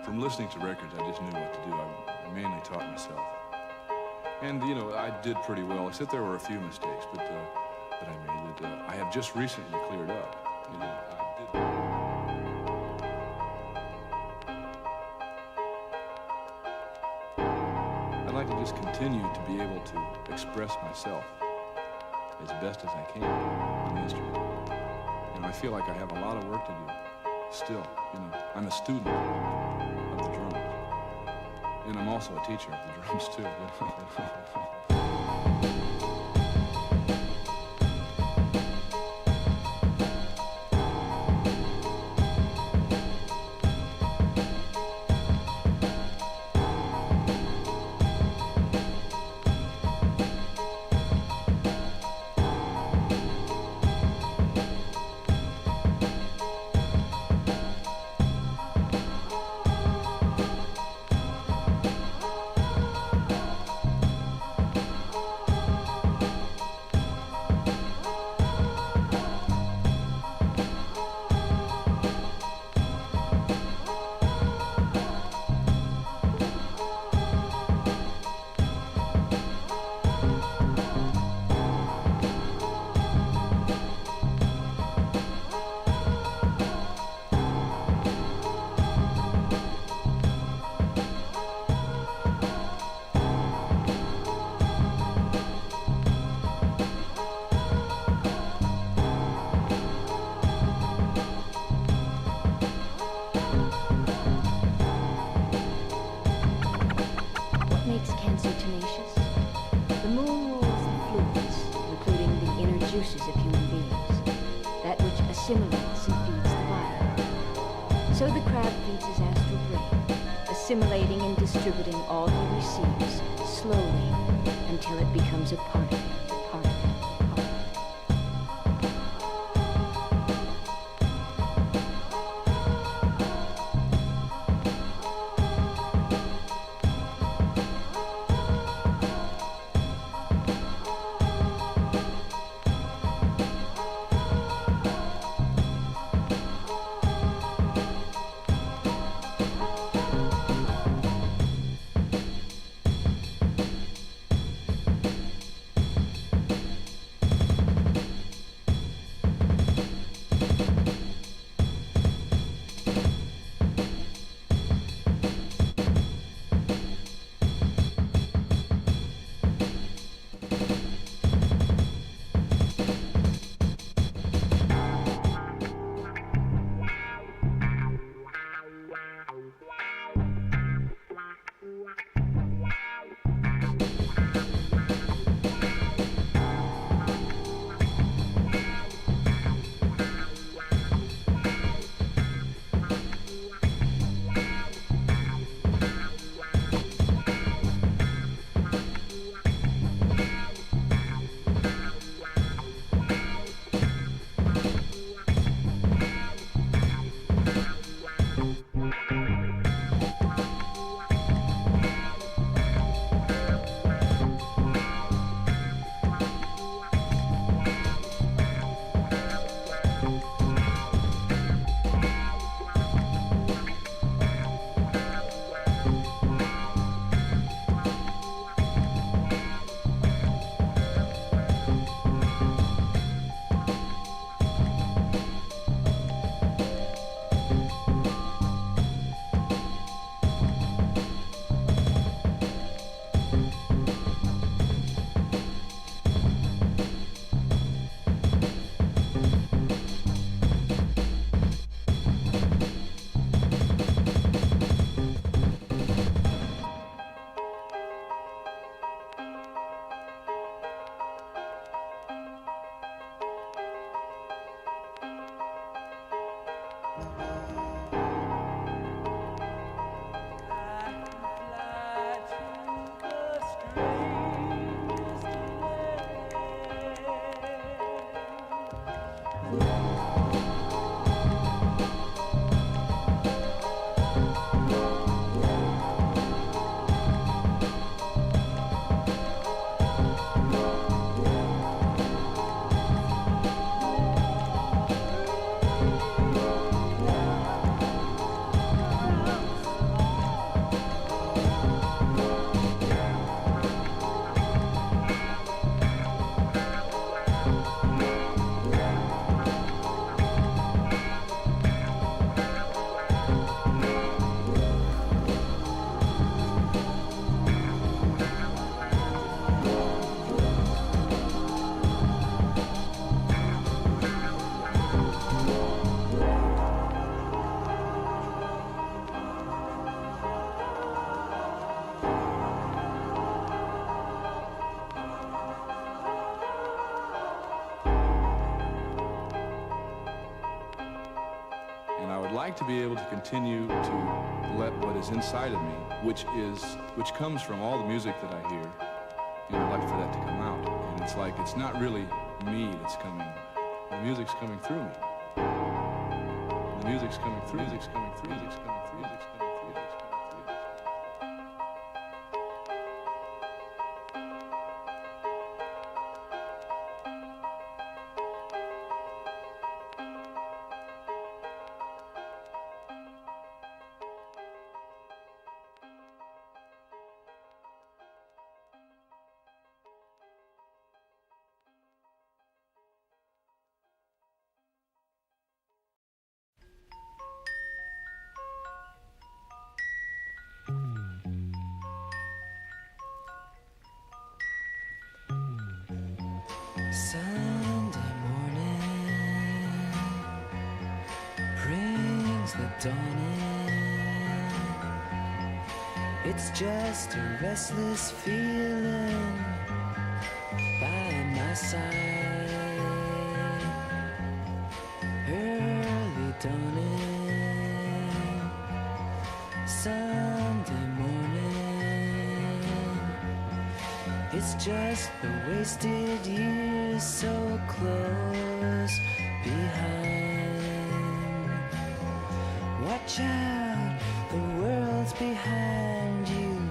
From listening to records, I just knew what to do. I mainly taught myself. And, you know, I did pretty well, except there were a few mistakes that I made that I have just recently cleared up. You know, I'd like to just continue to be able to express myself as best as I can on the instrument. And I feel like I have a lot of work to do still. You know, I'm a student of the drums. And I'm also a teacher of the drums too. assimilating and distributing all he receives slowly until it becomes a part of him. like to be able to continue to let what is inside of me, which comes from all the music that I hear, I'd like for that to come out. And it's like, it's not really me that's coming. The music's coming through me. The music's coming through, music's coming through, music's coming through, music's coming through, music's coming through. Sunday morning brings the dawn in. It's just a restless feeling by my side. Early dawning, Sunday morning. It's just the wasted years so close behind. Watch out, the world's behind you.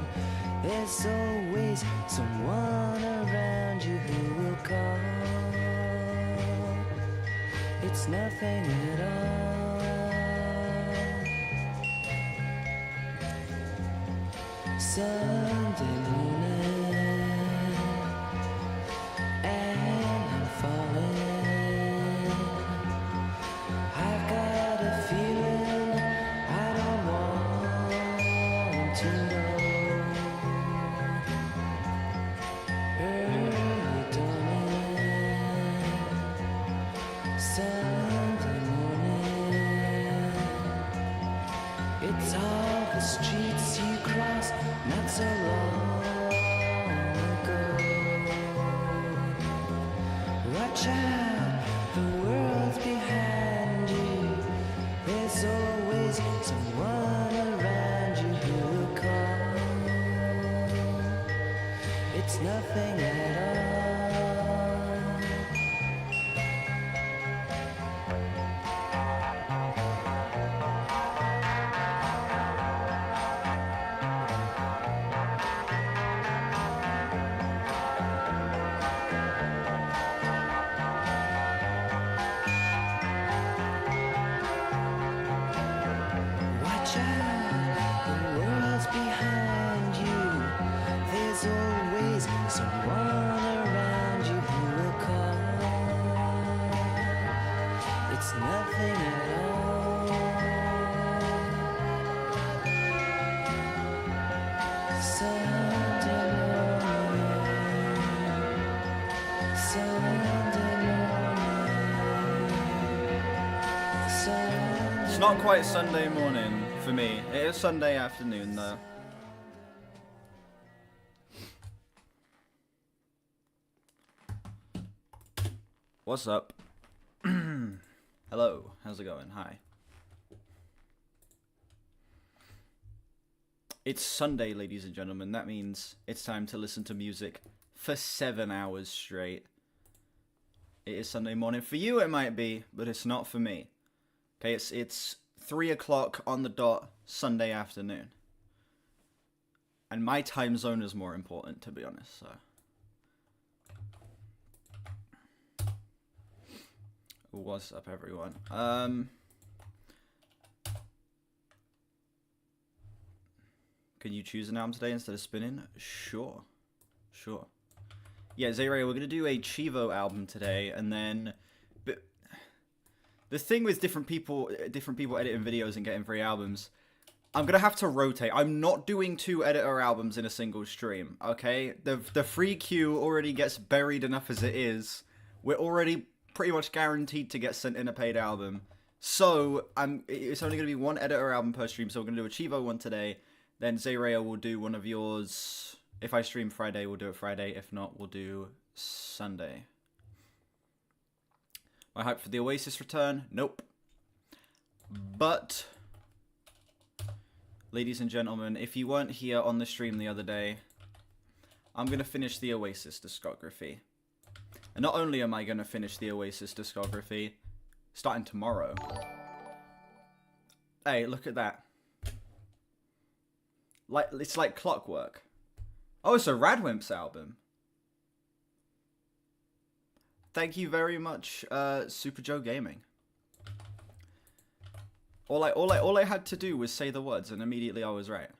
There's always someone around you who will call. It's nothing at all. Sunday morning, and I'm falling. I've got a feeling I don't want to know. Early dawning, Sunday morning. It's all the streets you crossed not so long ago. Watch out, the world's behind you. There's always someone around you who will call. It's nothing at all. Watch out, the world's behind you. There's always someone around you who will call. It's nothing at all. Sunday morning, Sunday morning, Sunday. It's not quite Sunday morning for me. It is Sunday afternoon though. What's up? Hello, how's it going? Hi. It's Sunday, ladies and gentlemen. That means it's time to listen to music for 7 hours straight. It is Sunday morning. For you it might be, but it's not for me. Okay, it's 3 o'clock on the dot Sunday afternoon. And my time zone is more important, to be honest, so. What's up, everyone? Can you choose an album today instead of spinning? Sure. Sure. Yeah, Zayray, we're going to do a Chivo album today, and then... But the thing with different people editing videos and getting free albums, I'm going to have to rotate. I'm not doing 2 editor albums in a single stream, okay? The free queue already gets buried enough as it is. We're already pretty much guaranteed to get sent in a paid album. So, it's only going to be 1 editor album per stream, so we're going to do a Chivo one today. Then Zayraya will do one of yours. If I stream Friday, we'll do it Friday. If not, we'll do Sunday. My hype for the Oasis return? Nope. But, ladies and gentlemen, if you weren't here on the stream the other day, I'm going to finish the Oasis discography. And not only am I going to finish the Oasis discography, starting tomorrow. Hey, look at that. It's like clockwork. Oh, it's a Radwimps album. Thank you very much, Super Joe Gaming. All I had to do was say the words, and immediately I was right.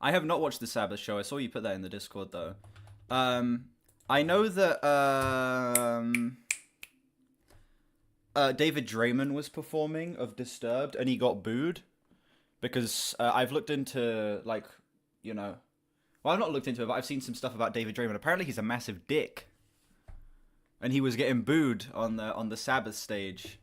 I have not watched the Sabbath show. I saw you put that in the Discord, though. I know that David Draymond was performing of Disturbed, and he got booed because I've looked into, like, you know, well, I've not looked into it, but I've seen some stuff about David Draymond. Apparently, he's a massive dick, and he was getting booed on the Sabbath stage.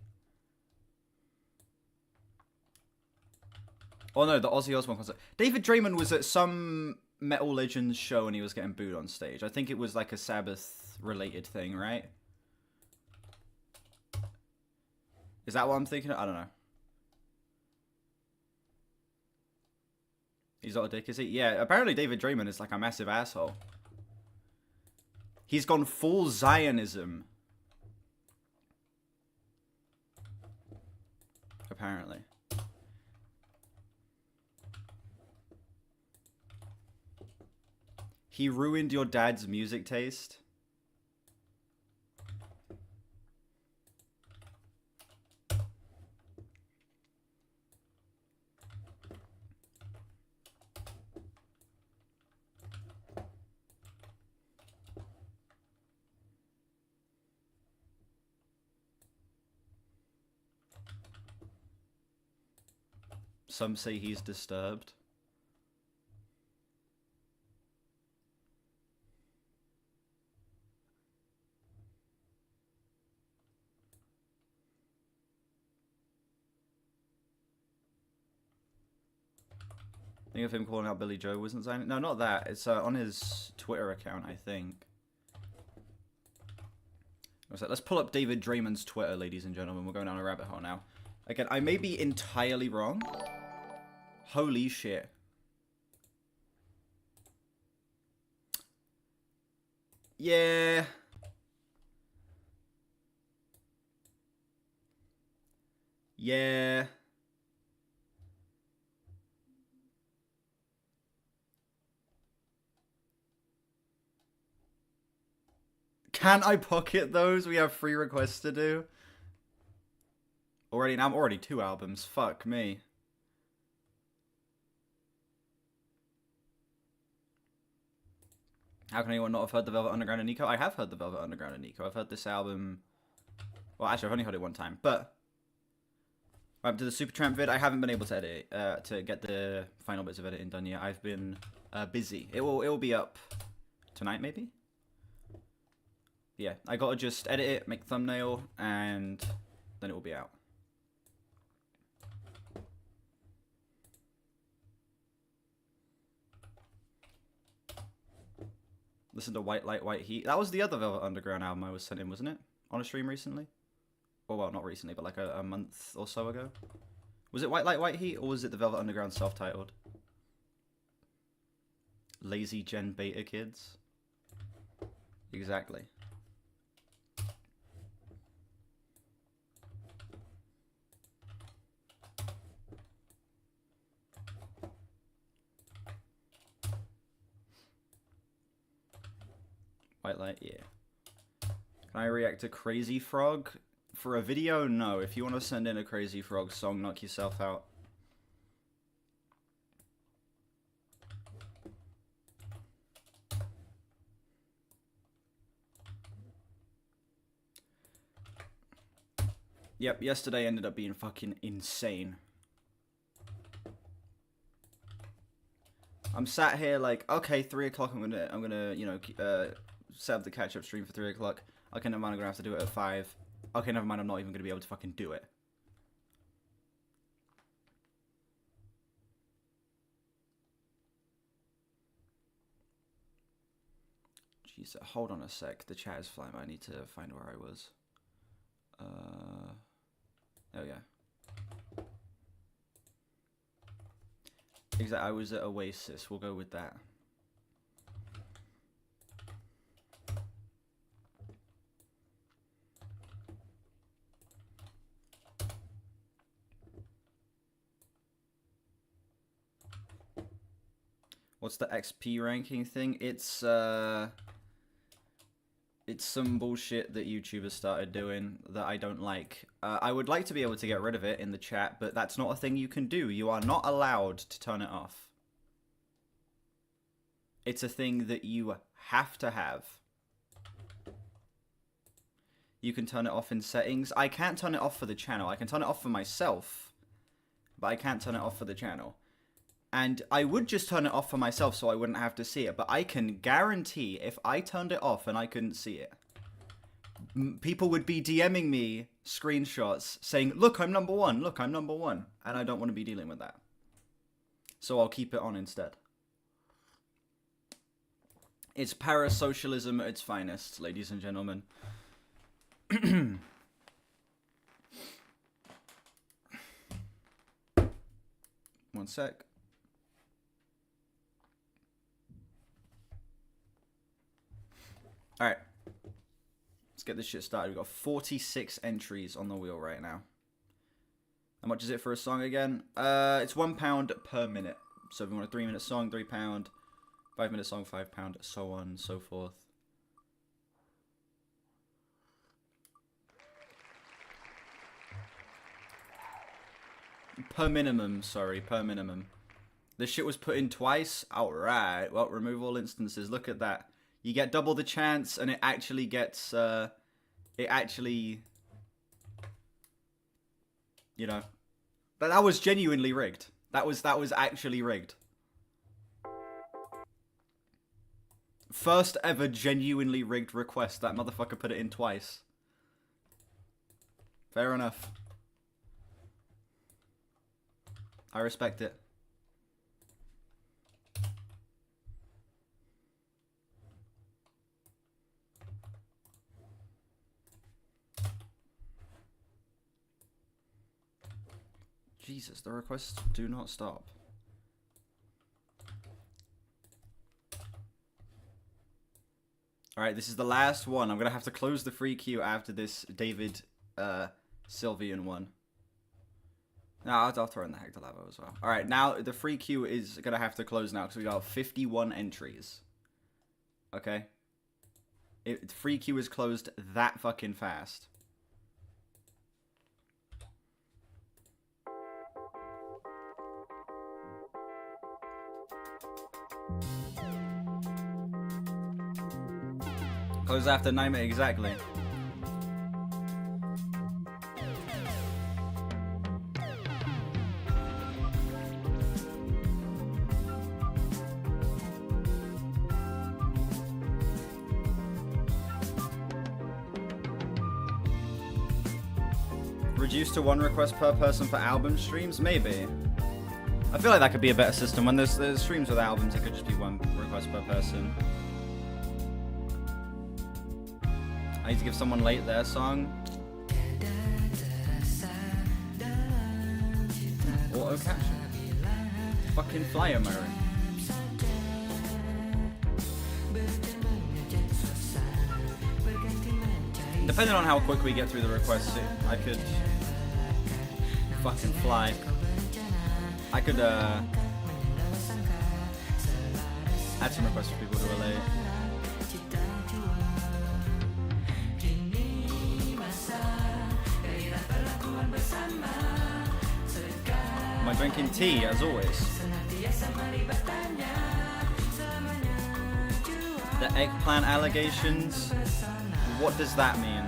Oh no, the Ozzy Osbourne concert. David Draymond was at some Metal Legends show and he was getting booed on stage. I think it was like a Sabbath-related thing, right? Is that what I'm thinking? I don't know. He's not a dick, is he? Yeah, apparently David Draymond is like a massive asshole. He's gone full Zionism. Apparently. He ruined your dad's music taste. Some say he's disturbed. Think of him calling out Billy Joe wasn't Zion. No, not that. It's on his Twitter account, I think. Let's pull up David Draymond's Twitter, ladies and gentlemen. We're going down a rabbit hole now. Again, I may be entirely wrong. Holy shit. Yeah. Yeah. Can I pocket those? We have 3 requests to do. Already, now I'm already 2 albums. Fuck me. How can anyone not have heard the Velvet Underground and Nico? I have heard the Velvet Underground and Nico. I've heard this album. Well, actually, I've only heard it 1 time. But to the Supertramp vid, I haven't been able to edit to get the final bits of editing done yet. I've been busy. It will be up tonight, maybe. Yeah, I gotta just edit it, make thumbnail, and then it will be out. Listen to White Light, White Heat. That was the other Velvet Underground album I was sent in, wasn't it? On a stream recently? Well, not recently, but like a month or so ago. Was it White Light, White Heat, or was it the Velvet Underground self-titled? Lazy Gen Beta Kids? Exactly. White Light, yeah. Can I react to Crazy Frog? For a video? No. If you want to send in a Crazy Frog song, knock yourself out. Yep, yesterday ended up being fucking insane. I'm sat here like, okay, 3 o'clock, I'm gonna, you know, set up the catch-up stream for 3 o'clock. Okay, never mind, I'm gonna have to do it at 5. Okay, never mind, I'm not even gonna be able to fucking do it. Jeez, hold on a sec. The chat is flying. I need to find where I was. Oh yeah. Exactly. I was at Oasis. We'll go with that. What's the XP ranking thing? It's some bullshit that YouTubers started doing that I don't like. I would like to be able to get rid of it in the chat, but that's not a thing you can do. You are not allowed to turn it off. It's a thing that you have to have. You can turn it off in settings. I can't turn it off for the channel. I can turn it off for myself, but I can't turn it off for the channel. And I would just turn it off for myself so I wouldn't have to see it. But I can guarantee if I turned it off and I couldn't see it, people would be DMing me screenshots saying, look, I'm number one. Look, I'm number one. And I don't want to be dealing with that. So I'll keep it on instead. It's parasocialism at its finest, ladies and gentlemen. One sec. Alright. Let's get this shit started. We've got 46 entries on the wheel right now. How much is it for a song again? It's £1 per minute. So if you want a 3-minute song, £3. 5-minute song, £5. So on and so forth. Per minimum, sorry, per minimum. This shit was put in twice? Alright, well, remove all instances. Look at that. You get double the chance, and it actually gets, you know. That was genuinely rigged. That was actually rigged. First ever genuinely rigged request. That motherfucker put it in twice. Fair enough. I respect it. Jesus, the requests do not stop. Alright, this is the last one. I'm going to have to close the free queue after this David Sylvian one. No, I'll throw in the Hector Lavo as well. Alright, now the free queue is going to have to close now because we got 51 entries. Okay? The free queue is closed that fucking fast. Close after 9 minutes, exactly. Reduced to 1 request per person for album streams? Maybe. I feel like that could be a better system. When there's streams with albums, it could just be 1 request per person. I need to give someone late their song. Auto caption. Fucking flyer mode. Depending on how quick we get through the requests, I could fucking fly. I could add some requests for people who are late. Am I drinking tea, as always? The eggplant allegations? What does that mean?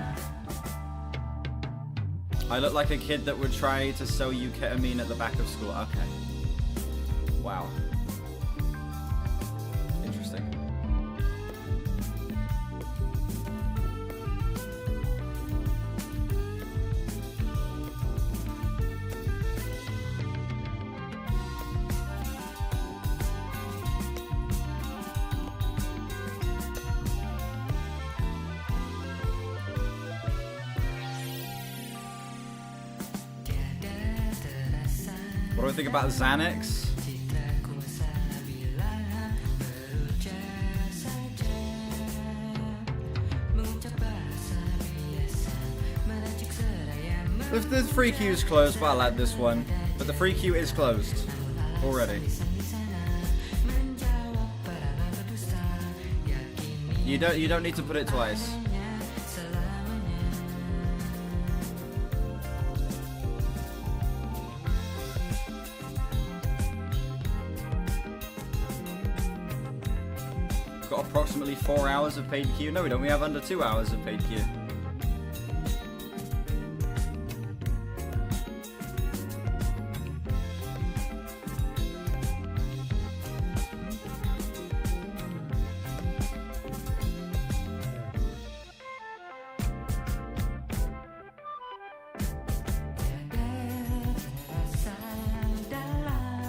I look like a kid that would try to sell you ketamine at the back of school. Okay. Wow. Interesting. What do I think about Xanax? The free queue is closed, but I'll add this one. But the free queue is closed already. You don't need to put it twice. Got approximately 4 hours of paid queue. No, we don't. We have under 2 hours of paid queue.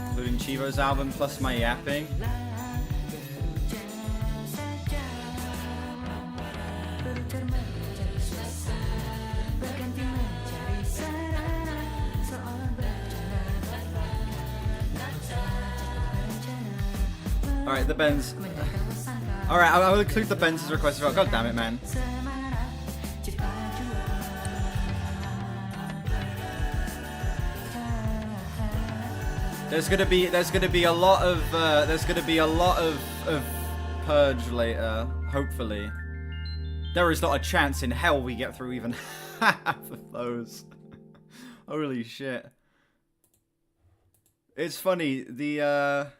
Including Chivo's album plus my yapping. Alright, the Benz. Alright, I'll include the Benz's request as well. God damn it, man. There's gonna be a lot of purge later, hopefully. There is not a chance in hell we get through even half of those. Holy shit. It's funny, the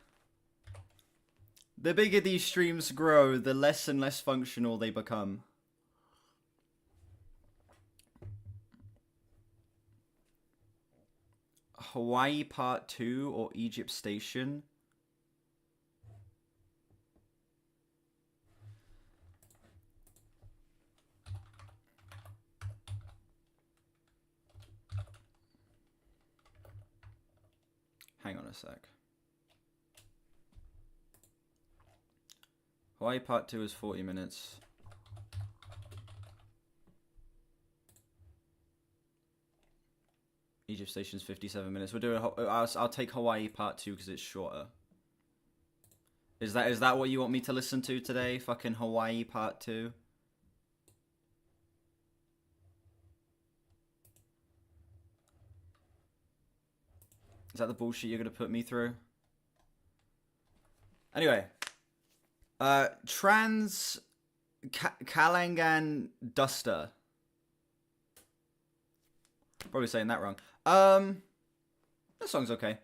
bigger these streams grow, the less and less functional they become. Hawaii Part 2 or Egypt Station? Hang on a sec. Hawaii Part 2 is 40 minutes. Egypt Station's 57 minutes. We're doing. I'll take Hawaii Part 2 because it's shorter. Is that what you want me to listen to today? Fucking Hawaii Part 2. Is that the bullshit you're gonna put me through? Anyway, Kalangan Duster. Probably saying that wrong. That song's okay.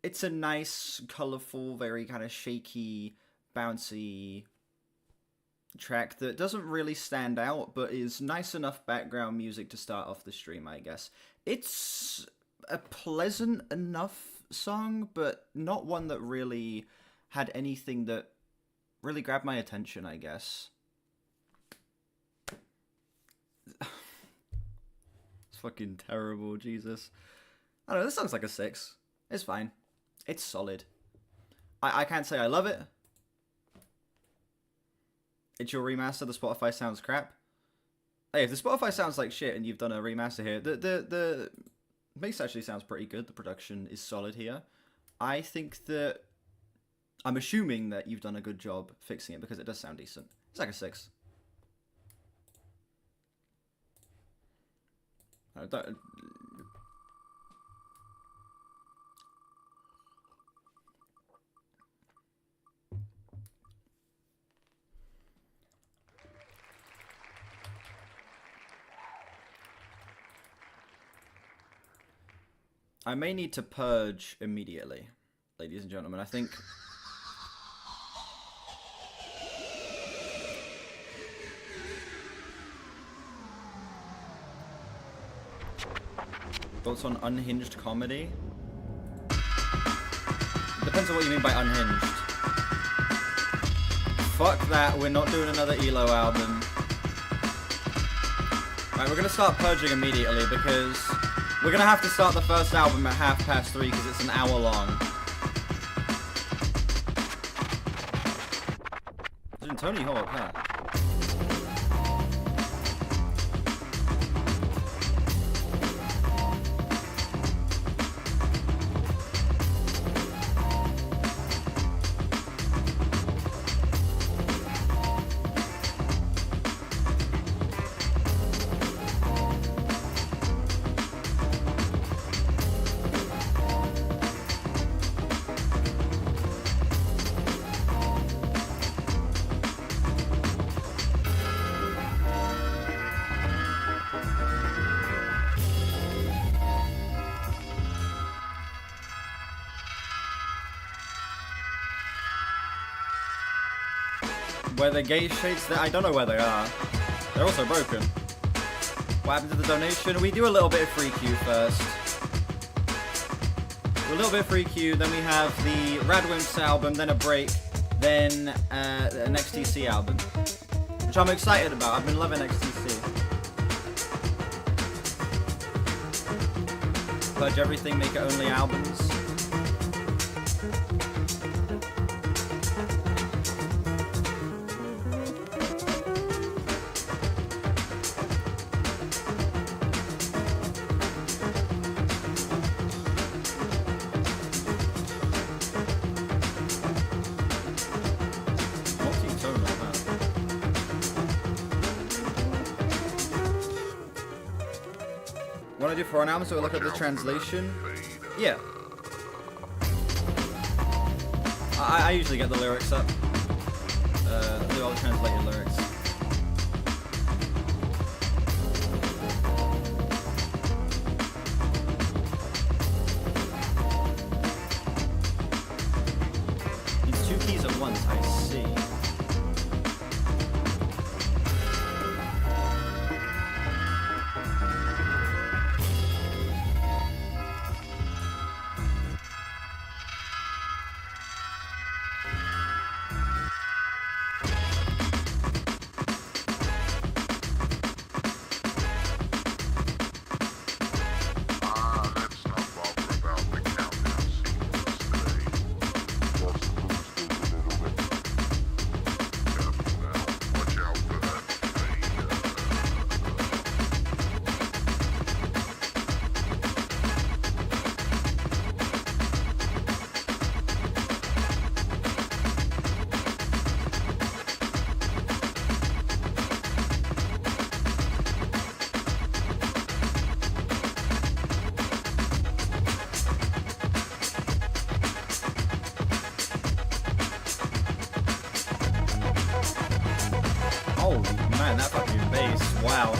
It's a nice, colourful, very kind of shaky, bouncy track that doesn't really stand out, but is nice enough background music to start off the stream, I guess. It's a pleasant enough song, but not one that really had anything that really grabbed my attention, I guess. Fucking terrible, Jesus. I don't know, this song's like a 6. It's fine. It's solid. I can't say I love it. It's your remaster, the Spotify sounds crap. Hey, if the Spotify sounds like shit and you've done a remaster here, the mix actually sounds pretty good. The production is solid here. I think that... I'm assuming that you've done a good job fixing it because it does sound decent. It's like a 6. I may need to purge immediately, ladies and gentlemen. I think... Thoughts on unhinged comedy? Depends on what you mean by unhinged. Fuck that, we're not doing another ELO album. Right, we're gonna start purging immediately because we're gonna have to start the first album at 3:30 because it's an hour long. Isn't Tony Hawk, huh? Where the gay shades, I don't know where they are. They're also broken. What happened to the donation? We do a little bit of free Q first. A little bit of free Q, then we have the Radwimps album, then a break, then an XTC album. Which I'm excited about. I've been loving XTC. Purge everything, make it only albums. What I do for an album, so we look at the translation. Yeah. I usually get the lyrics up. Do all the translated lyrics. It's 2 keys at once, I see. Oh man, that fucking bass, wow.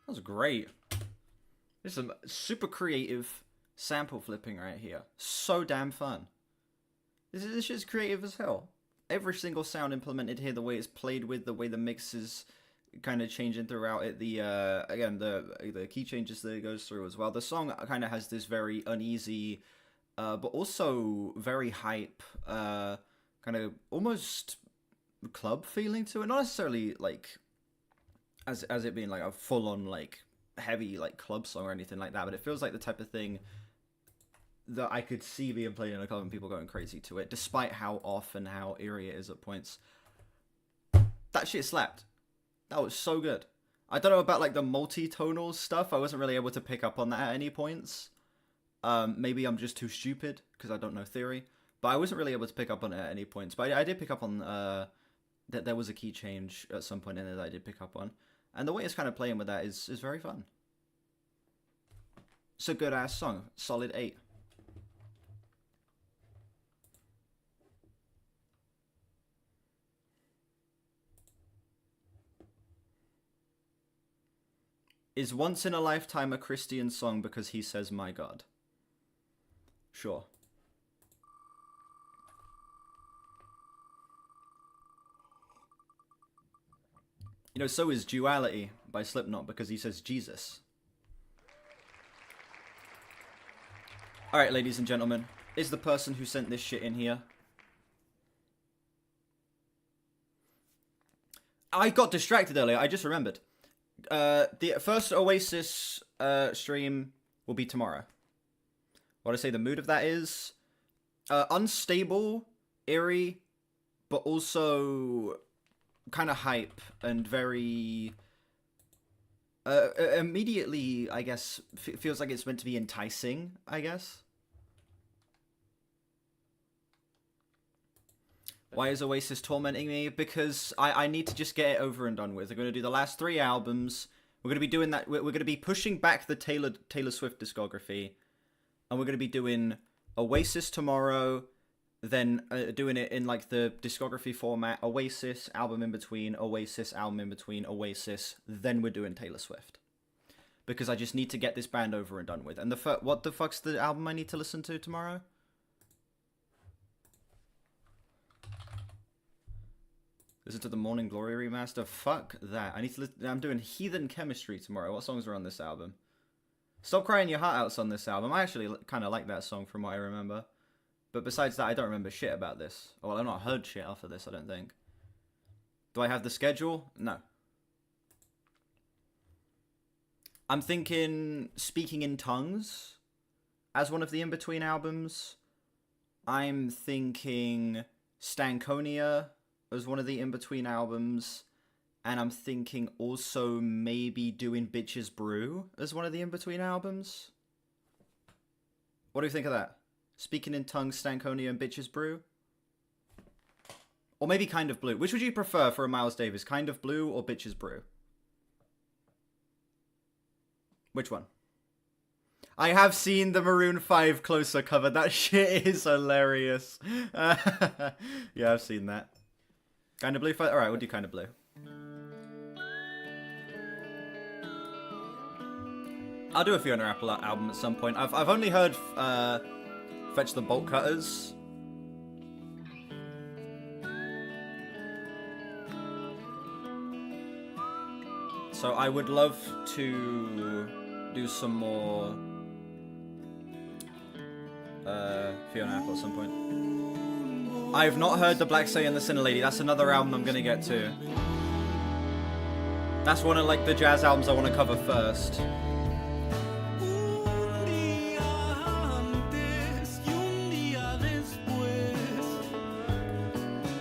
That was great. There's some super creative sample flipping right here. So damn fun. This shit's creative as hell. Every single sound implemented here, the way it's played with, the way the mix is kind of changing throughout it. The again, the key changes that it goes through as well. The song kind of has this very uneasy, but also very hype, kind of almost club feeling to it. Not necessarily like as it being like a full-on like heavy like club song or anything like that, but it feels like the type of thing that I could see being played in a club and people going crazy to it, despite how off and how eerie it is at points. That shit slapped. That was so good. I don't know about like the multi-tonal stuff. I wasn't really able to pick up on that at any points. Maybe I'm just too stupid because I don't know theory, but I wasn't really able to pick up on it at any points. But I did pick up on that there was a key change at some point in it that I did pick up on. And the way it's kind of playing with that is very fun. It's a good ass song. Solid 8. Is Once in a Lifetime a Christian song because he says my God? Sure. You know, so is Duality by Slipknot because he says Jesus. Alright, ladies and gentlemen. Is the person who sent this shit in here? I got distracted earlier. I just remembered. The first Oasis stream will be tomorrow. what I say the mood of that is unstable, eerie, but also kind of hype and very immediately, I guess, feels like it's meant to be enticing, I guess. Why is Oasis tormenting me? Because I need to just get it over and done with. We're going to do the last 3 albums. We're going to be doing that. We're going to be pushing back the Taylor Swift discography. And we're going to be doing Oasis tomorrow. Then doing it in like the discography format. Oasis, album in between. Oasis, album in between. Oasis. Then we're doing Taylor Swift. Because I just need to get this band over and done with. And what the fuck's the album I need to listen to tomorrow? Listen to the Morning Glory remaster. Fuck that. I need to. I'm doing Heathen Chemistry tomorrow. What songs are on this album? Stop Crying Your Heart Out's on this album. I actually kind of like that song from what I remember. But besides that, I don't remember shit about this. Well, I've not heard shit off of this, I don't think. Do I have the schedule? No. I'm thinking Speaking in Tongues as one of the in-between albums. I'm thinking Stankonia as one of the in-between albums, and I'm thinking also maybe doing Bitches Brew as one of the in-between albums. What do you think of that? Speaking in Tongues, Stankonia, and Bitches Brew? Or maybe Kind of Blue. Which would you prefer for a Miles Davis? Kind of Blue or Bitches Brew? Which one? I have seen the Maroon 5 Closer cover. That shit is hilarious. Yeah, I've seen that. Kind of Blue? Alright, we'll do Kind of Blue. I'll do a Fiona Apple album at some point. I've only heard Fetch the Bolt Cutters. So I would love to do some more Fiona Apple at some point. I have not heard The Black Say and the Sinner Lady. That's another album I'm gonna get to. That's one of like the jazz albums I want to cover first.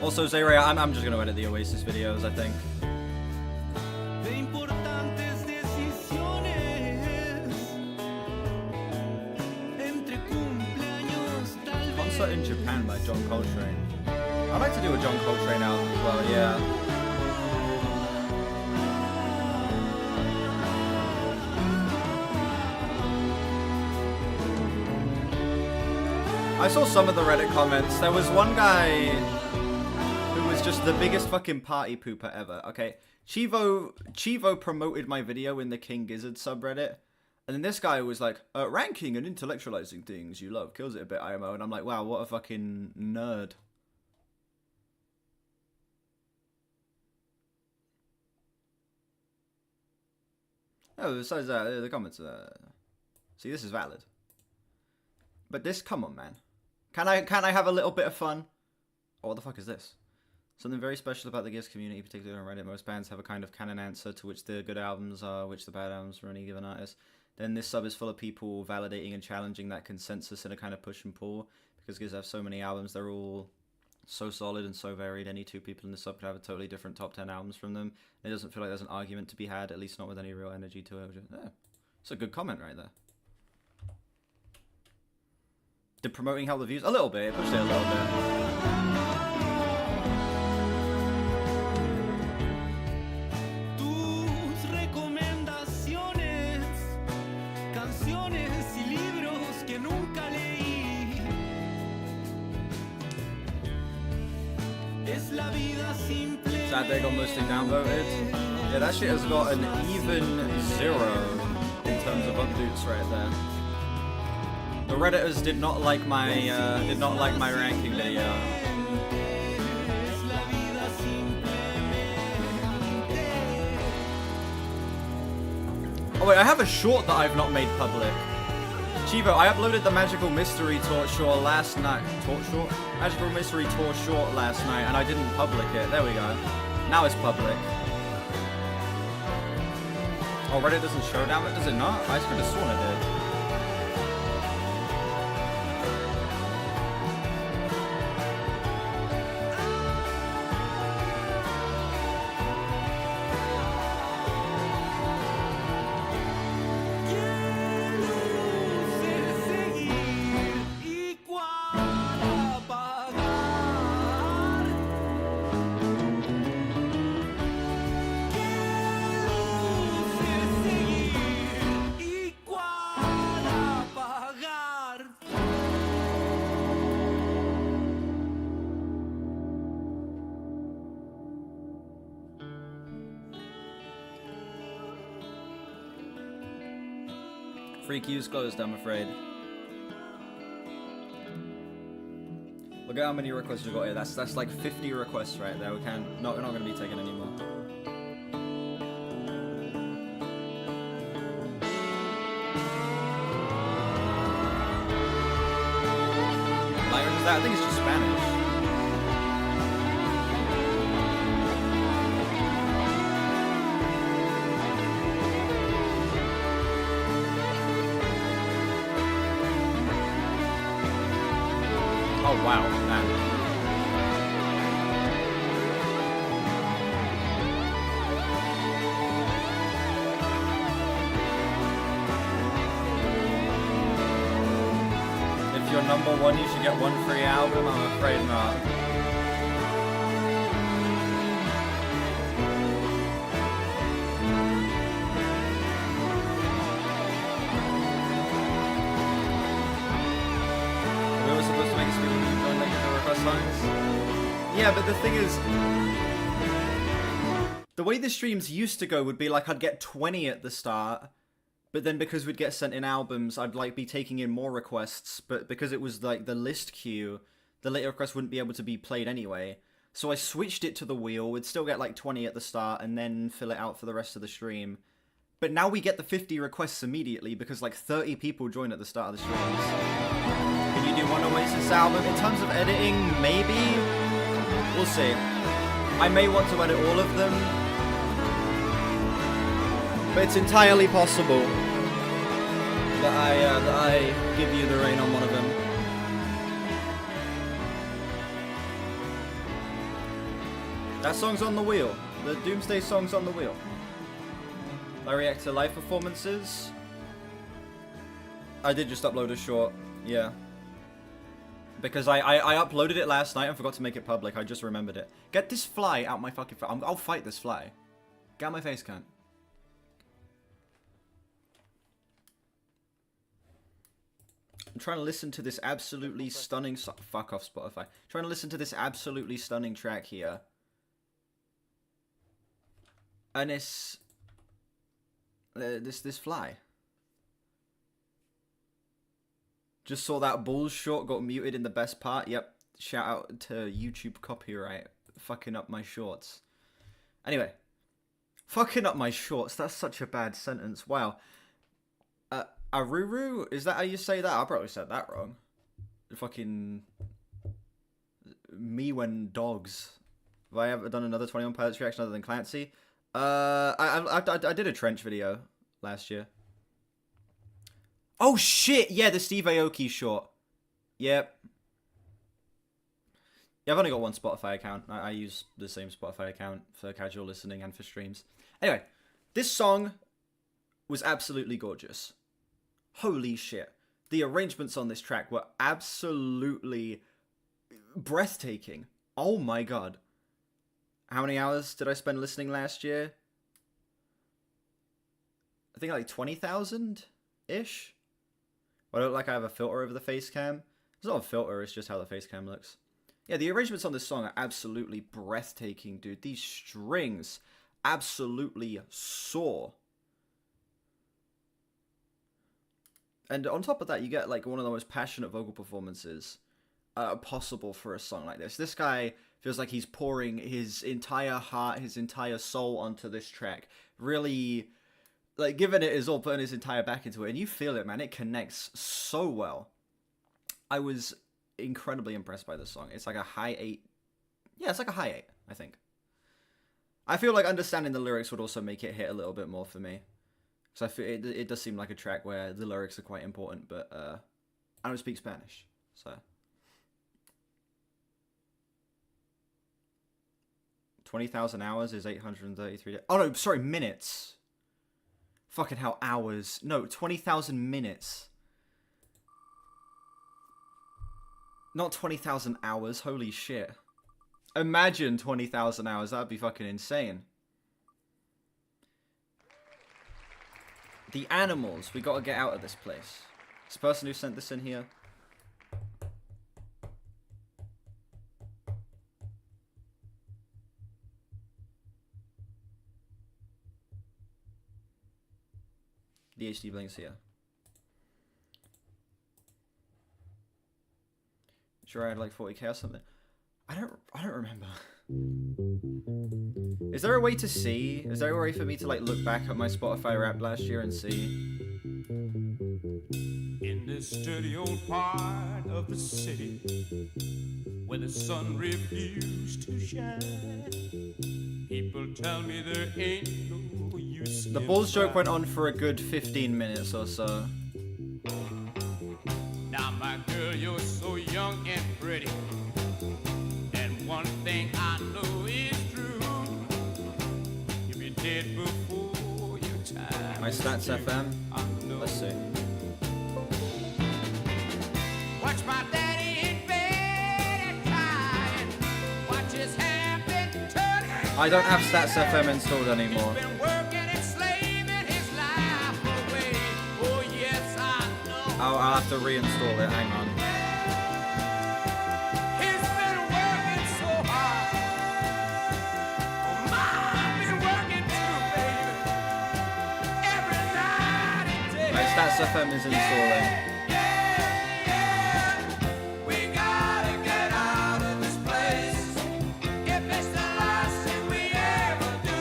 Also, Zayray, I'm just gonna edit the Oasis videos, I think. Concert in Japan by John Coltrane. I'd like to do a John Coltrane album as well, yeah. I saw some of the Reddit comments. There was one guy who was just the biggest fucking party pooper ever. Okay, Chivo promoted my video in the King Gizzard subreddit. And then this guy was like, ranking and intellectualizing things you love kills it a bit, IMO. And I'm like, wow, what a fucking nerd. Oh, besides that, the comments are... See, this is valid. But this, come on, man. Can I have a little bit of fun? Oh, what the fuck is this? Something very special about the Giz community, particularly on Reddit. Most bands have a kind of canon answer to which the good albums are, which the bad albums for any given artist. Then this sub is full of people validating and challenging that consensus in a kind of push and pull. Because Giz have so many albums, they're all so solid and so varied. Any two people in the sub could have a totally different top 10 albums from them. It doesn't feel like there's an argument to be had, at least not with any real energy to it. Yeah, it's a good comment right there. Did promoting help the views? A little bit, it pushed it a little bit. Sad they got mostly downvoted. Yeah, that shit has got an even 0 in terms of upvotes right there. The Redditors did not like my ranking video. Oh wait, I have a short that I've not made public. Chivo, I uploaded the Magical Mystery Tour short last night. Magical Mystery Tour short last night, and I didn't public it. There we go. Now it's public. Oh, Reddit doesn't show down it, does it not? I could have sworn it did. Free queue's closed, I'm afraid. Look at how many requests we got here. That's like 50 requests right there. We're not gonna be taking any more. Language is that? I think it's just Spanish. Oh wow, man. If you're number one, you should get one free album. I'm afraid not. We were supposed to make a stream when you joined the request lines. Yeah, but the thing is, the way the streams used to go would be like I'd get 20 at the start. But then because we'd get sent in albums, I'd like be taking in more requests, but because it was like the list queue, the later requests wouldn't be able to be played anyway. So I switched it to the wheel. We'd still get like 20 at the start and then fill it out for the rest of the stream. But now we get the 50 requests immediately because like 30 people join at the start of the streams. Can you do one Oasis album? In terms of editing, maybe? We'll see. I may want to edit all of them. But it's entirely possible that I give you the reign on one of them. That song's on the wheel. The Doomsday song's on the wheel. I react to live performances. I did just upload a short, yeah. Because I uploaded it last night and forgot to make it public. I just remembered it. Get this fly out my fucking face. I'll fight this fly. Get out my face, cunt. I'm trying to listen to this absolutely stunning fuck off Spotify. Trying to listen to this absolutely stunning track here. And it's this fly. Just saw that Bulls short got muted in the best part. Yep. Shout out to YouTube copyright. Fucking up my shorts. Anyway. Fucking up my shorts. That's such a bad sentence. Wow. Aruru? Is that how you say that? I probably said that wrong. Fucking... Me when dogs. Have I ever done another 21 Pilots reaction other than Clancy? I did a Trench video last year. Oh shit! Yeah, the Steve Aoki short. Yep. Yeah, I've only got one Spotify account. I use the same Spotify account for casual listening and for streams. Anyway, this song was absolutely gorgeous. Holy shit. The arrangements on this track were absolutely breathtaking. Oh my god. How many hours did I spend listening last year? I think like 20,000-ish? I don't like I have a filter over the face cam. It's not a filter, it's just how the face cam looks. Yeah, the arrangements on this song are absolutely breathtaking, dude. These strings absolutely soar. And on top of that, you get like one of the most passionate vocal performances possible for a song like this. This guy feels like he's pouring his entire heart, his entire soul onto this track. Really, like, giving it his all, putting his entire back into it. And you feel it, man. It connects so well. I was incredibly impressed by this song. It's like a high 8. Yeah, it's like a high 8, I think. I feel like understanding the lyrics would also make it hit a little bit more for me. So I feel it does seem like a track where the lyrics are quite important, but I don't speak Spanish, so 20,000 hours is 833 days. Oh no, sorry, minutes. Fucking hell, hours. No, 20,000 minutes. Not 20,000 hours. Holy shit. Imagine 20,000 hours. That'd be fucking insane. The animals. We gotta get out of this place. This person who sent this in here. The HD Blinks here. Sure, I had like 40k or something. I don't remember. Is there a way to see? Is there a way for me to like look back at my Spotify Wrapped last year and see? In this dirty old part of the city where the sun refused to shine, people tell me there ain't no use. The Bulls joke went on for a good 15 minutes or so. Now, my girl, you're so young and pretty, and one thing I know is true. You'll be dead before your time. My Stats FM. I know. Let's see. Watch my daddy in bed at night. Watch his habit turn. I don't have Stats FM installed anymore. Been working and slaving his life away. Oh yes, I know. I'll have to reinstall it. Hang on. He's been working so hard. Oh, Mom been working too, baby. Every night and day. My Stats FM is installing. We gotta get out of this place. If it's the last thing we ever do,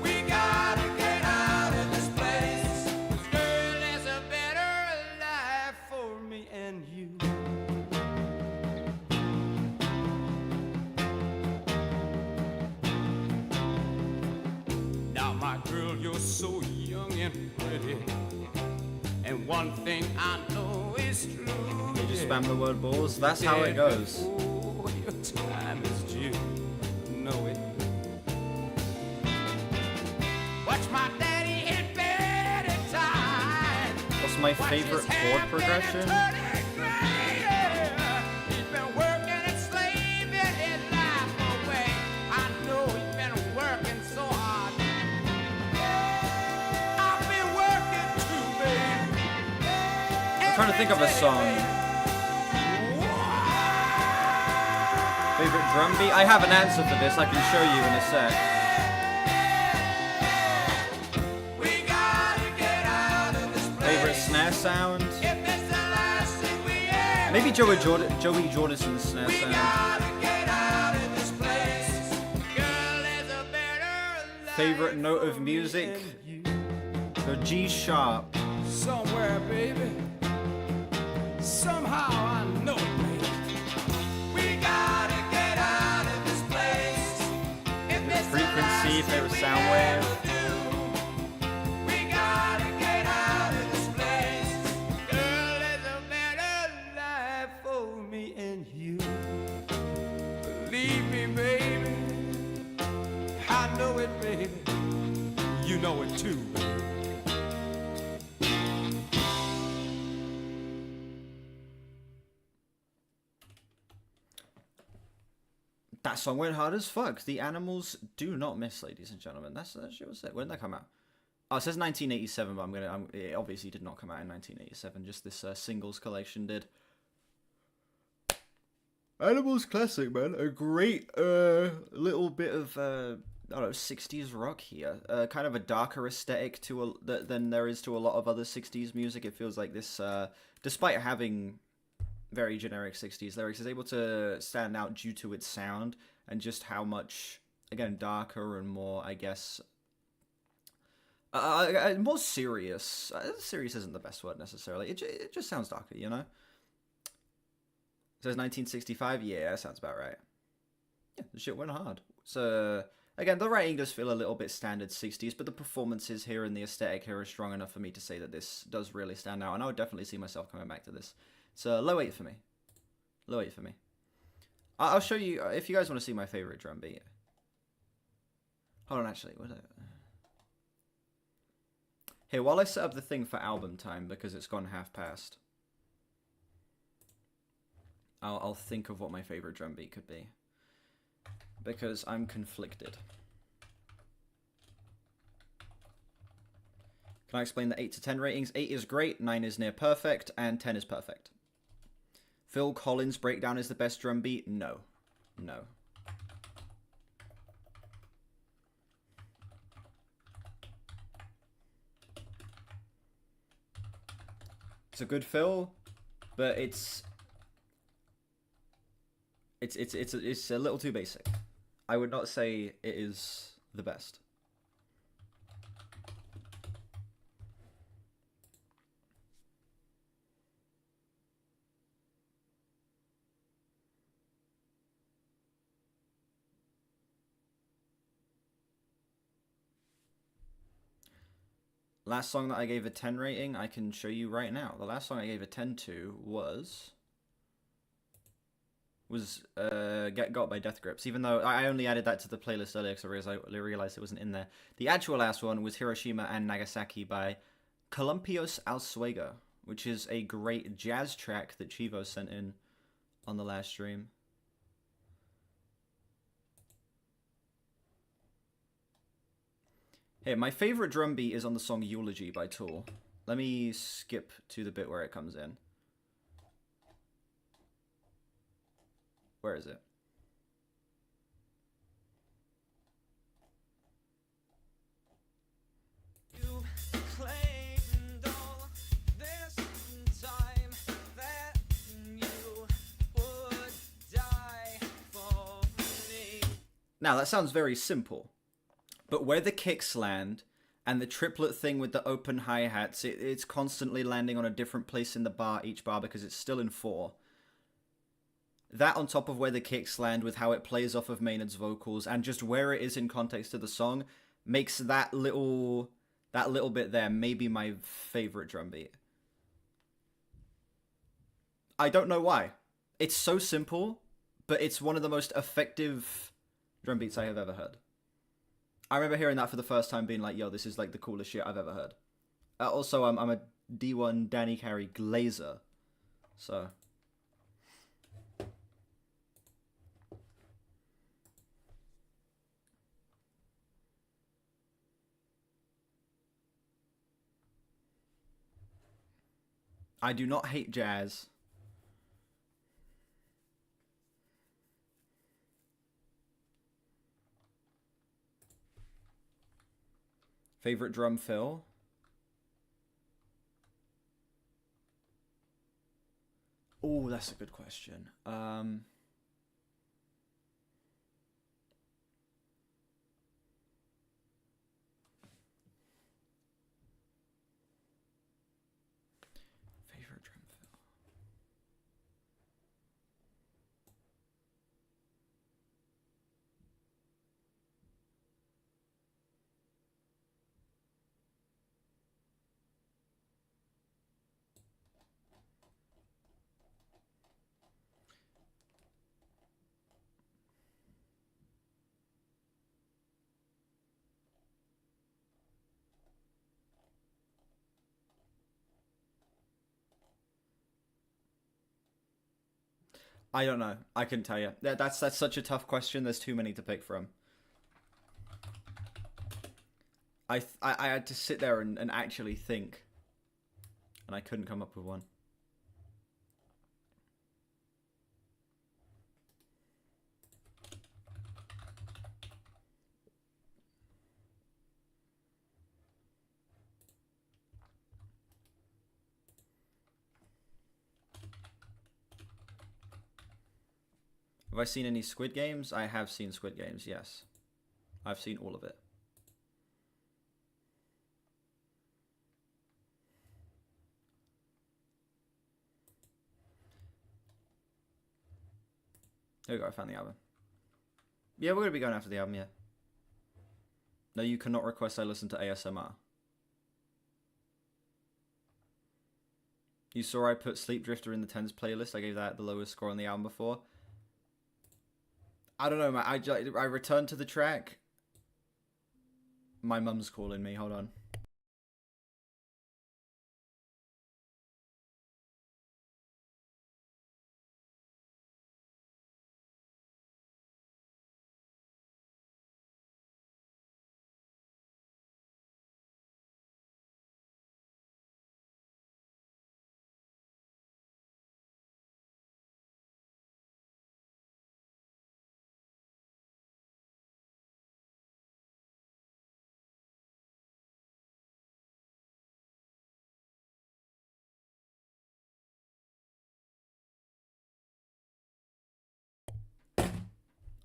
we gotta get out of this place. 'Cause girl, there's a better life for me and you. Now, my girl, you're so young and pretty, and one thing I know is true. You just spam the word Bulls. That's how it goes. Oh, your time is due. Know it. Watch my daddy in bed at time. What's my Watch favorite his chord hair progression? turning gray. He's been working and slaving his life away. I know he's been working so hard. I've been working too, baby. I'm trying to think of a song. Favorite drum beat? I have an answer for this. I can show you in a sec. We gotta get out of this place. Favorite snare sound? If it's the last thing we ever Maybe Joey Jordison's snare we sound. gotta get out of this place. Girl, there's a better life Favorite note of music? The G sharp. somewhere, baby. Somehow I know it, baby. We gotta get out of this place. If it's the Frequency, last thing favorite we sound ever wave. do, we gotta get out of this place. Girl, there's a better life for me and you. Believe me, baby. I know it, baby. You know it too, baby. That song went hard as fuck. The Animals do not miss, ladies and gentlemen. That shit was it. When did that come out? Oh, it says 1987, but it obviously did not come out in 1987. Just this singles collection did. Animals classic, man. A great little bit of I don't know, 60s rock here. Kind of a darker aesthetic than there is to a lot of other 60s music. It feels like this, despite having very generic 60s lyrics, is able to stand out due to its sound and just how much, again, darker and more, I guess, more serious. Serious isn't the best word necessarily. It just sounds darker, you know? It says 1965. Yeah, that sounds about right. Yeah, the shit went hard. So again, the writing does feel a little bit standard 60s, but the performances here and the aesthetic here are strong enough for me to say that this does really stand out, and I would definitely see myself coming back to this. It's a low 8 for me. Low 8 for me. I'll show you, if you guys want to see my favorite drum beat. Hold on, actually. What is it? Here, while I set up the thing for album time, because it's gone half past, I'll think of what my favorite drum beat could be. Because I'm conflicted. Can I explain the 8 to 10 ratings? 8 is great, 9 is near perfect, and 10 is perfect. Phil Collins' Breakdown is the best drum beat? No. No. It's a good fill, but it's... It's a little too basic. I would not say it is the best. Last song that I gave a 10 rating, I can show you right now. The last song I gave a 10 to was Get Got by Death Grips, even though I only added that to the playlist earlier because I realized it wasn't in there. The actual last one was Hiroshima and Nagasaki by Columpios Alsuega, which is a great jazz track that Chivo sent in on the last stream. Hey, my favorite drum beat is on the song Eulogy by Tool. Let me skip to the bit where it comes in. Where is it? You claimed all this time that you would die for me. Now, that sounds very simple. But where the kicks land, and the triplet thing with the open hi-hats, it's constantly landing on a different place in the bar, each bar, because it's still in 4. That on top of where the kicks land with how it plays off of Maynard's vocals, and just where it is in context of the song, makes that little bit there maybe my favorite drum beat. I don't know why. It's so simple, but it's one of the most effective drum beats I have ever heard. I remember hearing that for the first time being like, yo, this is like the coolest shit I've ever heard. Also, I'm a D1 Danny Carey glazer. So. I do not hate jazz. Favorite drum fill? Oh, that's a good question. Favorite drum fill. I don't know. I couldn't tell you. That's such a tough question. There's too many to pick from. I had to sit there and actually think. And I couldn't come up with one. Have I seen any Squid Games? I have seen Squid Games, yes. I've seen all of it. There we go, I found the album. Yeah, we're going to be going after the album, yeah. No, you cannot request I listen to ASMR. You saw I put Sleep Drifter in the 10s playlist. I gave that the lowest score on the album before. I don't know, man. I returned to the track. My mum's calling me. Hold on.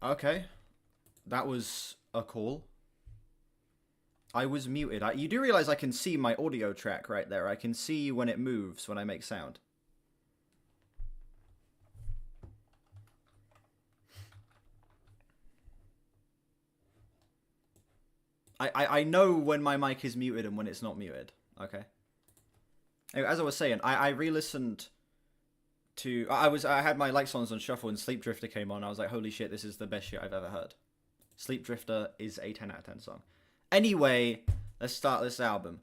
Okay. That was a call. I was muted. You do realize I can see my audio track right there. I can see when it moves when I make sound. I know when my mic is muted and when it's not muted. Okay. Anyway, as I was saying, I re-listened to... I had my like songs on shuffle and Sleep Drifter came on. I was like, holy shit, this is the best shit I've ever heard. Sleep Drifter is a 10 out of 10 song. Anyway, let's start this album.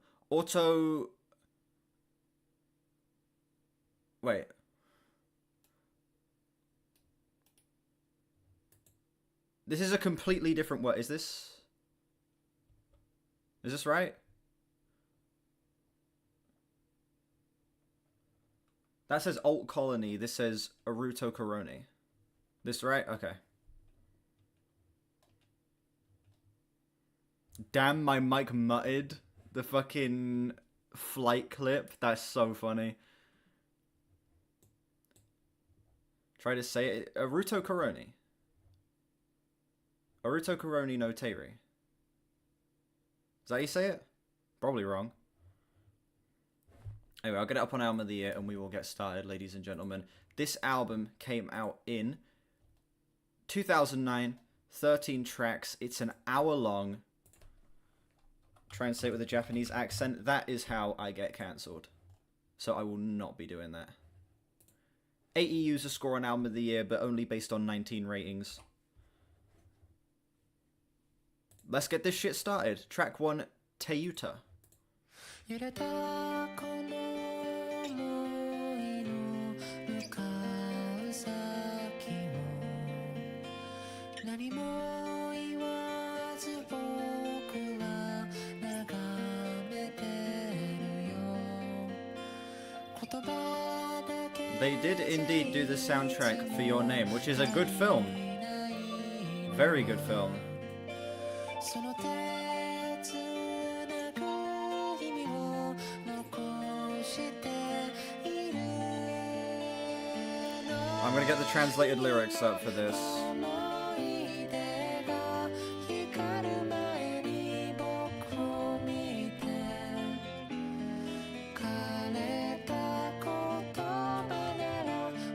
Wait. This is a completely different word. Is this right? That says Alt Colony. This says Aruto Coroni. This right? Okay. Damn, my mic muttered the fucking flight clip. That's so funny. Try to say it. Aruto Coroni. Aruto Coroni no Teiri. Is that how you say it? Probably wrong. Anyway, I'll get it up on Album of the Year and we will get started, ladies and gentlemen. This album came out in 2009, 13 tracks. It's an hour long. Try and say it with a Japanese accent. That is how I get cancelled. So I will not be doing that. 80 user score on Album of the Year, but only based on 19 ratings. Let's get this shit started. Track 1, Teyuta. 揺れたこの想いの向かう先を何も言わず僕は眺めてるよ言葉だけ They did indeed do the soundtrack for Your Name, which is a good film. Very good film. その手をつなぐ意味を残している I'm gonna get the translated lyrics up for this. 思い出が光る前に僕を見て枯れた言葉なら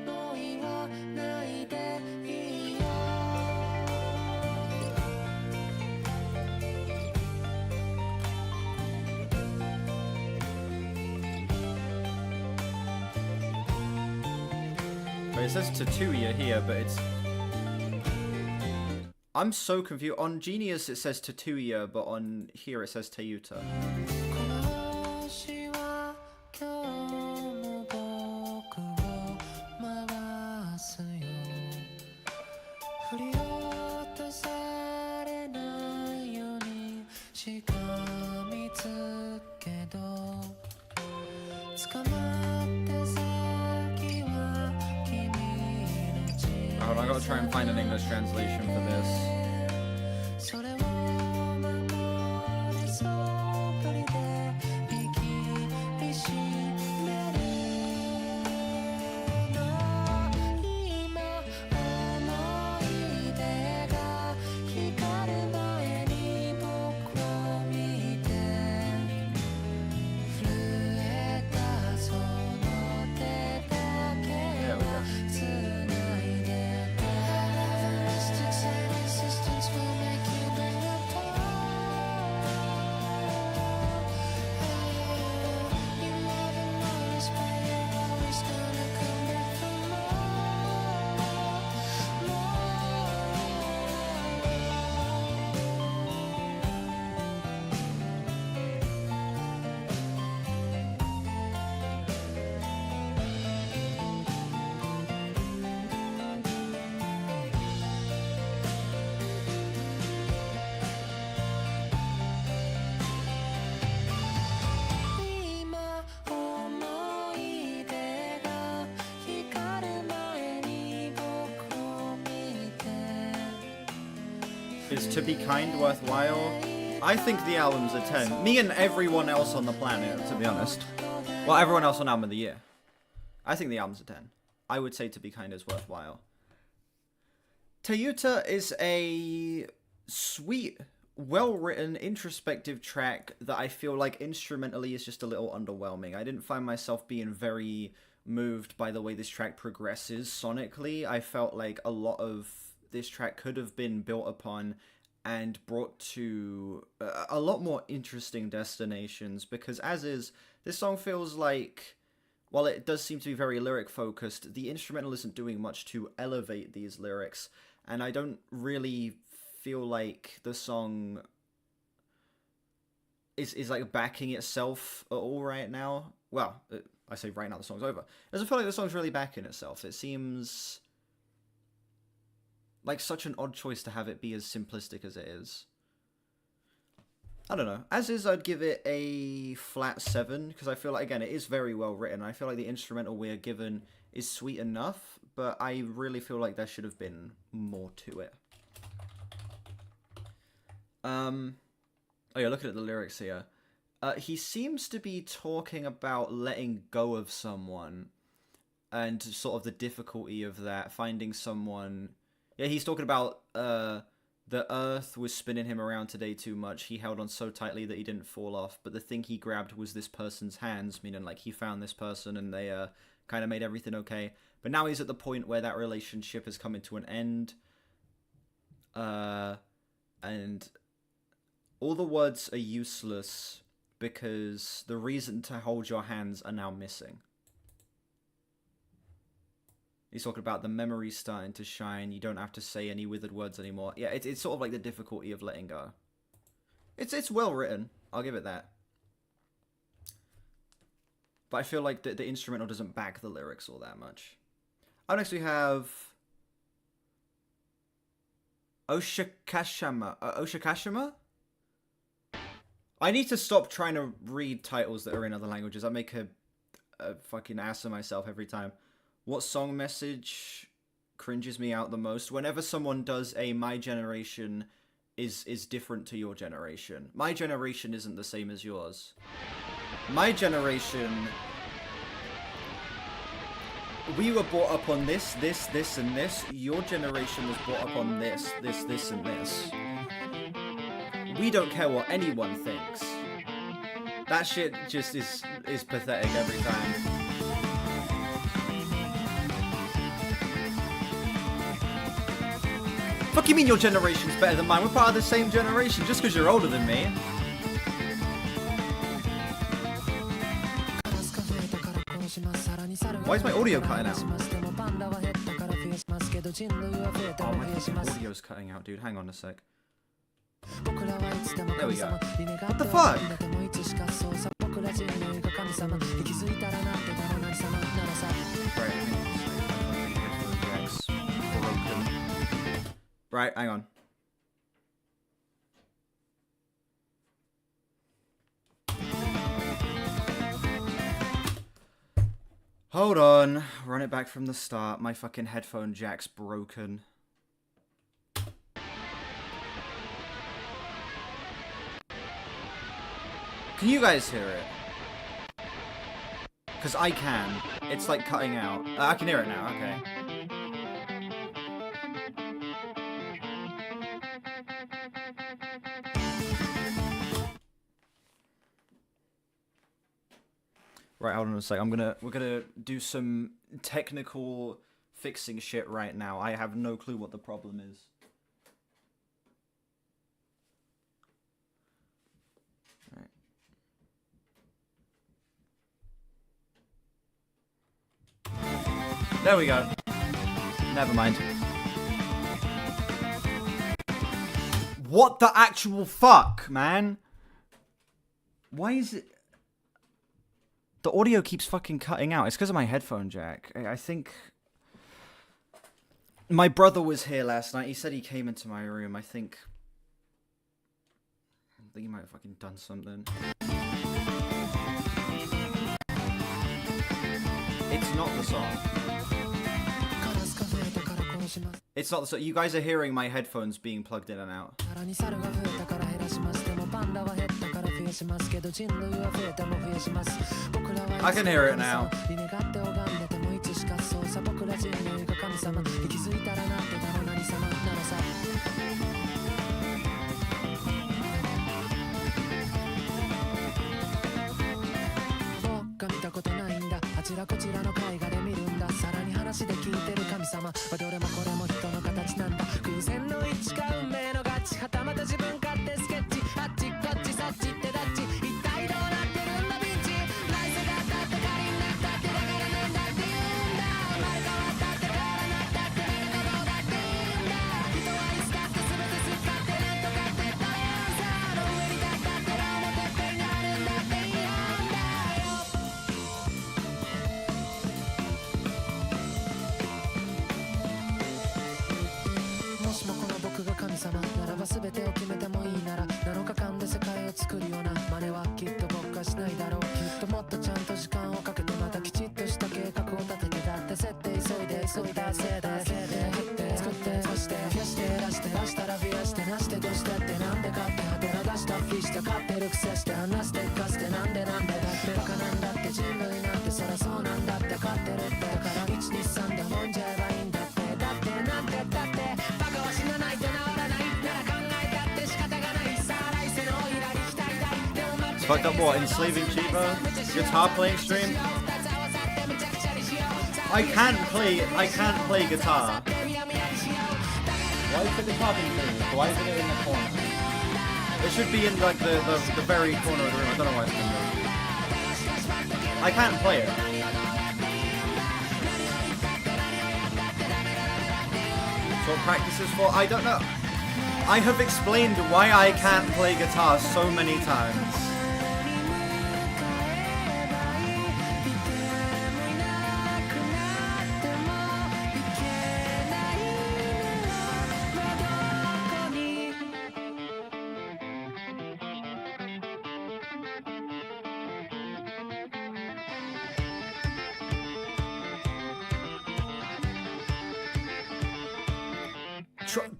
もう言わないでいいよ But it says Tatooya here, but it's... I'm so confused. On Genius it says Tatooya, but on here it says Teyuta. この星は今日も僕を回すよ振り落とされないようにしがみつけど捕まった先は君の人 Hold on, I gotta try and find an English translation for this. それを守りそっくりで握りしめるの今思い出が光る前に僕を見て震えたその手だけをつないで Everlasting silence distance will make you bring apart You love and notice but you're always gonna come back for more 今思い出が光る前に僕を見て Is To Be Kind worthwhile? I think the album's a 10. Me and everyone else on the planet, to be honest. Well, everyone else on Album of the Year. I think the album's a 10. I would say To Be Kind is worthwhile. Tayuta is a sweet, well-written, introspective track that I feel like instrumentally is just a little underwhelming. I didn't find myself being very moved by the way this track progresses sonically. I felt like a lot of this track could have been built upon and brought to a lot more interesting destinations, because as is, this song feels like, while it does seem to be very lyric focused, the instrumental isn't doing much to elevate these lyrics, and I don't really feel like the song is like backing itself at all right now. Well, I say right now, the song's over. It doesn't feel like the song's really backing itself. It seems like such an odd choice to have it be as simplistic as it is. I don't know. As is, I'd give it a flat 7, because I feel like, again, it is very well written. I feel like the instrumental we're given is sweet enough, but I really feel like there should have been more to it. Oh yeah, looking at the lyrics here. He seems to be talking about letting go of someone, and sort of the difficulty of that, finding someone. Yeah, he's talking about the earth was spinning him around today too much. He held on so tightly that he didn't fall off, but the thing he grabbed was this person's hands, meaning like he found this person and they kind of made everything okay. But now he's at the point where that relationship has come into an end. And all the words are useless because the reason to hold your hands are now missing. He's talking about the memories starting to shine. You don't have to say any withered words anymore. Yeah, it's sort of like the difficulty of letting go. It's well written. I'll give it that. But I feel like the instrumental doesn't back the lyrics all that much. Up next we have Oshikashima. Oshikashima? I need to stop trying to read titles that are in other languages. I make a fucking ass of myself every time. What song message cringes me out the most? Whenever someone does a my generation is different to your generation. My generation isn't the same as yours. My generation, we were brought up on this, and this. Your generation was brought up on this, and this. We don't care what anyone thinks. That shit just is pathetic every time. Fuck you mean your generation's better than mine? We're part of the same generation just because you're older than me. Why is my audio cutting out? Oh, my fucking audio's cutting out, dude. Hang on a sec. There we go. What the fuck? Right, hang on. Hold on. Run it back from the start. My fucking headphone jack's broken. Can you guys hear it? Because I can. It's like cutting out. I can hear it now, okay. Right, hold on a sec. We're gonna do some technical fixing shit right now. I have no clue what the problem is. Right. There we go. Never mind. What the actual fuck, man? Why is it... The audio keeps fucking cutting out. It's because of my headphone jack. I think... My brother was here last night. He said he came into my room. I think he might have fucking done something. It's not the song. It's not the song. You guys are hearing my headphones being plugged in and out. I can hear it now. ちらこちらの絵画で見るんださらに話で聞いてる神様はどれもこれも人の形なんだ偶然の一致か運命の合致はたまた自分勝手スケッチあっちこっちそっちってどっち一体どうなってるんだビンチ来世だったって仮になったってだからなんだって言うんだ生まれ変わったって変わらなったって見ることだっていいんだ人はいつだって全て好き勝手なんとかって言ったらさの上に立ったっての表っぺりにあるんだっていいんだもしもこの僕が神様ならば全てを決めてもいいなら7日間で世界を作るような真似はきっと僕はしないだろうきっともっとちゃんと時間をかけてまたきちっとした計画を立ててだって設定急いで急いだせいで振って作ってそして増やして出して出したら増やしてなしてどうしてってなんでかってはてな出したフィして勝ってるくせして話してかしてなんでだってバカなんだって人類なんてそりゃそうなんだって勝ってるってだから123でもんじゃえばいいんだってだってなんてだってバカは死なないと治らないなら考えたって仕方がないさあ来世のおいらに期待大でも待ち Fucked up what? Enslaving Chivo? Guitar playing stream? I can't play guitar. Why is the guitar being moved? Why isn't it in the corner? It should be in like the very corner of the room. I don't know why it's been moved. I can't play it. So what practice is for? I don't know. I have explained why I can't play guitar so many times.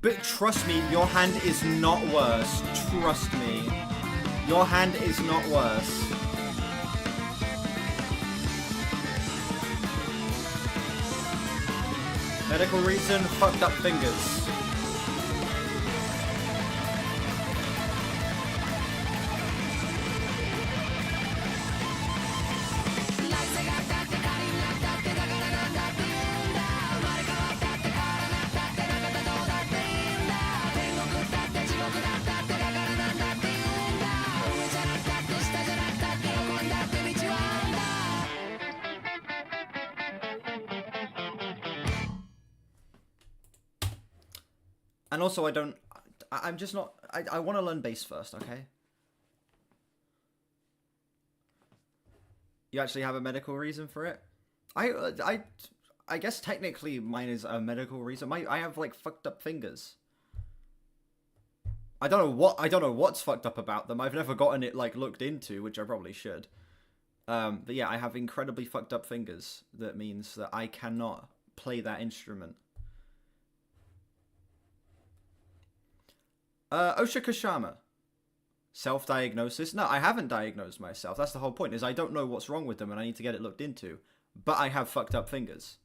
But trust me, your hand is not worse. Trust me. Your hand is not worse. Medical reason, fucked up fingers. And also, I'm just not, I want to learn bass first, okay? You actually have a medical reason for it? I guess technically mine is a medical reason. I have like fucked up fingers. I don't know what's fucked up about them. I've never gotten it like looked into, which I probably should. But yeah, I have incredibly fucked up fingers. That means that I cannot play that instrument. Osha Kashama. Self-diagnosis? No, I haven't diagnosed myself. That's the whole point, is I don't know what's wrong with them and I need to get it looked into. But I have fucked up fingers.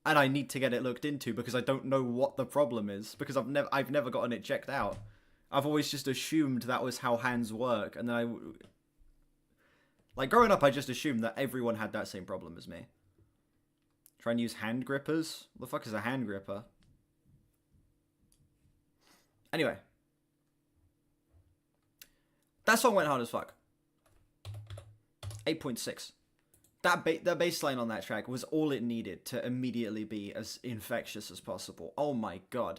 And I need to get it looked into because I don't know what the problem is. Because I've never gotten it checked out. I've always just assumed that was how hands work. And then like, growing up, I just assumed that everyone had that same problem as me. Try and use hand grippers? What the fuck is a hand gripper? Anyway. That song went hard as fuck. 8.6. The bass line on that track was all it needed to immediately be as infectious as possible. Oh my god.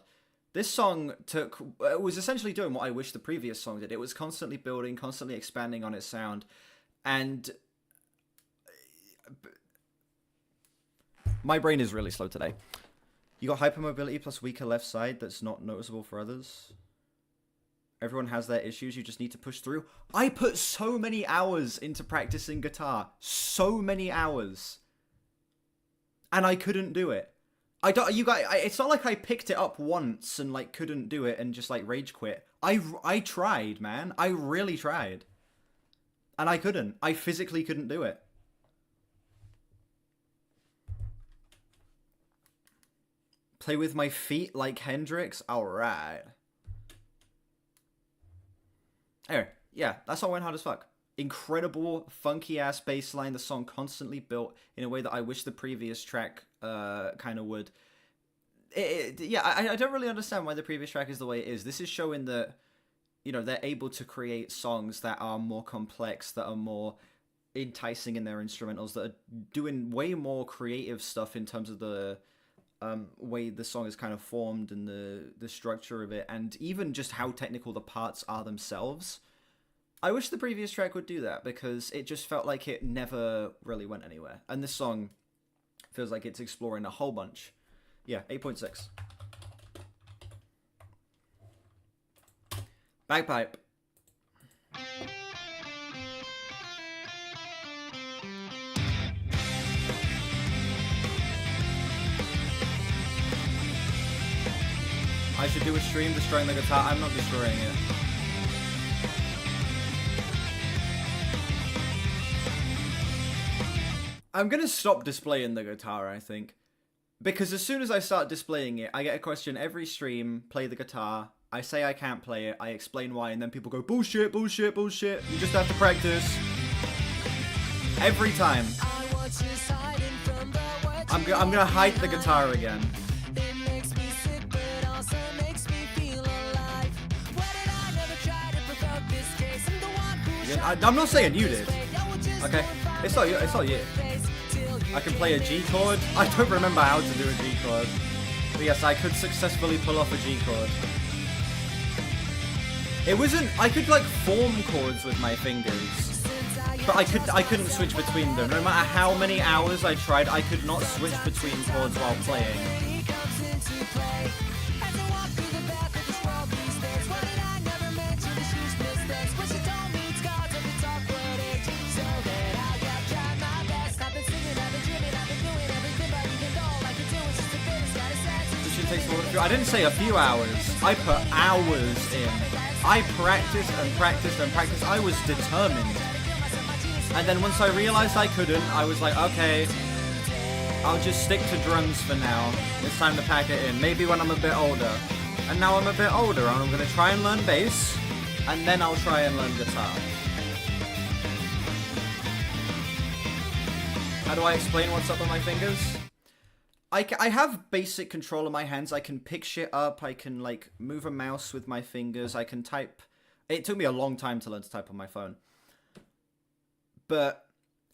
This song was essentially doing what I wish the previous song did. It was constantly building, constantly expanding on its sound. And my brain is really slow today. You got hypermobility plus weaker left side that's not noticeable for others. Everyone has their issues, you just need to push through. I put so many hours into practicing guitar. So many hours. And I couldn't do it. It's not like I picked it up once and like couldn't do it and just like rage quit. I tried, man. I really tried. And I couldn't. I physically couldn't do it. Play with my feet like Hendrix? Alright. Anyway, yeah, that song went hard as fuck. incredible, funky-ass bass line. The song constantly built in a way that I wish the previous track kind of would. I don't really understand why the previous track is the way it is. This is showing that, you know, they're able to create songs that are more complex, that are more enticing in their instrumentals, that are doing way more creative stuff in terms of the way the song is kind of formed and the structure of it, and even just how technical the parts are themselves. I wish the previous track would do that, because it just felt like it never really went anywhere. And this song feels like it's exploring a whole bunch. Yeah, 8.6. Bagpipe. I should do a stream destroying the guitar. I'm not destroying it. I'm gonna stop displaying the guitar, I think. Because as soon as I start displaying it, I get a question every stream, play the guitar. I say I can't play it, I explain why, and then people go, bullshit, bullshit, bullshit. You just have to practice. Every time. I'm gonna hide the guitar again. I'm not saying you did. Okay? It's not you. I can play a G chord. I don't remember how to do a G chord. But yes, I could successfully pull off a G chord. It wasn't... I could, like, form chords with my fingers. But I couldn't switch between them. No matter how many hours I tried, I could not switch between chords while playing. I didn't say a few hours. I put hours in. I practiced and practiced and practiced. I was determined. And then once I realized I couldn't, I was like, okay, I'll just stick to drums for now. It's time to pack it in. Maybe when I'm a bit older. And now I'm a bit older, and I'm going to try and learn bass, and then I'll try and learn guitar. How do I explain what's up on my fingers? I have basic control of my hands. I can pick shit up. I can, like, move a mouse with my fingers. I can type. It took me a long time to learn to type on my phone. But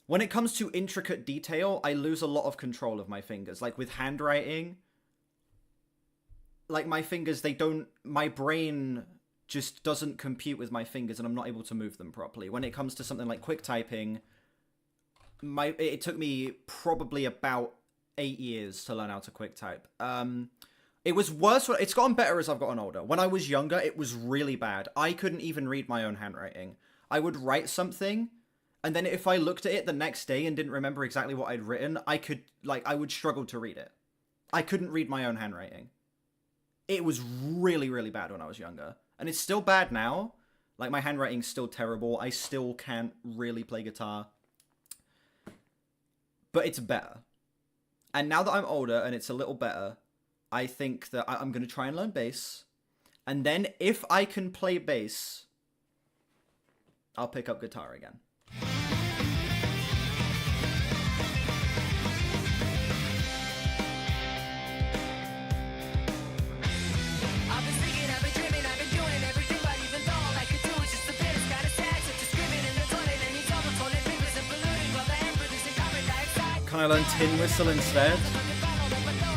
when it comes to intricate detail, I lose a lot of control of my fingers. Like, with handwriting, like, my fingers, they don't... My brain just doesn't compute with my fingers, and I'm not able to move them properly. When it comes to something like quick typing, it took me probably about 8 years to learn how to quick type. It was worse. It's gotten better as I've gotten older. When I was younger, it was really bad. I couldn't even read my own handwriting. I would write something, and then if I looked at it the next day and didn't remember exactly what I'd written, I would struggle to read it. I couldn't read my own handwriting. It was really, really bad when I was younger. And it's still bad now. Like, my handwriting's still terrible. I still can't really play guitar. But it's better. And now that I'm older and it's a little better, I think that I'm going to try and learn bass. And then if I can play bass, I'll pick up guitar again. Can I learn tin whistle instead?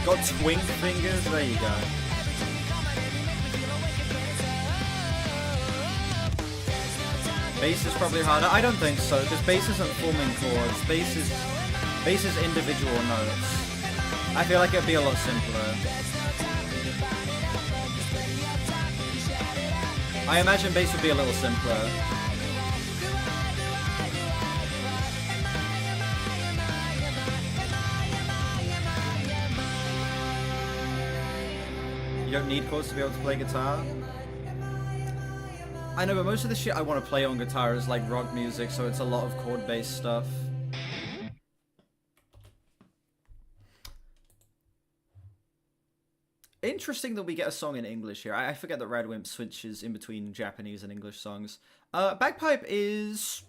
Got twink fingers? There you go. Bass is probably harder. I don't think so, because bass isn't forming chords. Bass is individual notes. I feel like it'd be a lot simpler. I imagine bass would be a little simpler. You don't need chords to be able to play guitar? I know, but most of the shit I want to play on guitar is like rock music, so it's a lot of chord-based stuff. Interesting that we get a song in English here. I forget that Radwimp switches in between Japanese and English songs. Bagpipe is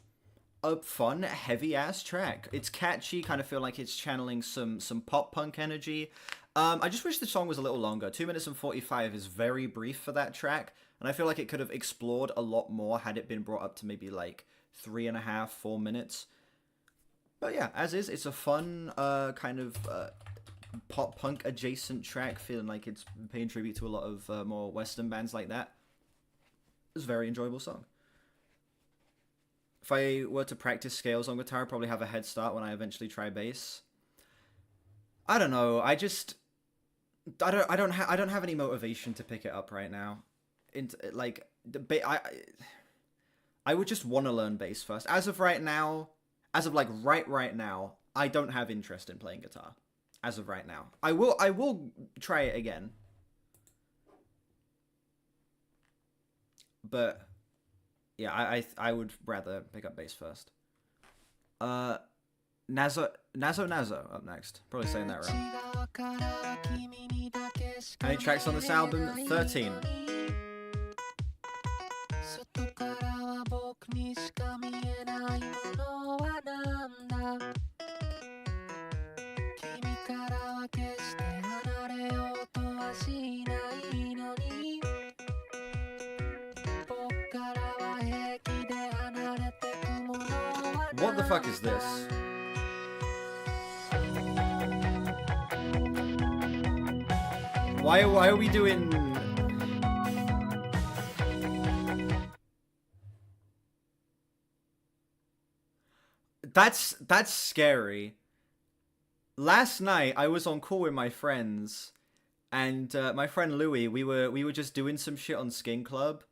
a fun, heavy-ass track. It's catchy, kind of feel like it's channeling some pop-punk energy. I just wish the song was a little longer. 2 minutes and 45 is very brief for that track, and I feel like it could have explored a lot more had it been brought up to maybe like 3.5, 4 minutes. But yeah, as is, it's a fun kind of pop-punk adjacent track, feeling like it's paying tribute to a lot of more Western bands like that. It's a very enjoyable song. If I were to practice scales on guitar, I'd probably have a head start when I eventually try bass. I don't know. I don't have any motivation to pick it up right now. I would just want to learn bass first. As of right now, right now, I don't have interest in playing guitar. As of right now, I will try it again. But yeah, I would rather pick up bass first. Nazo up next. Probably saying that wrong. How many tracks on this album? 13. What the fuck is this? Why are we doing... That's scary. Last night I was on call with my friends, and my friend Louis, we were just doing some shit on Skin Club.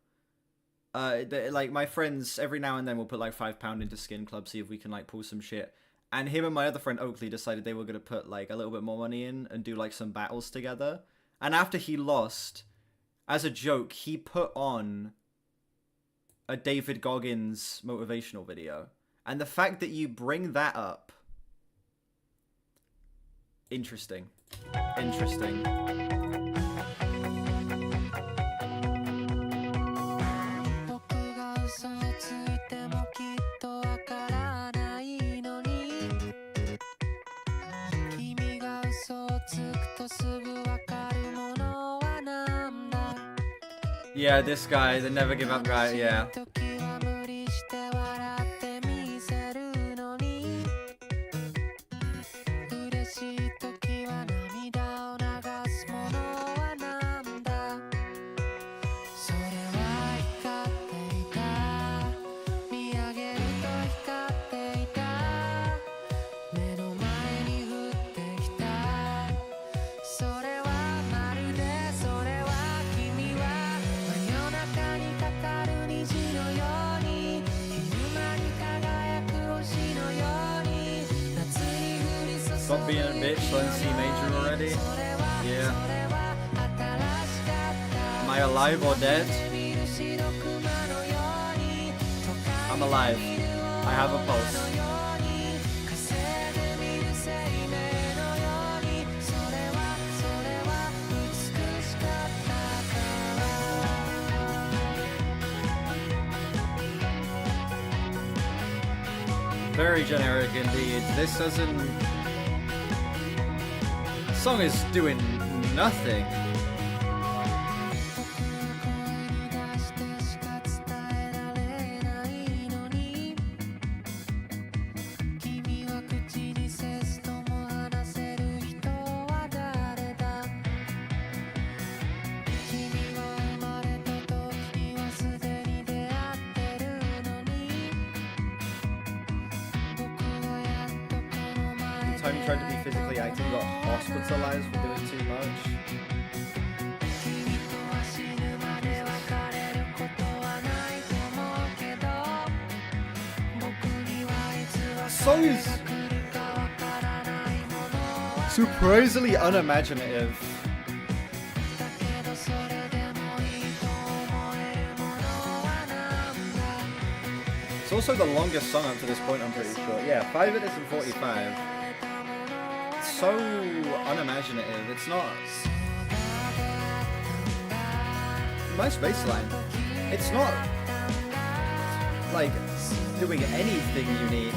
Like my friends every now and then will put like £5 into Skin Club, see if we can like pull some shit. And him and my other friend Oakley decided they were gonna put like a little bit more money in and do like some battles together. And after he lost, as a joke, he put on a David Goggins motivational video. And the fact that you bring that up, interesting. Interesting. Yeah, this guy, the Never Give Up guy, yeah. Stop being a bitch, learn C major already. Yeah. Am I alive or dead? I'm alive. I have a pulse. Very generic indeed. This doesn't... song is doing nothing. Time you tried to be physically active, got hospitalized for doing too much. Song is surprisingly unimaginative. It's also the longest song up to this point, I'm pretty sure. Yeah, 5 minutes and 45. So unimaginative. It's not. Nice bass line. It's not like doing anything unique.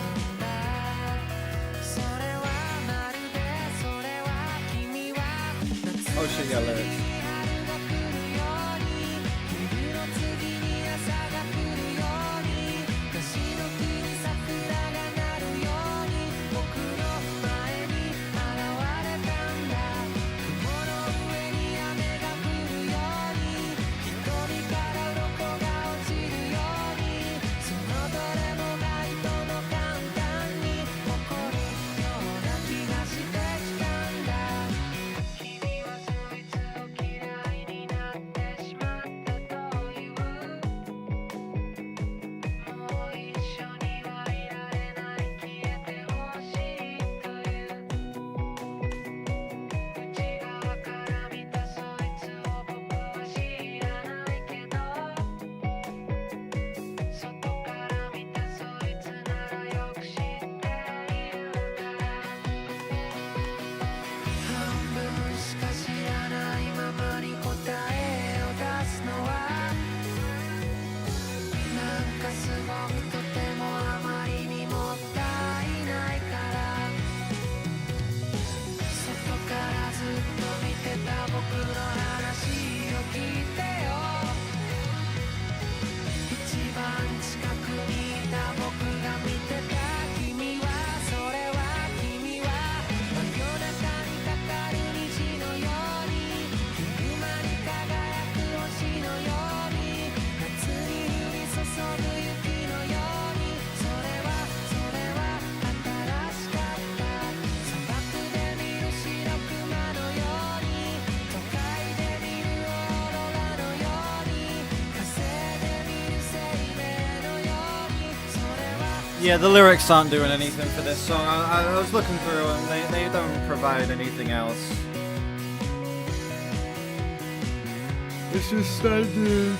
それはまるでそれは君は夏 Oh shit, yeah, lyrics. 春が来るように昼の次に朝が来るように昔の国桜が鳴るように僕の前に現れたんだ雲の上に雨が降るように瞳から鱗が落ちるようにそのどれもがいとも簡単に起こるような気がしてきたんだ君はそいつを嫌いになってしまったというもう一緒にはいられない消えてほしいという内側から見たそいつを僕は知らないけど外から見たそいつならよく知っているから半分しか知らないままに答えを出すのはなんかすごくとてもあまりにもったいないから外からずっと見てた僕の話を聞いてよ一番近くにいた僕が見てた君はそれは君は真夜中にかかる虹のように昼間に輝く星のように夏に降り注ぐ雪のようにそれは新しかった砂漠で見る白熊のように都会で見るオーロラのように火星で見る生命のようにそれは Yeah, the lyrics aren't doing anything for this song. I was looking through and they don't provide anything else. It's just standard.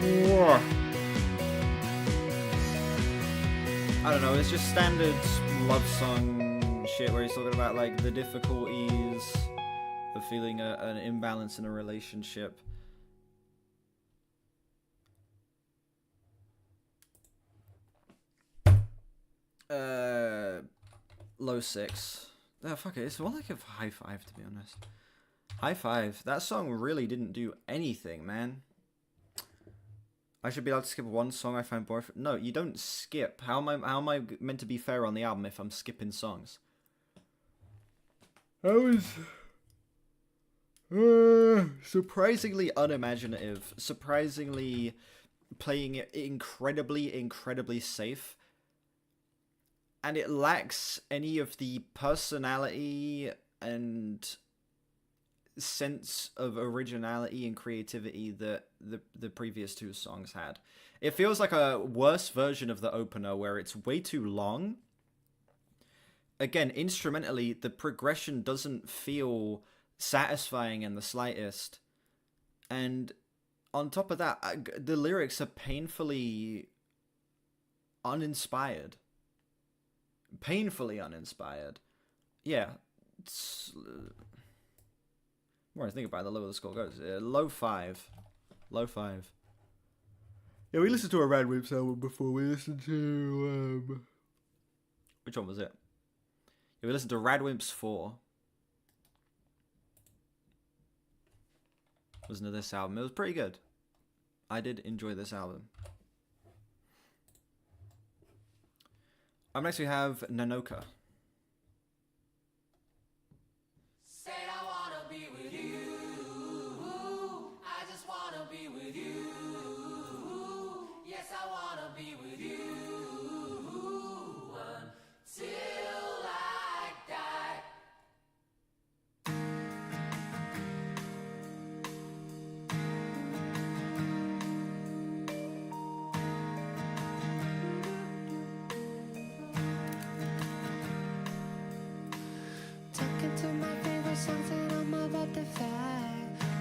Whoa. I don't know, it's just standard love song shit where he's talking about like the difficulties of feeling an imbalance in a relationship. Low 6. Oh, fuck it. It's more like a high 5, to be honest. High 5. That song really didn't do anything, man. I should be allowed to skip one song I find boring. No, you don't skip. How am I meant to be fair on the album if I'm skipping songs? That was surprisingly unimaginative. Surprisingly playing it incredibly safe. And it lacks any of the personality and sense of originality and creativity that the previous two songs had. It feels like a worse version of the opener where it's way too long. Again, instrumentally, the progression doesn't feel satisfying in the slightest. And on top of that, the lyrics are painfully uninspired. Painfully uninspired. Yeah. The more I think about it, the lower the score goes. Low 5. Low 5. Yeah, we listened to a Radwimps album before. We listened to... Which one was it? Yeah, we listened to Radwimps 4. Listened to this album. It was pretty good. I did enjoy this album. Up next we have Nanoka. Said I wanna be with you. I just wanna be with you. Yes, I wanna be with you until I die. Talking to my favorite songs and I'm about to fly.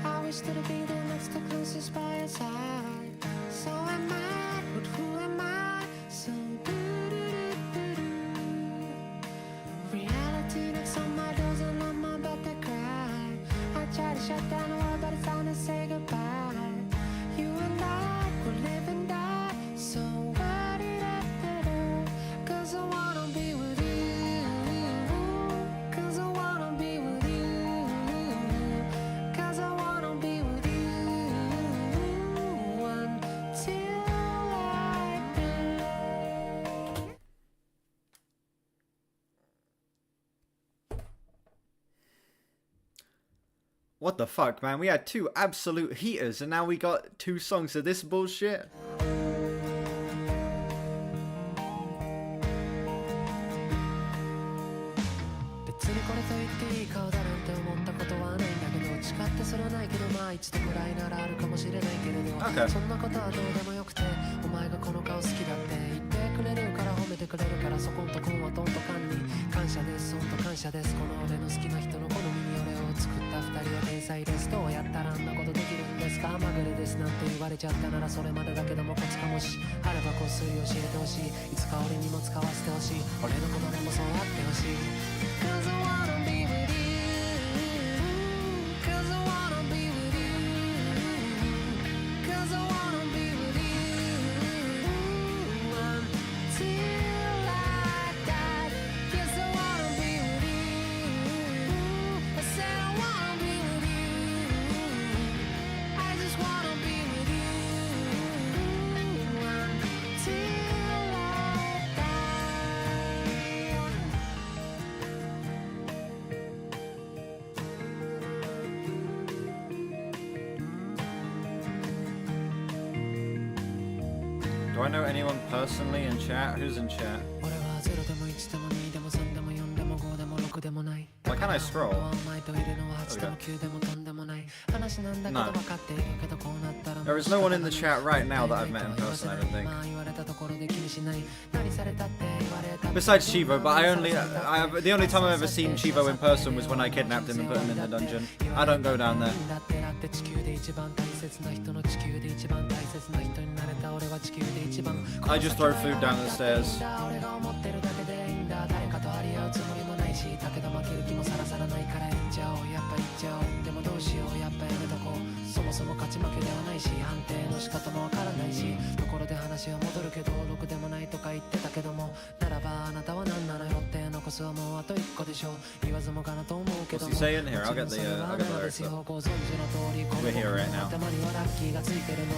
I wish that I'd be the next to closest by your side. So am I, but who am I? So do-do-do-do-do. Reality knocks on my doors and I'm about to cry. I try to shut down the world, but it's time to say goodbye. You and I will live and die. So what did I What the fuck, man? We had 2 absolute heaters, and now we got 2 songs of this bullshit? Okay. そんなことはどうでもよくてお前がこの顔好きだって言ってくれるから褒めてくれるからそこんとこんはとんとかんに感謝ですほんと感謝ですこの俺の好きな人の好みに俺を作った二人は天才ですどうやったらあんなことできるんですかまぐれですなんて言われちゃったならそれまでだけどもコツかもしあればこっそり教えてほしいいつか俺にも使わせてほしい俺の子供もそうあってほしい Cause I wanna be with you Cause I wanna be with you Cause I wanna be with you until I die Yes I wanna be with you I said I wanna be with you I just wanna be with you until I die Do I know anyone personally in chat? Who's in chat? 俺は0でも1でも2でも3でも4でも5でも6でもない Why can't I scroll? 甘いといるのは8でも9でもとんでもない話なんだけど No. 分かっているけどこうなったら There is no one in the chat right now that I've met in person, I don't think. まあ言われたところで気にしない何されたって言われた Besides Chivo, but the only time I've ever seen Chivo in person was when I kidnapped him and put him in the dungeon. I don't go down there. だってだって地球で一番大切な人の地球で一番大切な人になれた俺は地球で一番 I just throw food down the stairs. 俺が思ってるだけでいいんだ誰かと張り合うつもりもないしだけど負ける気もさらさらないから言っちゃおうやっぱ言っちゃおうでもどうしようやっぱやめとこうそもそも勝ち負けではないし判定の仕方もわからないしところで話は戻るけどろくでもないとか言ってたけどもならばあなたは何なのよって残すはもうあと1個でしょ言わずもがなと思うけども What's he saying here? I'll get the lyrics up. ご存知の通りこの We're here right now. 頭にはラッキーがついてるの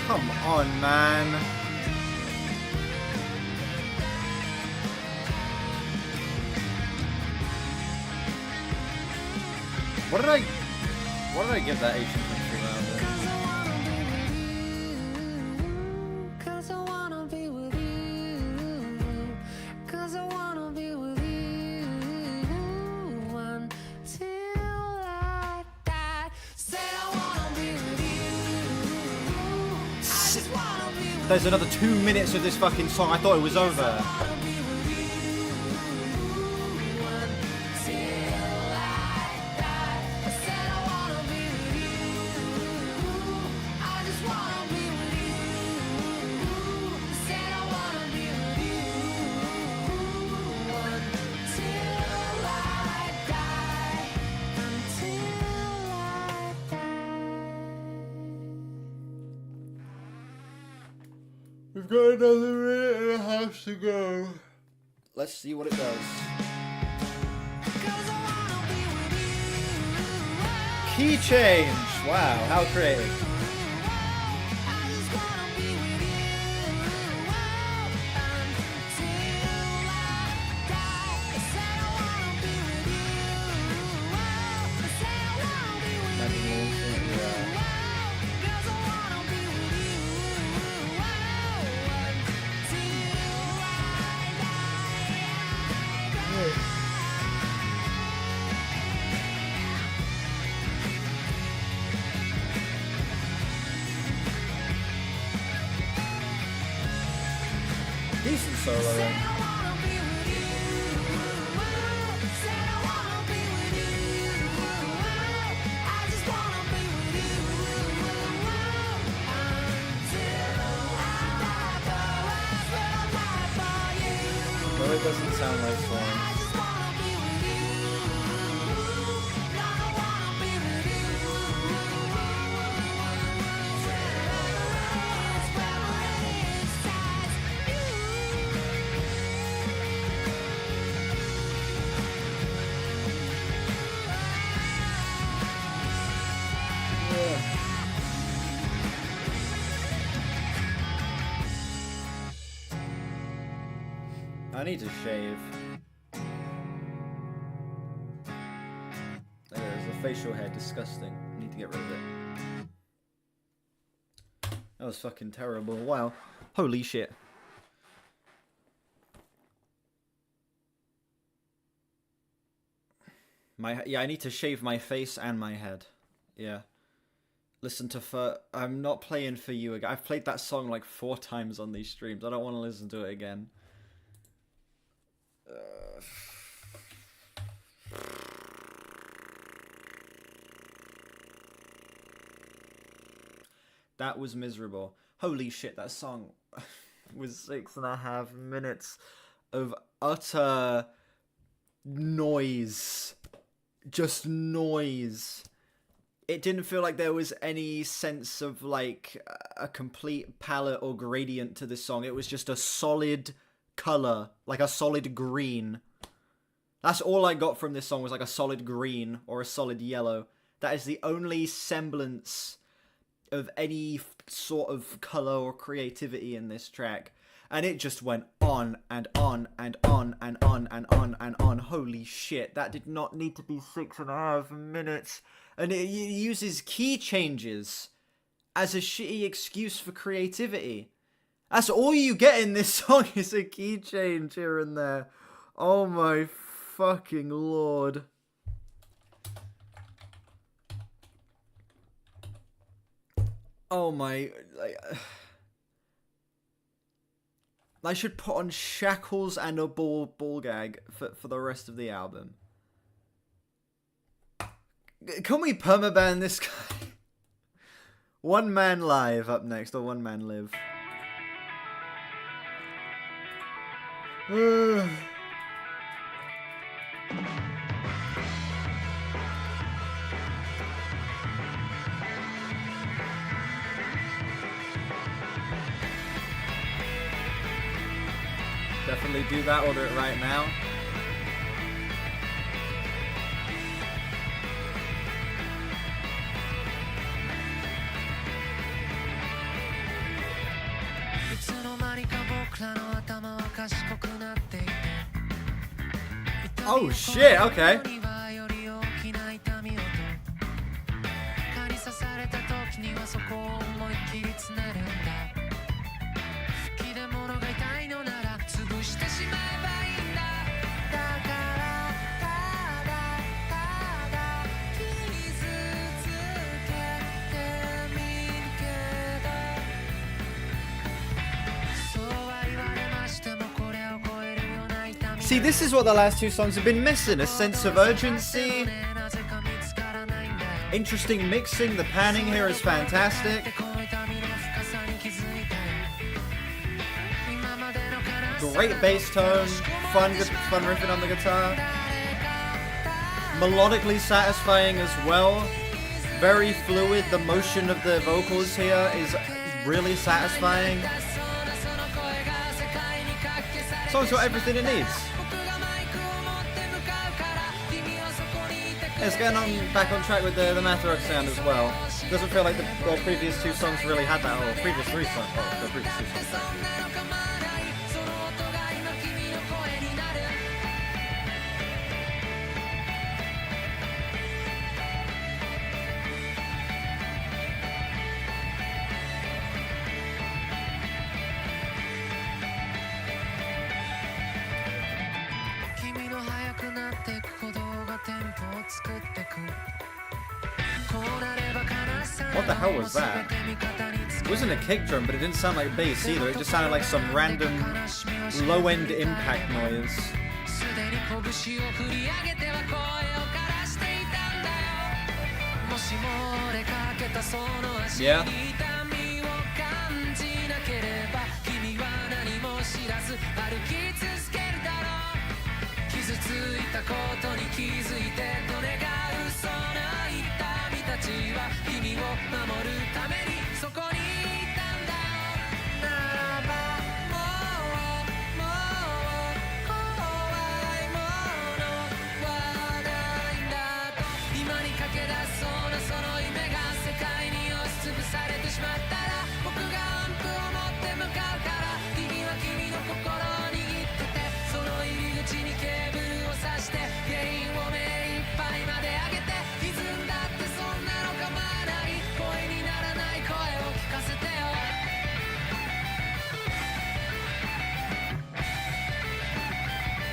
Come on, man. What did I give that Asian country round? Cause I wanna be with you. Cause I wanna be with you until I die. Said I wanna be with you. I just wanna be with There's another 2 minutes of this fucking song. I thought it was over. you until I die. I said I wanna be with you. I just wanna be with you. Said I wanna be with you until I die. Until I die. We've got another minute and a half to go. Let's see what it does. 'Cause I wanna be with you. Key change. Wow, how creative. I just wanna be with you until I die. I said I wanna be with you. I said I wanna be with you. 'Cause I wanna be with you until I die. Decent solo Said then. I wanna be with you. Said I wanna be with you. I just wanna be with you until I die. But I'll die for you. No, it doesn't sound like fun. I just wanna be with you. I wanna be with you. It's memories, ties, you. I need to shave. There's a facial hair, disgusting. I need to get rid of it. That was fucking terrible. Wow. Holy shit. Yeah, I need to shave my face and my head. Yeah. Listen to I'm not playing For You again. I've played that song like 4 times on these streams. I don't want to listen to it again. That was miserable. Holy shit, that song was 6.5 minutes of utter noise. Just noise. It didn't feel like there was any sense of like a complete palette or gradient to this song. It was just a solid color, like a solid green. That's all I got from this song, was like a solid green or a solid yellow. That is the only semblance of any sort of color or creativity in this track. And it just went on and on and on and on and on and on. Holy shit, that did not need to be 6.5 minutes. And it uses key changes as a shitty excuse for creativity. That's all you get in this song, is a key change here and there. Oh my fucking lord. Oh my... I should put on shackles and a ball gag for the rest of the album. Can we permaban this guy? One Man Live up next, or One Man Live. Definitely do that, order it right now. Oh shit, okay. See, this is what the last 2 songs have been missing. A sense of urgency. Interesting mixing. The panning here is fantastic. Great bass tone. Fun riffing on the guitar. Melodically satisfying as well. Very fluid. The motion of the vocals here is really satisfying. Song's got everything it needs. It's getting back on track with the math rock sound as well. Doesn't feel like the previous 2 songs really had that, or previous 3 songs. Oh, the previous 2 songs. What the hell was that? It wasn't a kick drum, but it didn't sound like bass either. It just sounded like some random low-end impact noise. Yeah.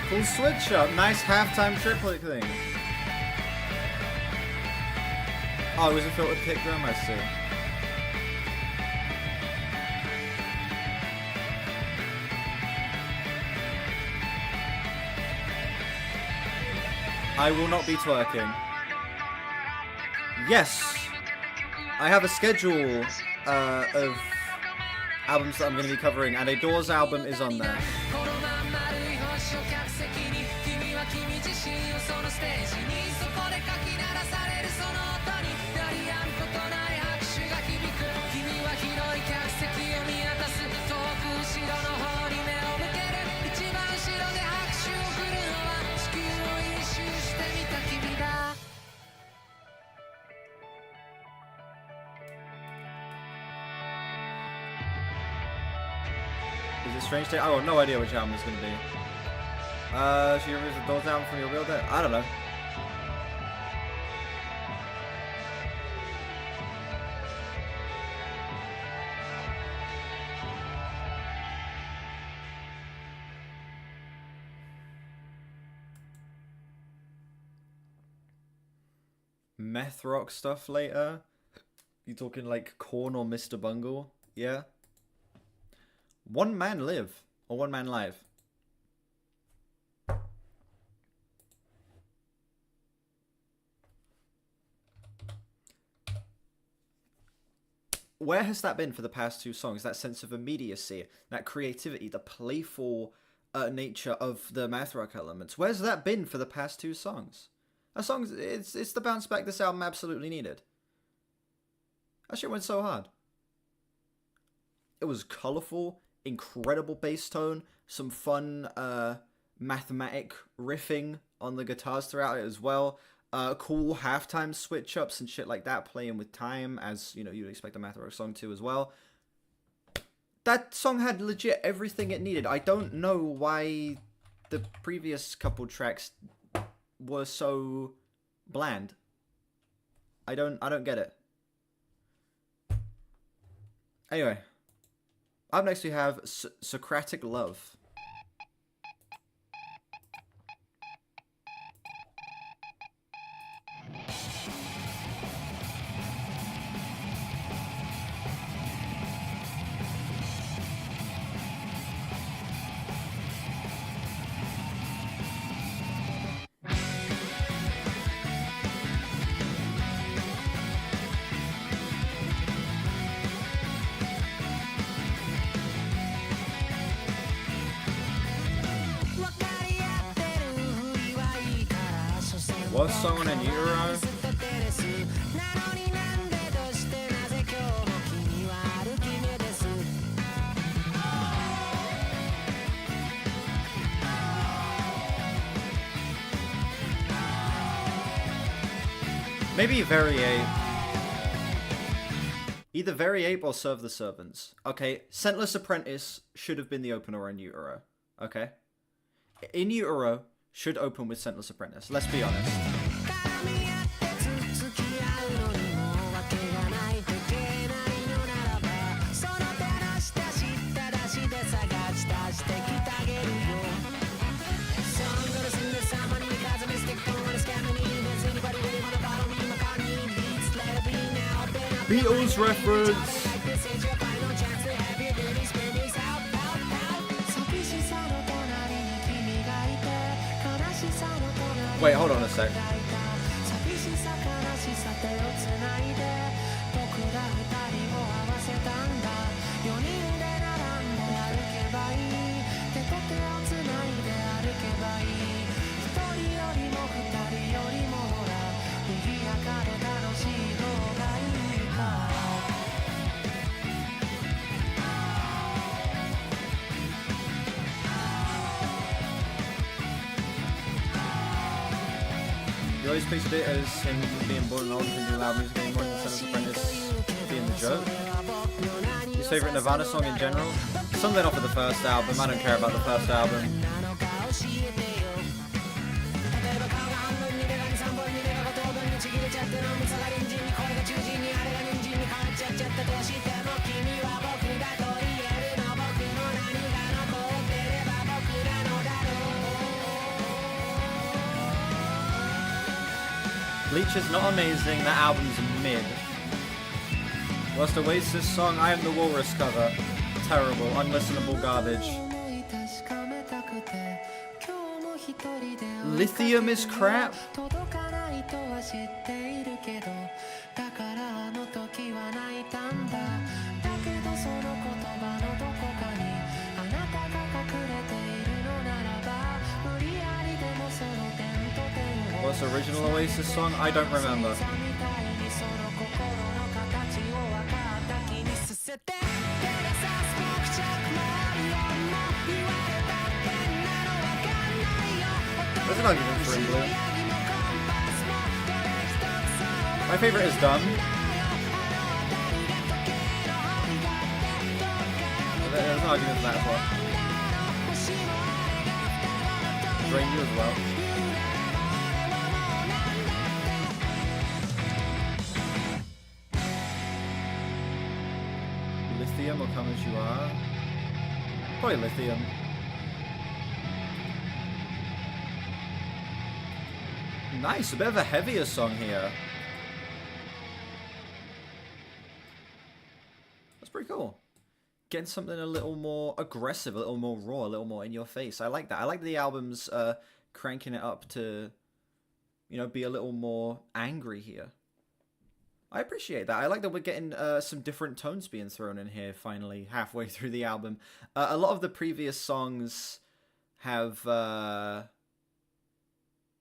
Cool switch up. Nice halftime triplet thing. Oh, it was a filtered kick drum, I see. I will not be twerking. Yes! I have a schedule of albums that I'm going to be covering, and a Doors album is on there. このまん丸い星を客席に君は君自身をそのステージにそこでかき鳴らされるその音に鳴りやむことない拍手が響く君は広い客席を見渡す遠く後ろの方に目を向ける一番後ろで拍手を送るのは地球を一周してみた君だ Is it Strange Day? I have no idea which album it's going to be. She removes the Doors album from your real day? I don't know. Meth rock stuff later? You talking like Korn or Mr. Bungle? Yeah. One Man Live or One Man Live? Where has that been for the past two songs? That sense of immediacy, that creativity, the playful nature of the math rock elements. Where's that been for the past two songs? That song's it's the bounce back this album absolutely needed. That shit went so hard. It was colorful, incredible bass tone, some fun mathematic riffing on the guitars throughout it as well. Cool halftime switch ups and shit like that, playing with time, as you know you'd expect a math rock song to as well. That song had legit everything it needed. I don't know why the previous couple tracks were so bland. I don't get it. Anyway, up next we have Socratic Love. Worst song on a Euro? Maybe Very Ape. Either Very Ape or Serve the Servants. Okay, Scentless Apprentice should have been the opener in Utero. Okay? In Utero should open with Scentless Apprentice. Let's be honest. Beatles reference. Wait, hold on a sec. You always pictured it as him being born and old and thinking loud music anymore than Scentless Apprentice being the joke. His favourite Nirvana song in general? Something off of the first album, I don't care about the first album. Bleach is not amazing, that album's mid. Whilst Oasis song I Am the Walrus cover, terrible, unlistenable garbage. Lithium is crap? What's the original Oasis song? I don't remember. There's an argument for In Blue. My favorite is Dumb. There's an argument for that as well. Drain You as well. Lithium or Come As You Are? Probably Lithium. Nice, a bit of a heavier song here. That's pretty cool. Getting something a little more aggressive, a little more raw, a little more in your face. I like that. I like the album's cranking it up to, you know, be a little more angry here. I appreciate that. I like that we're getting some different tones being thrown in here finally, halfway through the album. A lot of the previous songs have,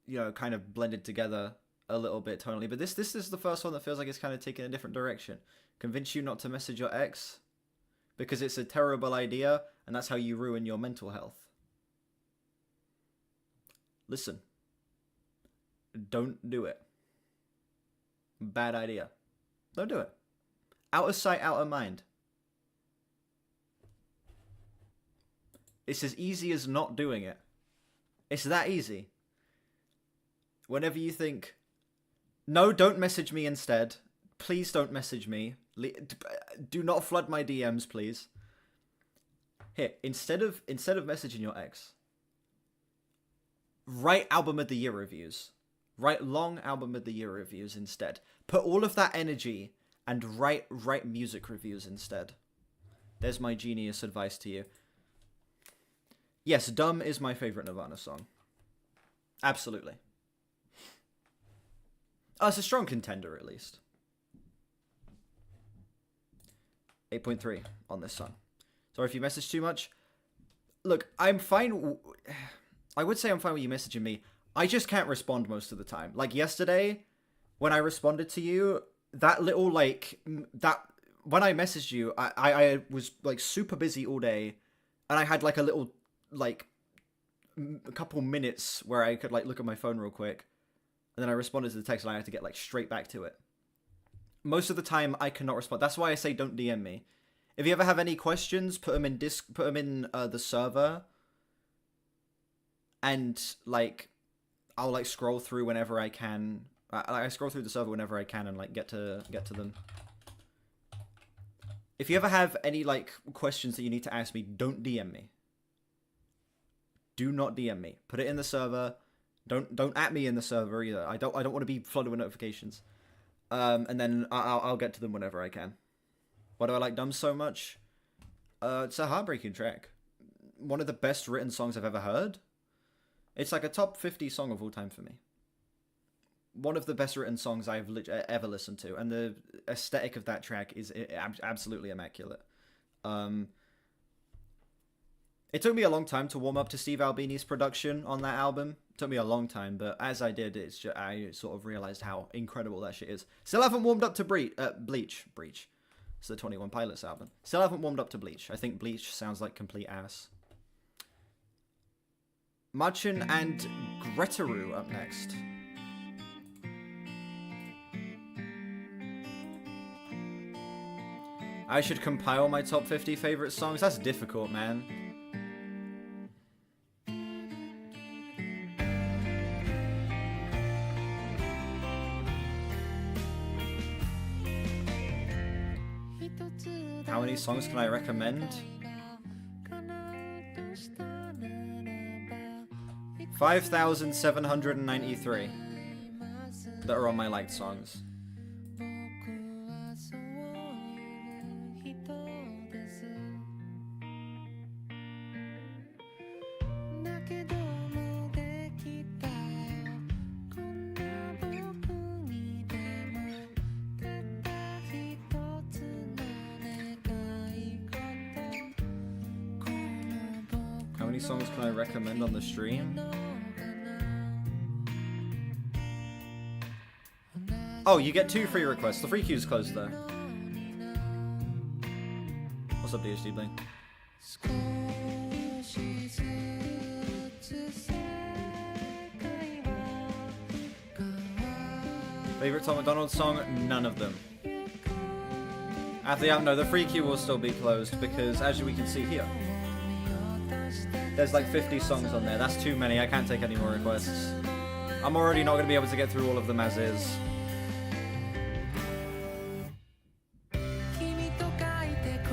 you know, kind of blended together a little bit tonally. But this is the first one that feels like it's kind of taking a different direction. Convince you not to message your ex because it's a terrible idea and that's how you ruin your mental health. Listen. Don't do it. Bad idea. Don't do it. Out of sight, out of mind. It's as easy as not doing it. It's that easy. Whenever you think, no, don't message me instead. Please don't message me. Do not flood my DMs, please. Here, instead of messaging your ex, write album of the year reviews. Write long album of the year reviews instead. Put all of that energy and write music reviews instead. There's my genius advice to you. Yes, Dumb is my favorite Nirvana song. Absolutely. Oh, it's a strong contender, at least. 8.3 on this song. Sorry if you message too much. Look, I'm fine. I would say I'm fine with you messaging me. I just can't respond most of the time. Like yesterday, when I responded to you, that little, like, that, when I messaged you, I was, like, super busy all day, and I had, like, a little, like, a couple minutes where I could, like, look at my phone real quick, and then I responded to the text, and I had to get, like, straight back to it. Most of the time, I cannot respond. That's why I say don't DM me. If you ever have any questions, put them in the server, and, like, I'll, like, scroll through whenever I can. I scroll through the server whenever I can and, like, get to them. If you ever have any, like, questions that you need to ask me, don't DM me. Do not DM me. Put it in the server. Don't at me in the server either. I don't want to be flooded with notifications. And then I'll get to them whenever I can. Why do I like Dumb so much? It's a heartbreaking track. One of the best written songs I've ever heard. It's like a top 50 song of all time for me. One of the best written songs I've ever listened to, and the aesthetic of that track is absolutely immaculate. It took me a long time to warm up to Steve Albini's production on that album. It took me a long time, but as I did, I sort of realized how incredible that shit is. Still haven't warmed up to Bleach. It's the 21 Pilots album. Still haven't warmed up to Bleach. I think Bleach sounds like complete ass. Machin and Gretaru up next. I should compile my top 50 favorite songs. That's difficult, man. How many songs can I recommend? 5,793. that are on my liked songs. 僕はそういう人ですだけどもできたよこんな僕にでもたった一つの願い事この僕 How many songs can I recommend on the stream? Oh, you get 2 free requests. The free queue's closed though. What's up, DHD Bling? 少しずつ世界は変わ Favorite Tom McDonald song? None of them. After the album, no, the free queue will still be closed because, as we can see here, there's like 50 songs on there. That's too many. I can't take any more requests. I'm already not going to be able to get through all of them as is. 君と書いてこ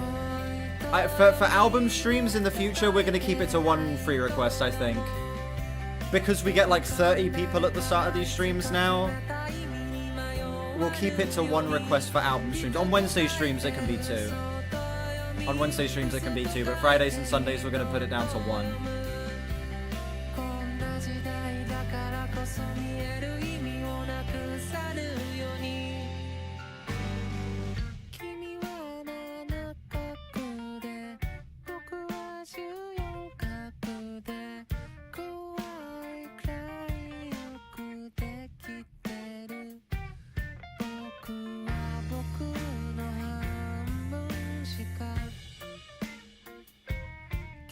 いと For album streams in the future, we're going to keep it to 1 free request, I think. Because we get like 30 people at the start of these streams now, we'll keep it to 1 request for album streams. On Wednesday streams, it can be 2. On Wednesday streams, it can be 2, but Fridays and Sundays, we're going to put it down to 1. こんな時代だからこそ見える意味をなくさぬように君は7角で僕は14角で怖いくらいよくできてる僕は僕の半分しか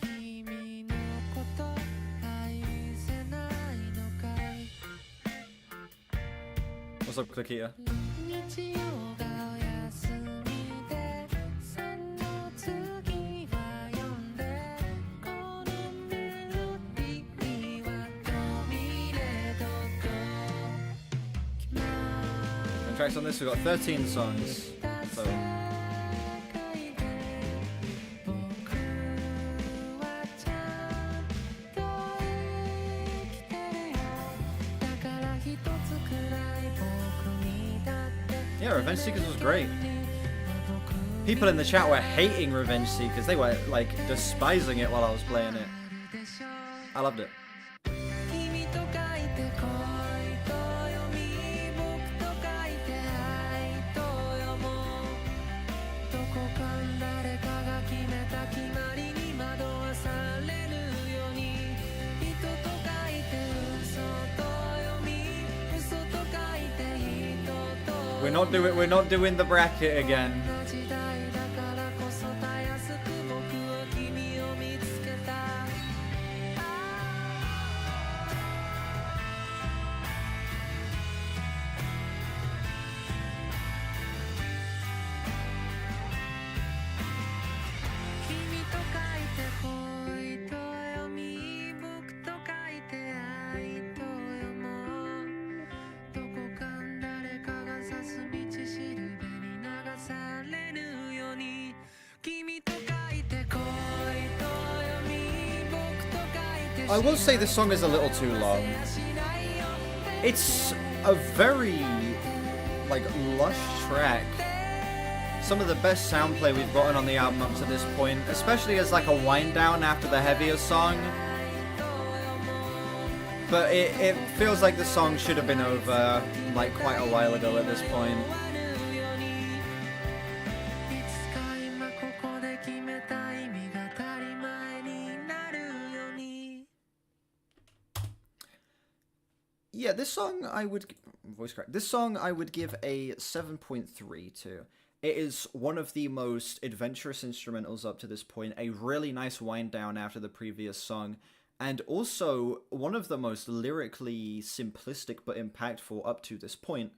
君のこと愛せないのかい What's up, Clickita? 日曜がお休みでその次は読んでこのメロディーはどみれどこ And tracks on this, we've got 13 songs. So, 僕はちゃんと生きてるよだから一つくらい僕にだって yeah, Revenge Seekers was great. People in the chat were hating Revenge Seekers. They were, like, despising it while I was playing it. I loved it. 君と書いて恋と読み僕と書いて愛と読もうどこか誰かが決めた決まりに惑わされるように人と書いて嘘と読み嘘と書いて人と We're not doing the bracket again. こんな時代だからこそたやすく僕を君を見つけた君と書いて恋と読み僕と書いて愛と読もうどこか誰かが指す道しるべに流されるように君と書いて恋と読み僕と書いて I will say this song is a little too long. It's a very, like, lush track. Some of the best sound play we've gotten on the album up to this point, especially as like a wind down after the heavier song. But it feels like the song should have been over like quite a while ago at this point. いつか今ここで決めた意味が当たり前になるように Yeah, this song I would voice crack. This song I would give a 7.3 to. It is one of the most adventurous instrumentals up to this point, a really nice wind down after the previous song, and also one of the most lyrically simplistic but impactful up to this point.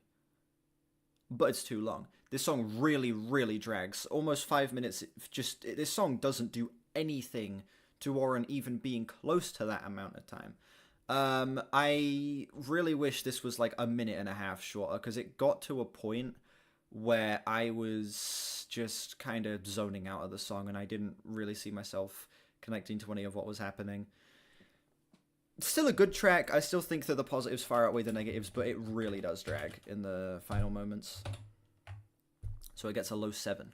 But it's too long. This song really, really drags. Almost 5 minutes. This song doesn't do anything to warrant even being close to that amount of time. I really wish this was like a minute and a half shorter, because it got to a point where I was just kind of zoning out of the song and I didn't really see myself connecting to any of what was happening. Still a good track. I still think that the positives far outweigh the negatives, but it really does drag in the final moments. So it gets a low 7.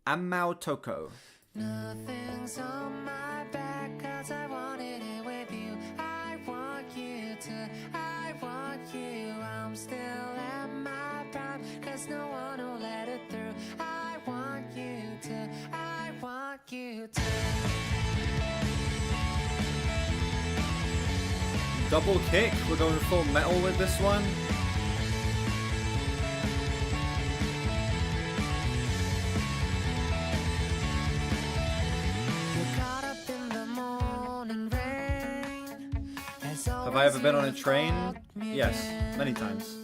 Amau Toko. Nothing's on my back 'cause I wanted it with you. I want you to, I want you. I'm still at my prime 'cause no one will let it through. I want you to, I want you to. Double kick. We're going full metal with this one. Have I ever been on a train? Yes, many times.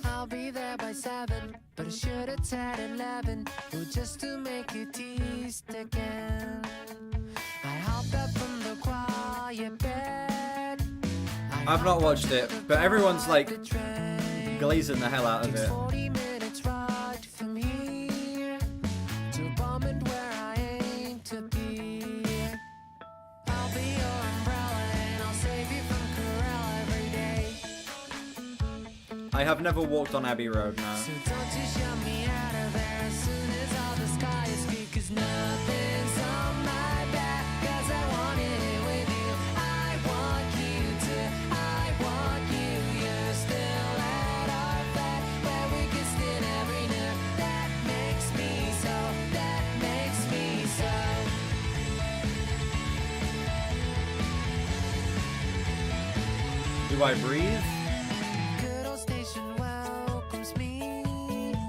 I'll be there by 7, but I should have said 11. Well, just to make you teased again. I hopped up from the quiet bed. I've not watched it, but everyone's like glazing the hell out of it. 40 minutes ride from here to Bombard where I aim to be. I'll be your umbrella and I'll save you from Corral every day. I have never walked on Abbey Road now. So don't you shove me out of there as soon as all the sky is free. 'Cause nothing's on my back 'cause I wanted it with you. I want you to, I want you. You're still at our flat where we kissed in every nook. That makes me so, that makes me so. Do I breathe? Good old station welcomes me.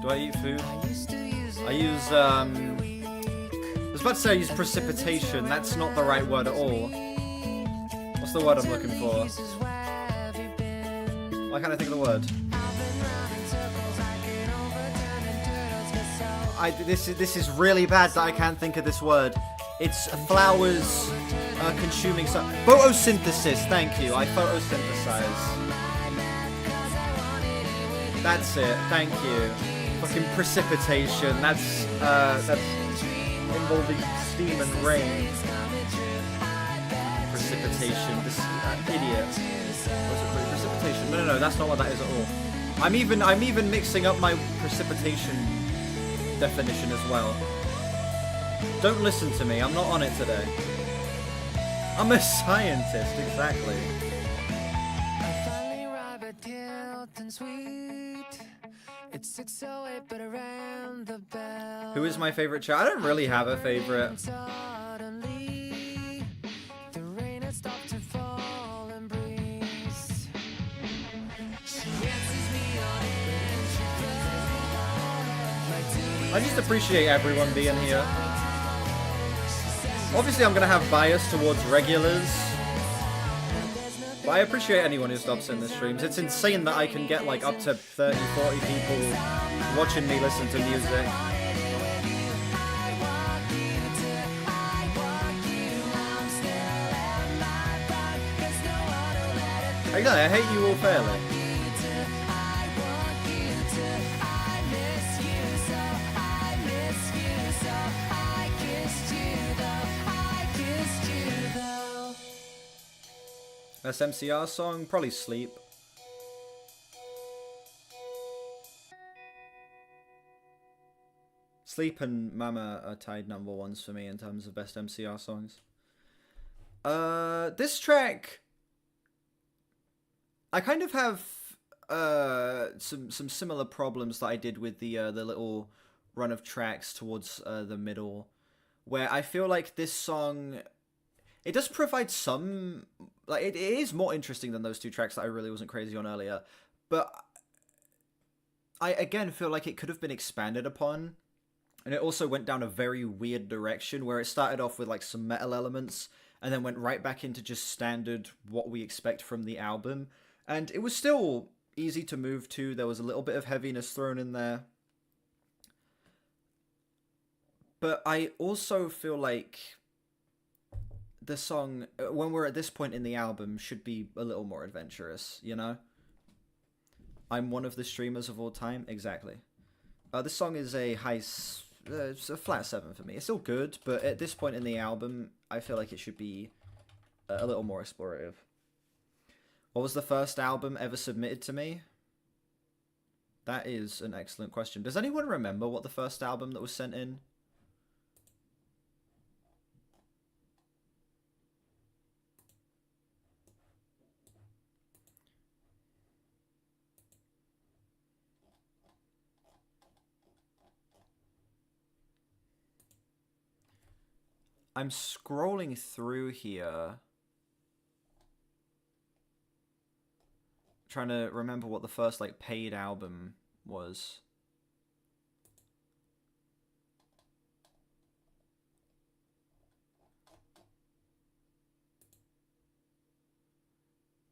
Do I eat food? I used to use it I use, I was about to say I use precipitation. That's not the right word at all. What's the word I'm looking for? pieces. Where have you been? Why can't I think of the word? I've been round in circles like an overturned turtle's gazelle. This is really bad that I can't think of this word. It's flowers consuming sun. Photosynthesis. Thank you. I photosynthesize. That's it. Thank you. Fucking precipitation. That's involving steam and rain. Precipitation. This idiot. Was it precipitation? No. That's not what that is at all. I'm even mixing up my precipitation definition as well. Don't listen to me. I'm not on it today. I'm a scientist, exactly. I finally arrive at Hilton Suite. It's 6:08, but I rang the bell. Who is my favorite child? I don't really have a favorite. Suddenly, the rain had stopped to fall and breeze. She answers me on entry. I just appreciate everyone being here. Obviously, I'm gonna have bias towards regulars, but I appreciate anyone who stops in the streams. It's insane that I can get like up to 30, 40 people watching me listen to music. Exactly, I hate you all fairly. Best MCR song? Probably Sleep. Sleep and Mama are tied number ones for me in terms of best MCR songs. This track, I kind of have some similar problems that I did with the little run of tracks towards the middle, where I feel like this song, it does provide some, like, it is more interesting than those two tracks that I really wasn't crazy on earlier, but I again feel like it could have been expanded upon, and it also went down a very weird direction where it started off with like some metal elements and then went right back into just standard what we expect from the album, and it was still easy to move to. There was a little bit of heaviness thrown in there, but I also feel like the song, when we're at this point in the album, should be a little more adventurous, you know? I'm one of the streamers of all time. Exactly. This song is it's a flat 7 for me. It's still good, but at this point in the album, I feel like it should be a little more explorative. What was the first album ever submitted to me? That is an excellent question. Does anyone remember what the first album that was sent in? I'm scrolling through here, trying to remember what the first like paid album was.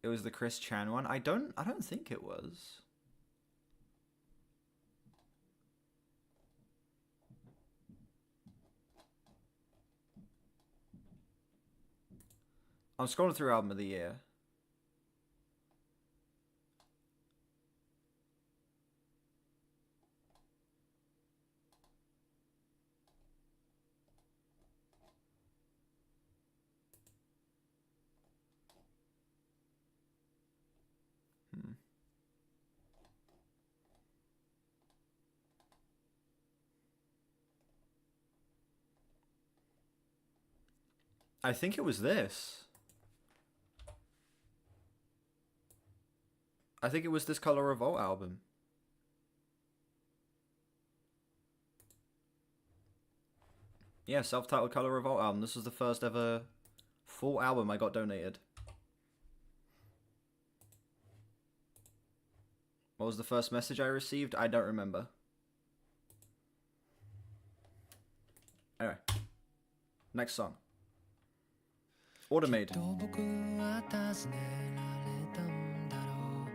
It was the Chris Chan one. I don't think it was. I'm scrolling through album of the year. I think it was this. I think it was this Color Revolt album. Yeah, self-titled Color Revolt album. This was the first ever full album I got donated. What was the first message I received? I don't remember. Anyway. Next song. Automated. きっと僕は尋ねられたんだろう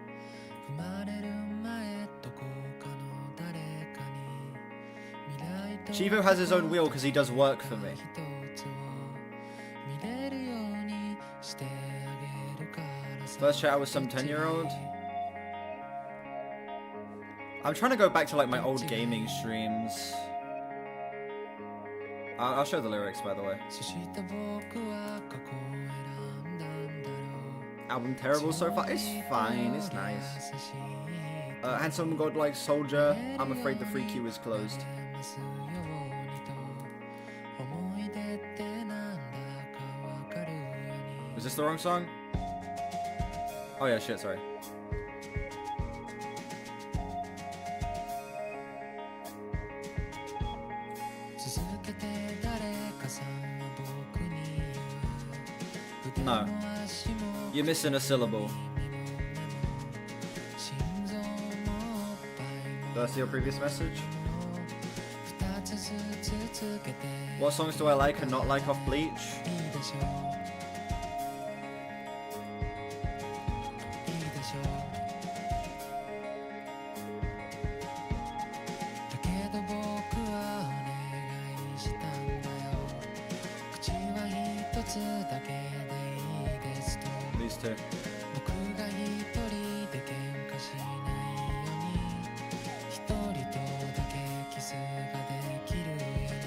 生まれる前どこかの誰かに未来と Chivo has his own wheel because he does work for me. 一つを見れるようにしてあげるからさ First chat with some 10-year-old. I'm trying to go back to like my old gaming streams. I'll show the lyrics, by the way. そして僕は過去を選んだんだろう Album terrible so far. It's fine. It's nice. Handsome godlike soldier. I'm afraid the free queue is closed. Is this the wrong song? Oh yeah, shit. Sorry. No. You're missing a syllable. Did I see your previous message? What songs do I like and not like off Bleach? These two.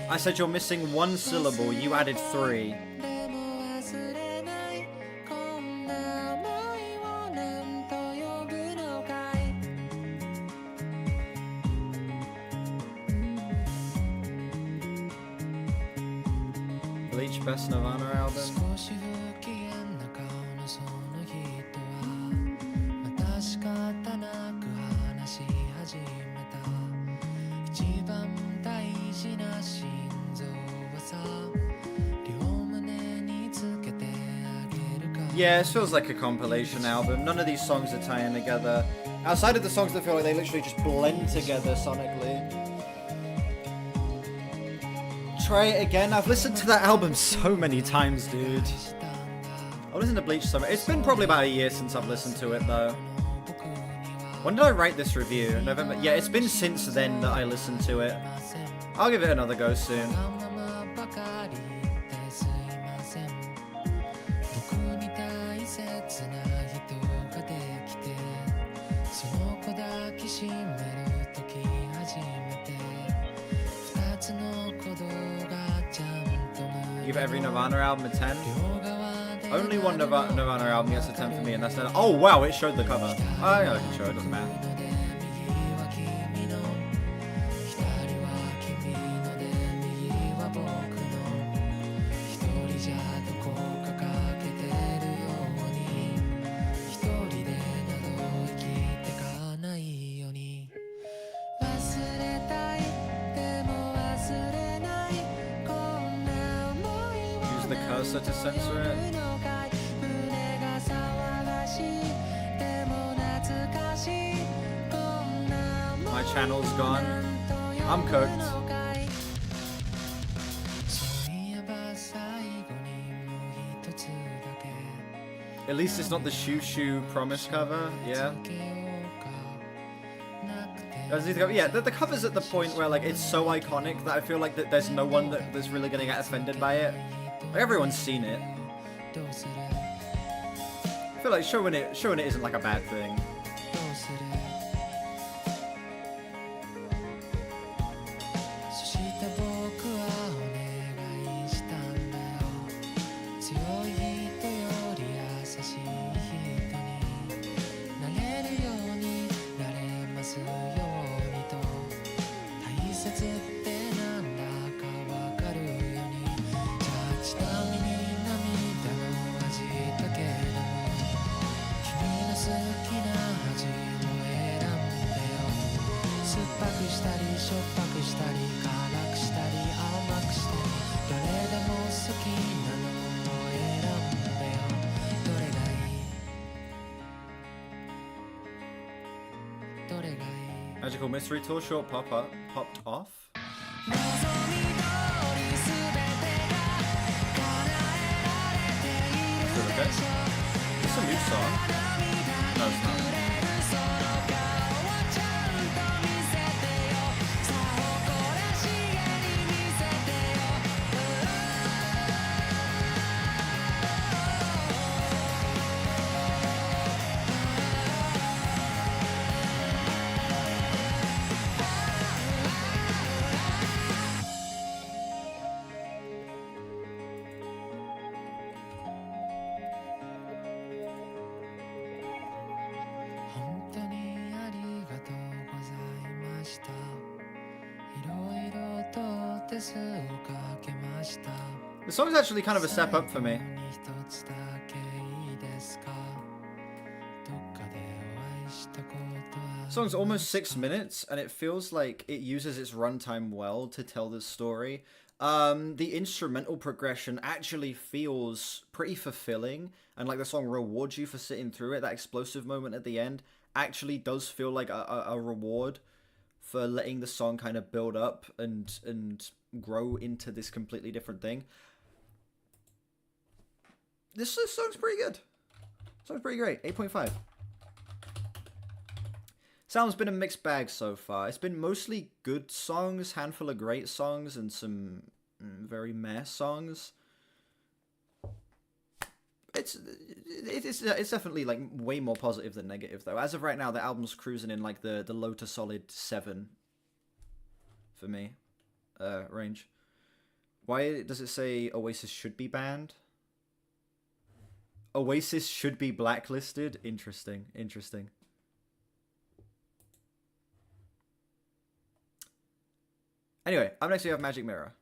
I said you're missing one syllable, you added 3. Bleach best Nirvana album. Yeah, it feels like a compilation album. None of these songs are tying together. Outside of the songs that feel like they literally just blend together sonically. Try It Again. I've listened to that album so many times, dude. I've listened to Bleach so much. It's been probably about a year since I've listened to it, though. When did I write this review? November? Yeah, it's been since then that I listened to it. I'll give it another go soon. Give every Nirvana album a 10. Only one Nirvana album gets a 10 for me, and that's that. Oh wow, it showed the cover. Oh yeah, I can show it, doesn't matter. Use the cursor to censor it. My channel's gone. I'm cooked. At least it's not the Shoo Shoo Promise cover, yeah. Yeah, the cover's at the point where like it's so iconic that I feel like that there's no one that's really gonna get offended by it. Like, everyone's seen it. I feel like showing it isn't like a bad thing. Magical Mystery Tour short popped off. Is it okay? Is this a new song? No, it's not. The song's actually kind of a step up for me. The song's almost 6 minutes, and it feels like it uses its runtime well to tell the story. The instrumental progression actually feels pretty fulfilling, and like the song rewards you for sitting through it. That explosive moment at the end actually does feel like a reward for letting the song kind of build up and grow into this completely different thing. This song's pretty good. Song's pretty great. 8.5. Sound's been a mixed bag so far. It's been mostly good songs, handful of great songs, and some very meh songs. It's definitely like way more positive than negative though. As of right now, the album's cruising in like the low to solid 7 for me range. Why does it say Oasis should be banned? Oasis should be blacklisted. Interesting. Anyway, up next we have Magic Mirror.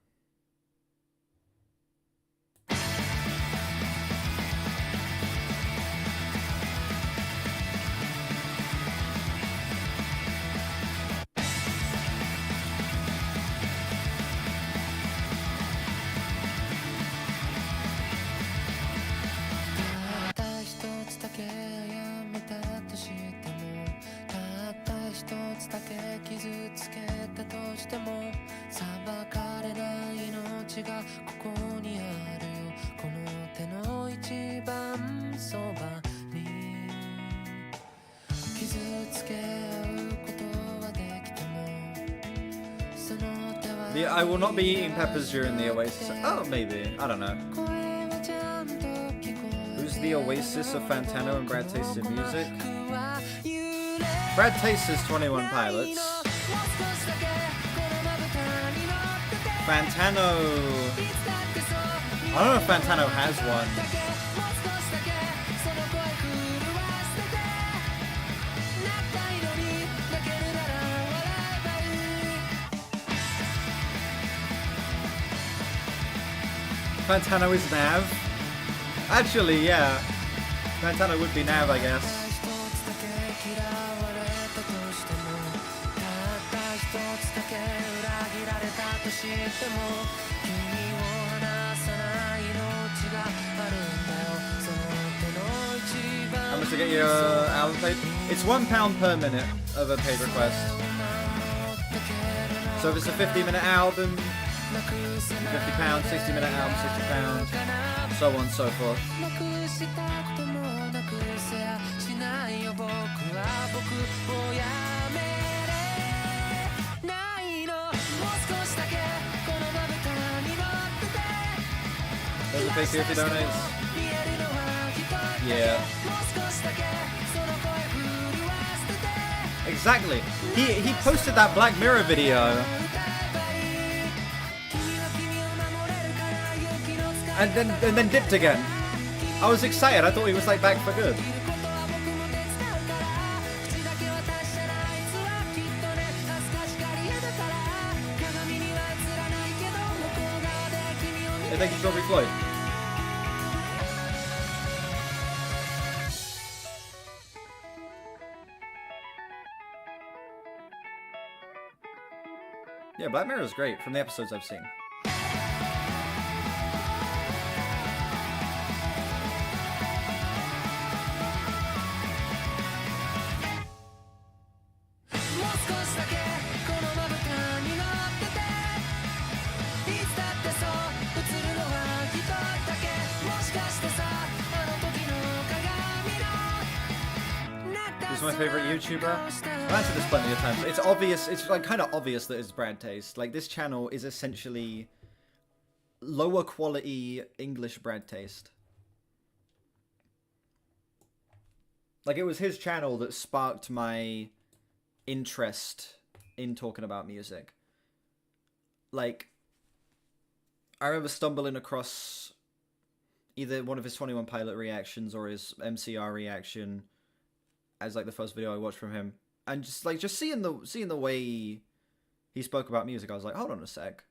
I will not be eating peppers during the Oasis. Oh, maybe. I don't know. Who's the Oasis of Fantano and Brad Taste in music? Brad Taste is 21 Pilots. Fantano I don't know if Fantano has one. Fantano is Nav? Actually, yeah. Fantano would be Nav, I guess. How much to get your album played? It's £1 per minute of a paid request. So if it's a 50-minute album, £50, 60-minute album, £60, so on and so forth. Does it pay if you donates? Yeah. Exactly. He posted that Black Mirror video. And then dipped again. I was excited. I thought he was like back for good. Hey, thank you, Strawberry Floyd. Yeah, Black Mirror is great from the episodes I've seen. He's my favorite YouTuber. I've answered this plenty of times. It's obvious, it's like kind of obvious that it's Brad Taste. Like, this channel is essentially lower quality English Brad Taste. Like, it was his channel that sparked my interest in talking about music. Like, I remember stumbling across either one of his 21 Pilot reactions or his MCR reaction as like the first video I watched from him, and just seeing the way he spoke about music, I was like, hold on a sec.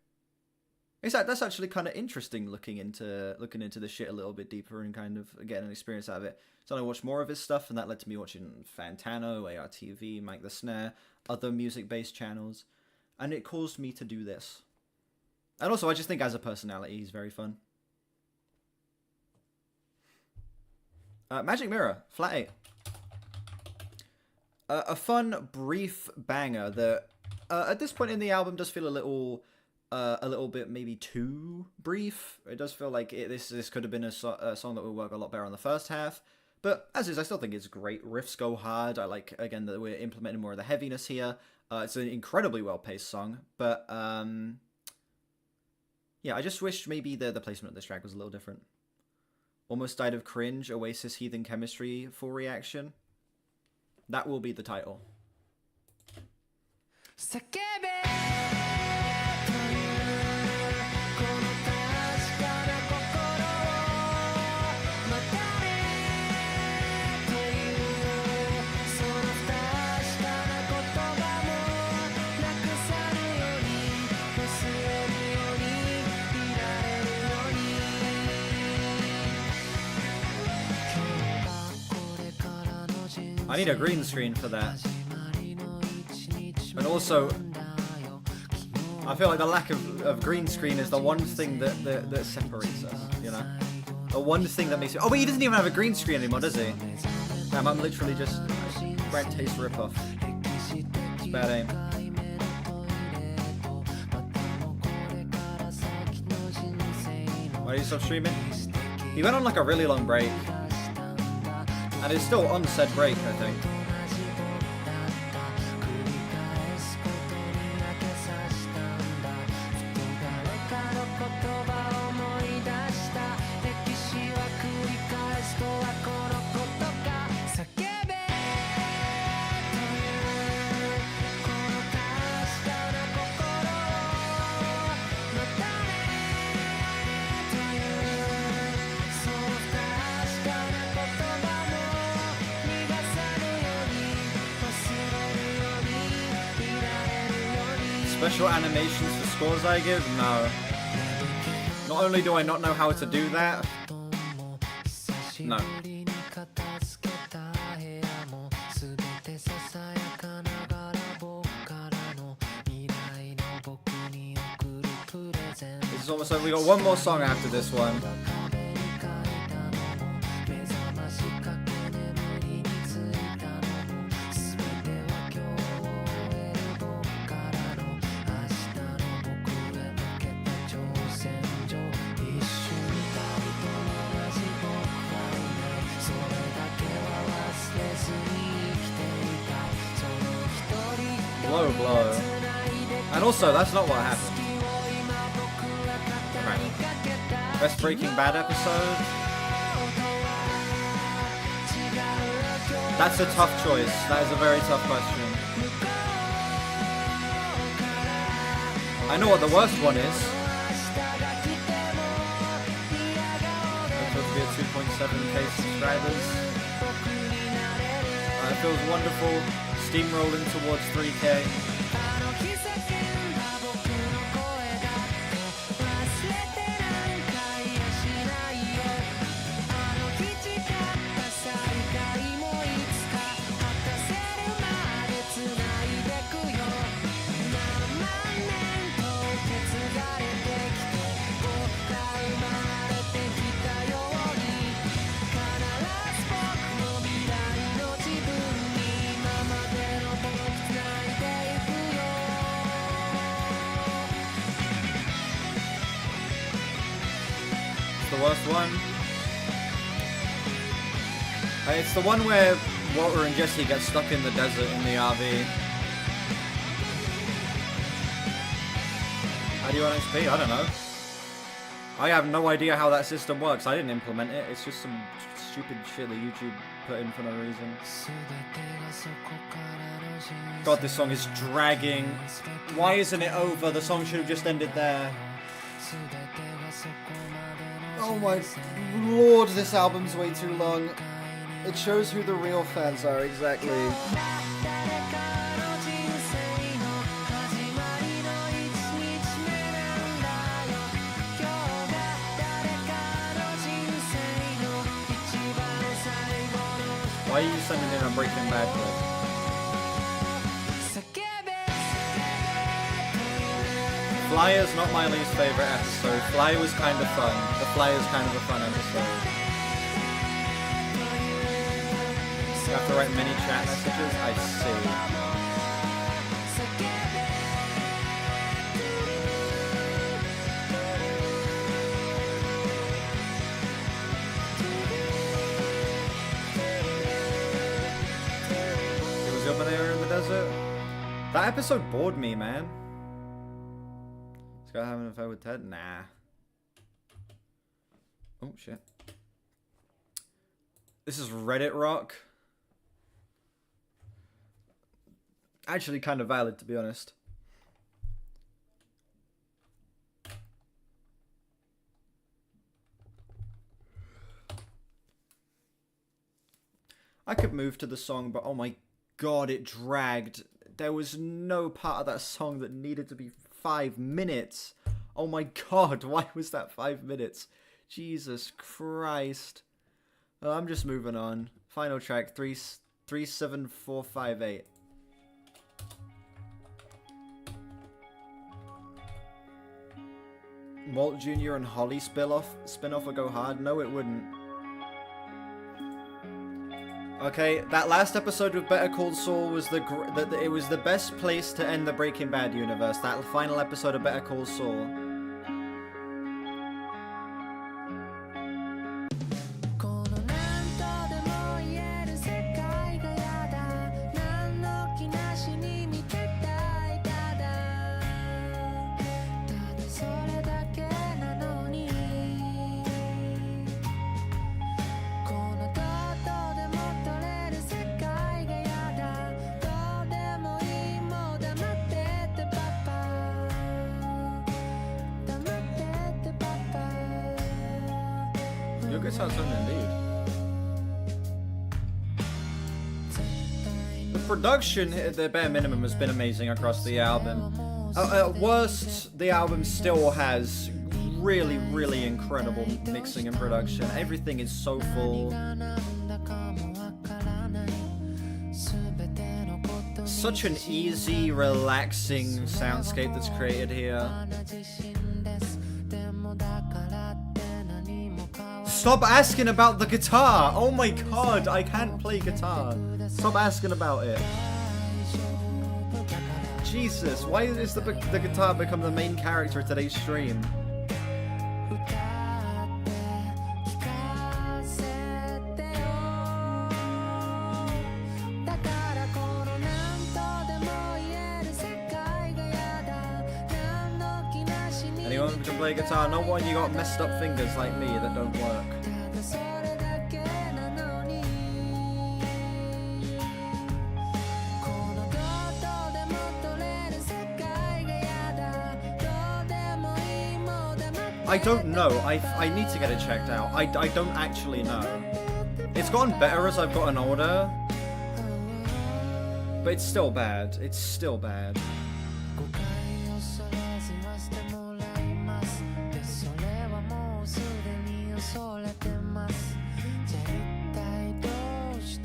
That's actually kind of interesting looking into this shit a little bit deeper and kind of getting an experience out of it. So I watched more of his stuff, and that led to me watching Fantano, ARTV, Mike the Snare, other music-based channels, and it caused me to do this. And also, I just think as a personality, he's very fun. Magic Mirror, flat 8. A fun, brief banger that, at this point in the album, does feel a little bit maybe too brief. It does feel like this could have been a song that would work a lot better on the first half. But as is, I still think it's great. Riffs go hard. I like, again, that we're implementing more of the heaviness here. It's an incredibly well-paced song. But, yeah, I just wish maybe the placement of this track was a little different. Almost Died of Cringe, Oasis Heathen Chemistry, full reaction. That will be the title. I need a green screen for that. And also, I feel like the lack of green screen is the one thing that separates us, you know? The one thing that makes it... Oh, but he doesn't even have a green screen anymore, does he? Damn, I'm literally just... Brad Taste ripoff. It's bad aim. Why did he stop streaming? He went on like a really long break. And it's still on said break, I think. Special animations for scores I give? No. Not only do I not know how to do that, no. This is almost like we got one more song after this one. Low blow. And also, that's not what happened. Right. Best Breaking Bad episode? That's a tough choice. That is a very tough question. I know what the worst one is. That's supposed to be at 2.7k subscribers. It feels wonderful. Steamrolling towards 3k. The worst one. It's the one where Walter and Jesse get stuck in the desert in the RV. How do you want XP? I don't know. I have no idea how that system works. I didn't implement it. It's just some stupid shit that YouTube put in for no reason. God, this song is dragging. Why isn't it over? The song should have just ended there. Oh my lord, this album's way too long. It shows who the real fans are, exactly. Why are you sending in a Breaking Bad clip? Fly is not my least favorite episode. Fly was kind of fun. The Fly is kind of a fun episode. You have to write many chat messages? I see. It was over there in the desert? That episode bored me, man. Guy having an affair with Ted? Nah. Oh shit. This is Reddit rock. Actually kind of valid, to be honest. I could move to the song, but oh my god, it dragged. There was no part of that song that needed to be 5 minutes. Oh my god, why was that 5 minutes? Jesus Christ. I'm just moving on. Final track, 37458. Walt Jr. and Holly spin-off would go hard? No, it wouldn't. Okay, that last episode with Better Call Saul was it was the best place to end the Breaking Bad universe. That final episode of Better Call Saul. Your good sounds indeed. The production, at the bare minimum, has been amazing across the album. At worst, the album still has really, really incredible mixing and production. Everything is so full. Such an easy, relaxing soundscape that's created here. Stop asking about the guitar! Oh my god, I can't play guitar. Stop asking about it. Jesus, why is the guitar become the main character of today's stream? Anyone who can play guitar? No one, you got messed up fingers like me that don't work. I don't know. I need to get it checked out. I don't actually know. It's gotten better as I've gotten older. But it's still bad. It's still bad.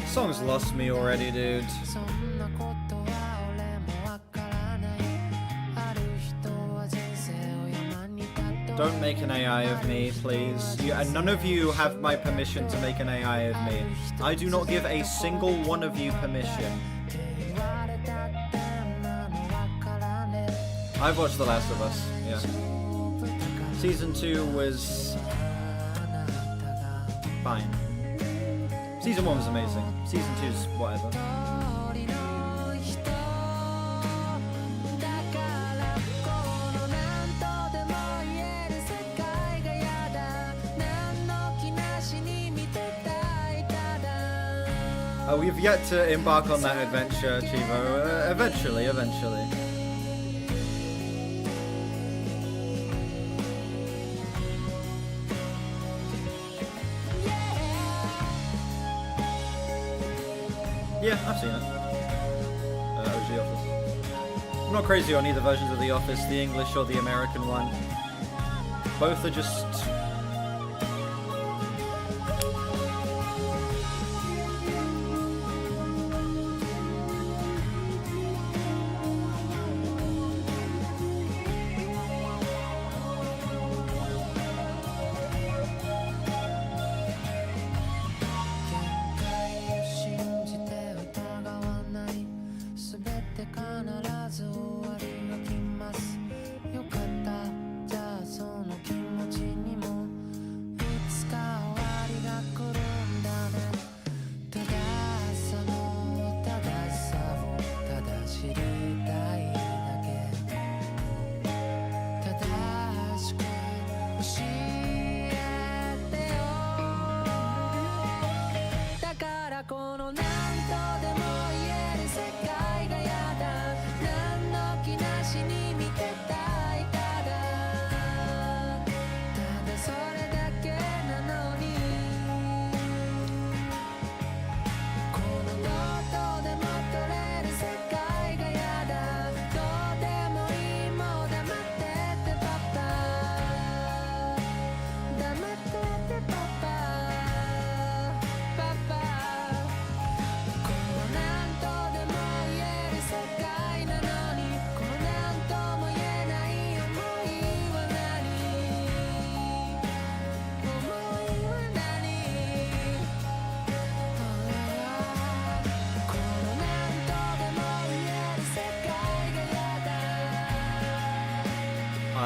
Song's lost me already, dude. Don't make an AI of me, please. None of you have my permission to make an AI of me. I do not give a single one of you permission. I've watched The Last of Us, yeah. Season 2 was fine. Season 1 was amazing. Season 2's whatever. We've yet to embark on that adventure, Chivo. Eventually. Yeah, I've seen it. OG Office. I'm not crazy on either versions of The Office, the English or the American one. Both are just...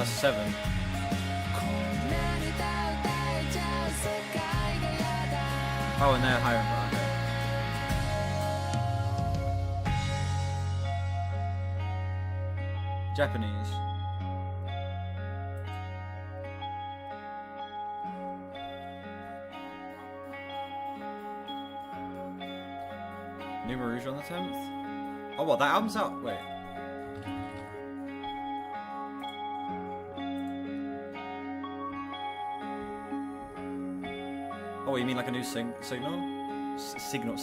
Seven. Oh, and they're higher. Okay. Japanese. New Rouge on the 10th? Oh, what? That album's out? Wait. Oh, you mean like a new signal? Single.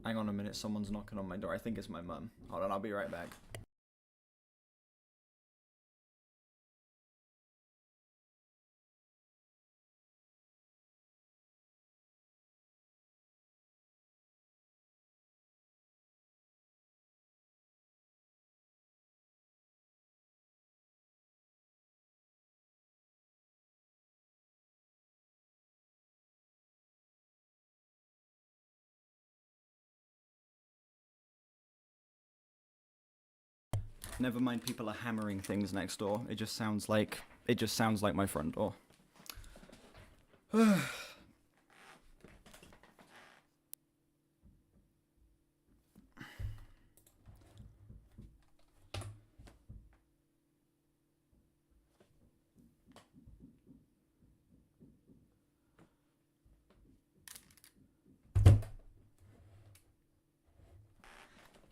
Hang on a minute, someone's knocking on my door. I think it's my mum. Hold on, I'll be right back. Never mind, people are hammering things next door. It just sounds like my front door.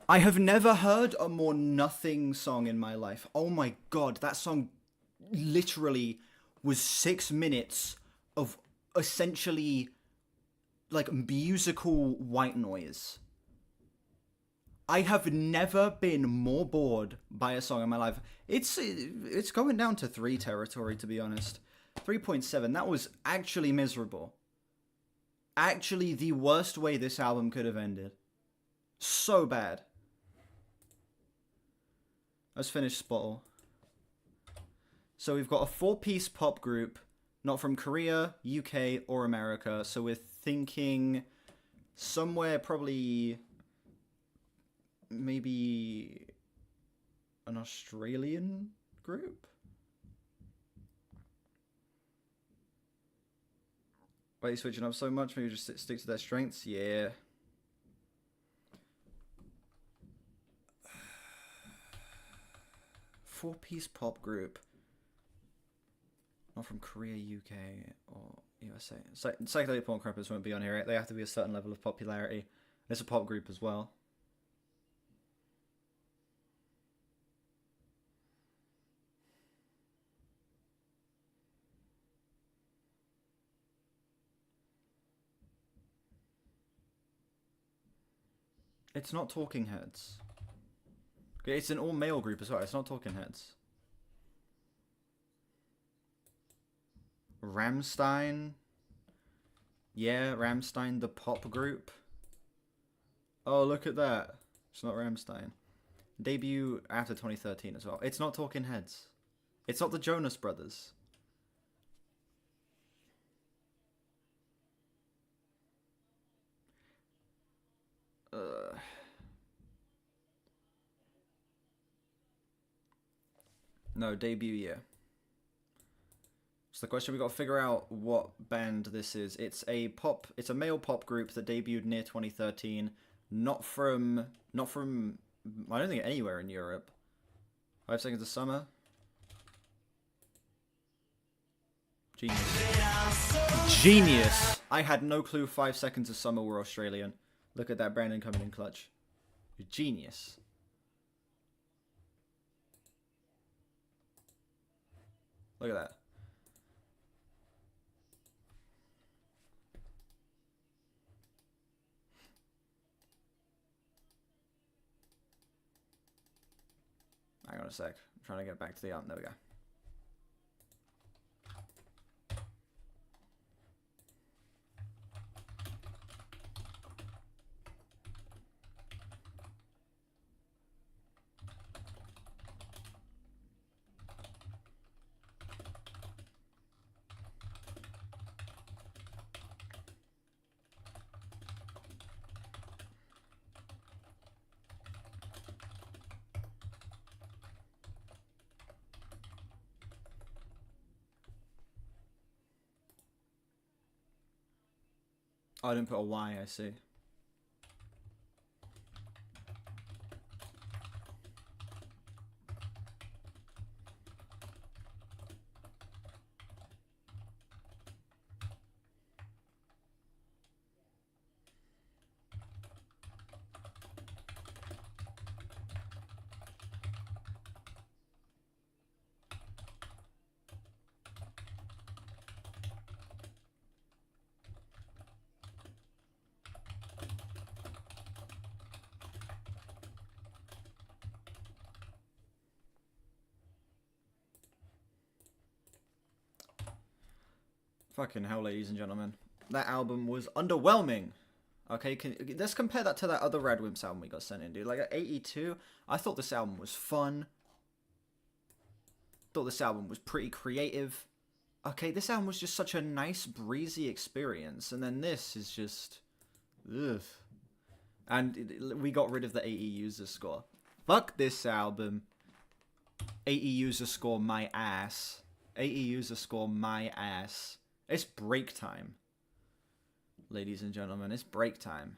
I have never heard a more nothing song in my life. Oh my god, that song literally was 6 minutes of essentially like musical white noise. I have never been more bored by a song in my life. It's going down to 3 territory, to be honest. 3.7, that was actually miserable. Actually the worst way this album could have ended. So bad. Let's finish Spottle. So we've got a 4-piece pop group, not from Korea, UK, or America. So we're thinking somewhere probably maybe an Australian group? Why are you switching up so much? Maybe just stick to their strengths? Yeah. Four-piece pop group. Not from Korea, UK, or USA. Psychedelic Porn Crappers won't be on here. They have to be a certain level of popularity. It's a pop group as well. It's not Talking Heads. It's an all-male group as well. It's not Talking Heads. Rammstein. Yeah, Rammstein, the pop group. Oh, look at that. It's not Rammstein. Debut after 2013 as well. It's not Talking Heads. It's not the Jonas Brothers. No, debut year. So the question, we got to figure out what band this is. It's a male pop group that debuted near 2013. Not from I don't think anywhere in Europe. 5 Seconds of Summer. Genius. Genius. I had no clue 5 Seconds of Summer were Australian. Look at that, Brandon coming in clutch. Genius. Look at that. Hang on a sec. I'm trying to get back to the album. There we go. Oh, I didn't put a Y, I see. Fucking hell, ladies and gentlemen. That album was underwhelming. Okay, let's compare that to that other Radwimps album we got sent in, dude. Like, at 82, I thought this album was fun. Thought this album was pretty creative. Okay, this album was just such a nice, breezy experience. And then this is just... ugh. And we got rid of the 80 user score. Fuck this album. 80 user score my ass. 80 user score my ass. It's break time. Ladies and gentlemen, it's break time.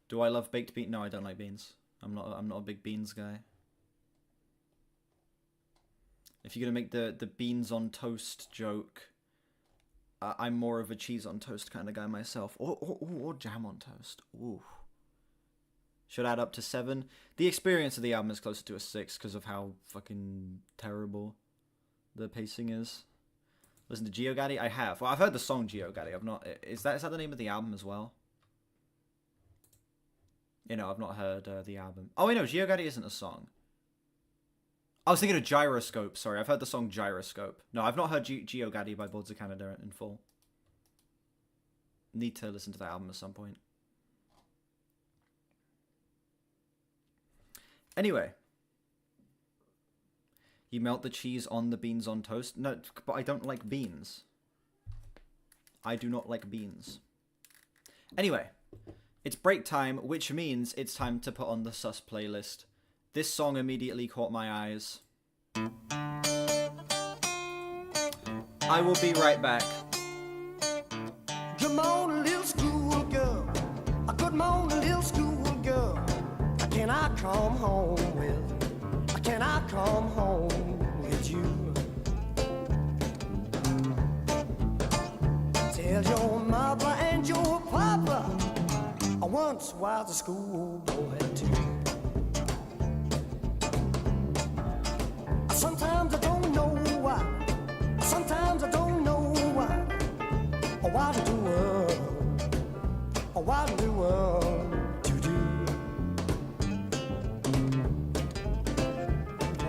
Do I love baked beans? No, I don't like beans. I'm not a big beans guy. If you're gonna make the beans on toast joke, I'm more of a cheese on toast kind of guy myself, or jam on toast. Ooh. Should add up to 7. The experience of the album is closer to a 6 because of how fucking terrible the pacing is. Listen to GeoGaddy? I have. Well, I've heard the song GeoGaddy. I've not. Is that the name of the album as well? You know, I've not heard the album. Oh, I know. GeoGaddy isn't a song. I was thinking of Gyroscope. Sorry, I've heard the song Gyroscope. No, I've not heard GeoGaddy by Boards of Canada in full. Need to listen to that album at some point. Anyway. You melt the cheese on the beans on toast? No, but I don't like beans. I do not like beans. Anyway, it's break time, which means it's time to put on the Sus playlist. This song immediately caught my eyes. I will be right back. Good morning, little schoolgirl. Good morning, little schoolgirl. Can I come home with? Can I come home with you? Tell your mother and your papa I once was a schoolboy too. Sometimes I don't know why. Sometimes I don't know why. Oh, what in the world? Oh, what in the world to do?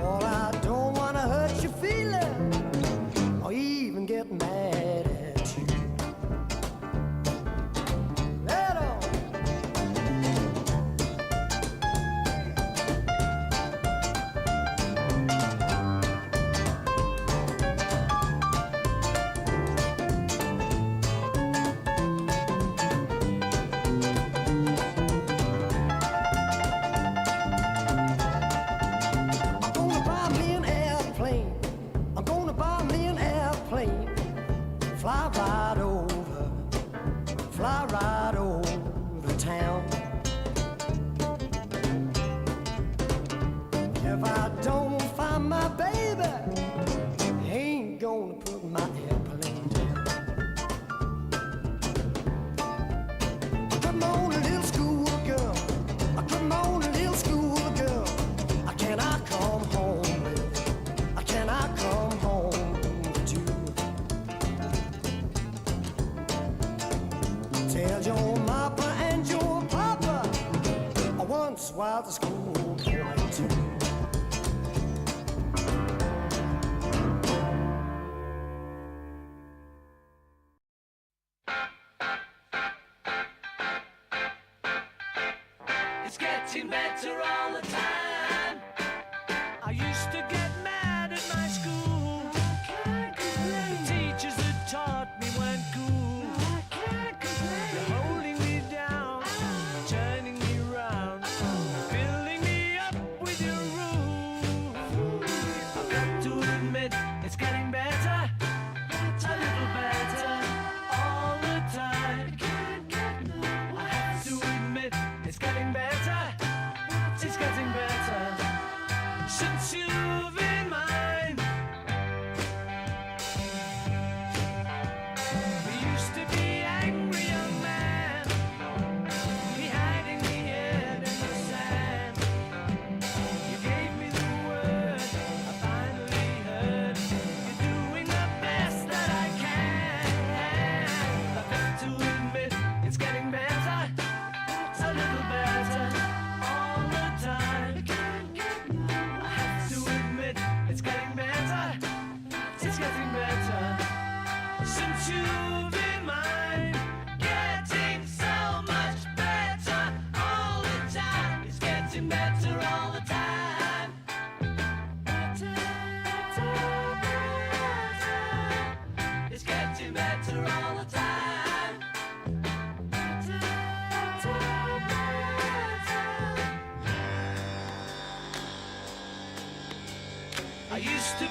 Oh, I don't wanna hurt your feelings or even get mad at you. Let on. Fly right over town. If I don't find my baby, ain't gonna put my airplane down. Come on, little schoolgirl. Come on, little schoolgirl. Can I come home with? Can I come home with you? Tell your mama and your papa I once was a schoolboy too. It's getting better all the time. I used to get mad at my school. The teachers that taught me weren't cool. They're holding me down, turning me round, filling me up with your rules. I've got to admit, it's getting better, a little better all the time. I have to admit, it's getting better, it's getting better since you've been mine. We used to be angry young man, me hiding me head in the sand. You gave me the word, I finally heard you're doing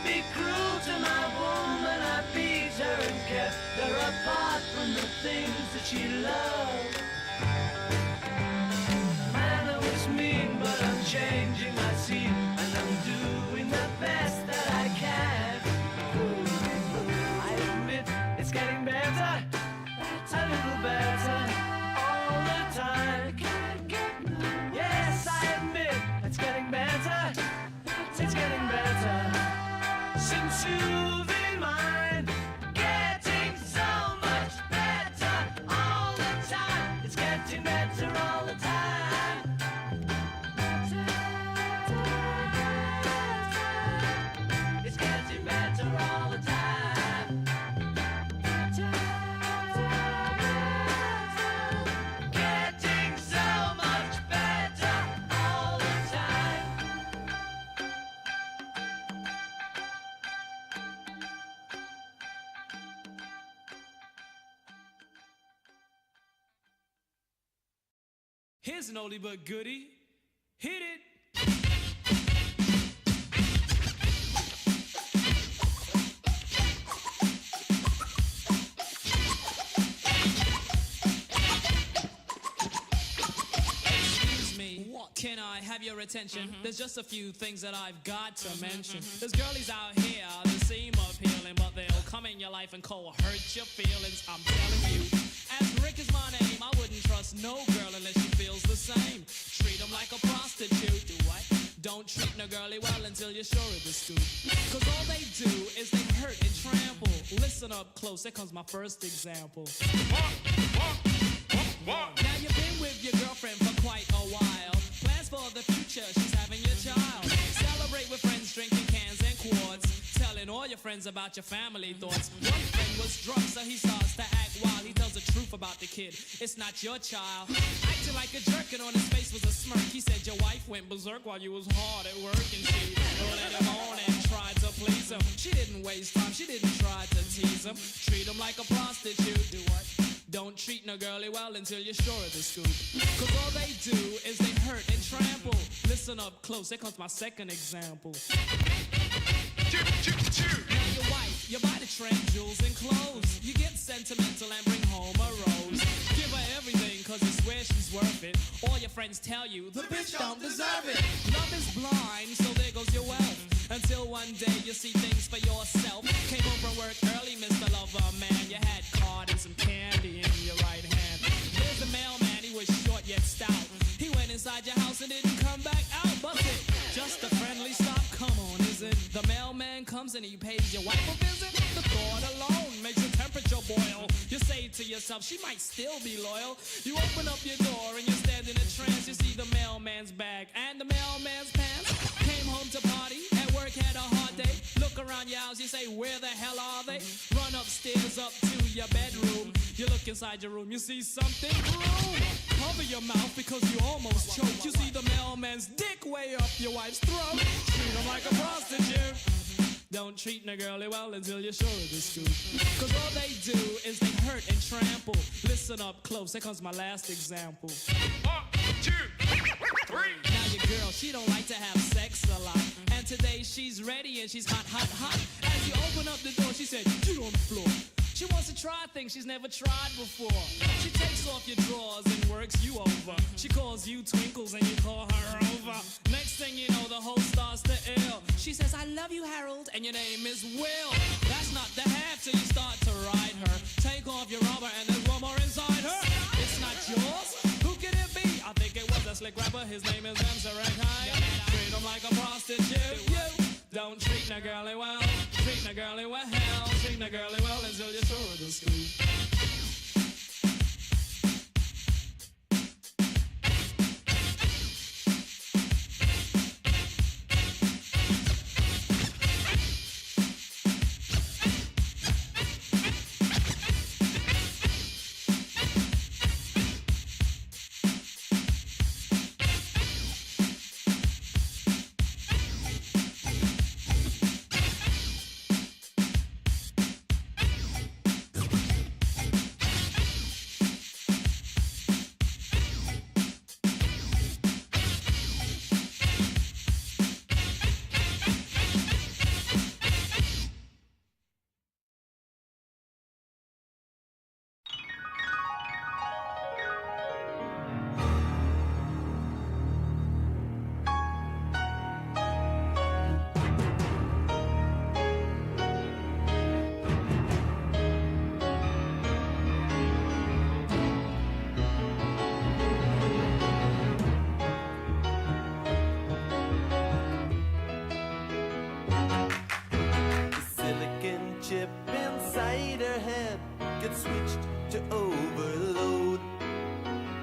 be cruel to my woman. I beat her and kept her apart from the things that she loved. Man, I was mean, but I'm changing my scene, and I'm doing the best that I can. I admit it's getting better, a little better all the time. Yes, I admit it's getting better, it's getting better since you've been mine. Getting so much better all the time. It's getting better all the time. It's getting better all the time. Getting so much better all the time. Here's an oldie but goodie. Hit it. Excuse me, can I have your attention? There's just a few things that I've got to mention. There's girlies out here that seem appealing, but they'll come in your life and cold hurt your feelings. I'm telling you. As Rick is my name, I wouldn't trust no girl unless she feels the same. Treat them like a prostitute. Do what? Don't treat no girlie well until you're sure of the scoop. Cause all they do is they hurt and trample. Listen up close, here comes my first example. Now you've been with your girlfriend for quite a while. Plans for the future, she's having your child. Celebrate with friends, drinking cans and quarts. Telling all your friends about your family thoughts. One friend was drunk, so he starts to act wild. He tells the truth about the kid, it's not your child. Acting like a jerk and on his face was a smirk. He said your wife went berserk while you was hard at work. And she let him on and tried to please him. She didn't waste time, she didn't try to tease him. Treat him like a prostitute. Do what? Don't treat no girlie well until you're sure of the scoop. Cause all they do is they hurt and trample. Listen up close, here comes my second example. Now your wife, you buy the trend, jewels and clothes. You get sentimental and bring home a rose. Give her everything cause you swear she's worth it. All your friends tell you, the bitch don't deserve it. Love is blind, so there goes your wealth. Until one day you see things for yourself. Came home from work early, Mr. Lover Man. You had card and some candy in your right hand. There's a mailman, he was short yet stout. He went inside your house and didn't come back out. But it, just a friendly stop, come on, is it? The mailman comes and he pays your wife a visit. The thought alone makes the temperature boil. You say to yourself, she might still be loyal. You open up your door and you stand in a trance. You see the mailman's bag and the mailman's pants. Came home to party, at work had a hard day. Look around your house, you say, where the hell are they? Run upstairs up to your bedroom. You look inside your room, you see something wrong. Cover your mouth because you almost choked. You see the mailman's dick way up your wife's throat. Treat him like a prostitute. Don't treat no girlie well until you're sure of the scoop. Cause all they do is they hurt and trample. Listen up close, here comes my last example. 1, 2, 3. Now your girl, she don't like to have sex a lot. And today she's ready and she's hot, hot, hot. As you open up the door, she said, get on the floor. She wants to try things she's never tried before. She takes off your drawers and works you over. She calls you Twinkles and you call her over. Next thing you know, the whole starts to ill. She says, I love you, Harold, and your name is Will. That's not the half till you start to ride her. Take off your rubber and there's one more inside her. It's not yours? Who could it be? I think it was a slick rapper. His name is Emsarakai. Treat him like a prostitute. You don't treat no girlie well. Treat no girlie well. Treat no girlie well until you're sure of the scoop. chip inside her head gets switched to overload.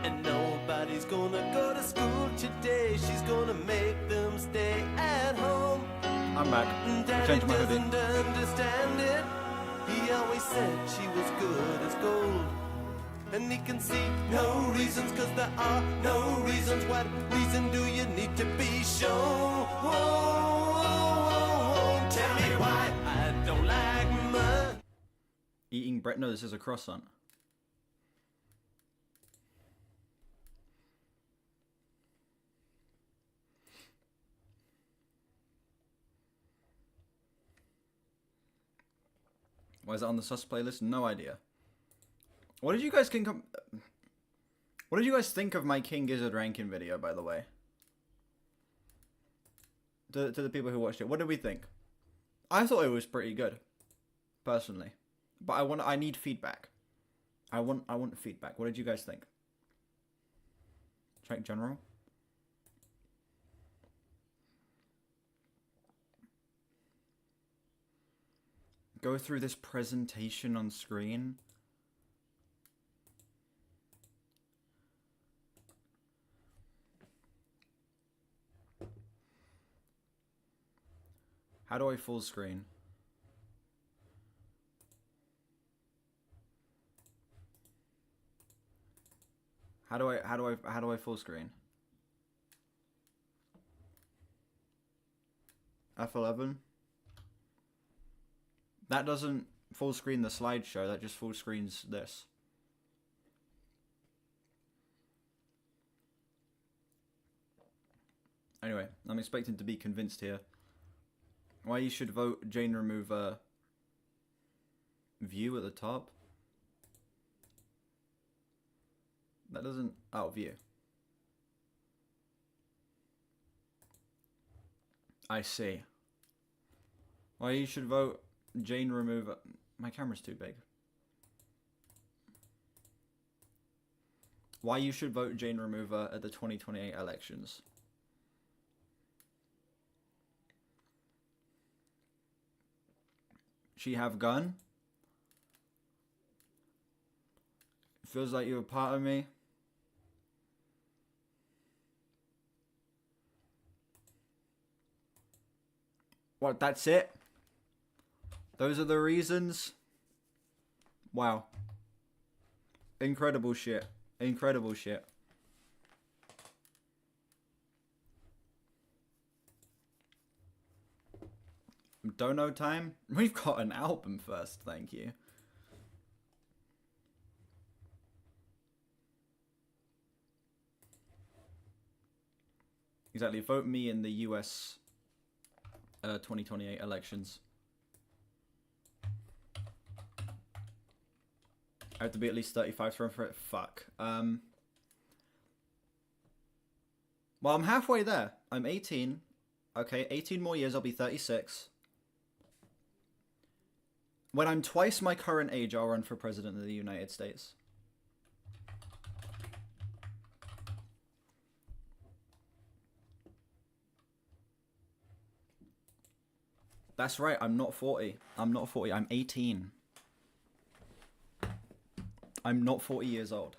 And nobody's gonna go to school today. She's gonna make them stay at home. I'm back. I Daddy changed my hoodie. doesn't understand it. He always said she was good as gold. And he can see no reasons, cause there are no reasons. What reason do you need to be shown? Tell me why I don't like mud. Eating bread? No, this is a croissant. Why is it on the sus playlist? No idea. What did you guys think of... What did you guys think of my King Gizzard ranking video, by the way? To the people who watched it, what did we think? I thought it was pretty good, personally. But I need feedback. I want feedback. What did you guys think? Check general. Go through this presentation on screen. How do I full screen? How do I full screen? F11. That doesn't full screen the slideshow, that just full screens this. Anyway, I'm expecting to be convinced here. Why you should vote Jane Remover view at the top? That doesn't... Oh, view. I see. Why you should vote Jane Remover... My camera's too big. Why you should vote Jane Remover at the 2028 elections. She have gun. Feels like you're a part of me. What, that's it? Those are the reasons? Wow. Incredible shit. Incredible shit. Dono time? We've got an album first, thank you. Exactly, vote me in the US 2028 elections. I have to be at least 35 to run for it? Fuck. Well, I'm halfway there. I'm 18. Okay, 18 more years, I'll be 36. When I'm twice my current age, I'll run for president of the United States. That's right, I'm not 40. I'm not 40, I'm 18. I'm not 40 years old.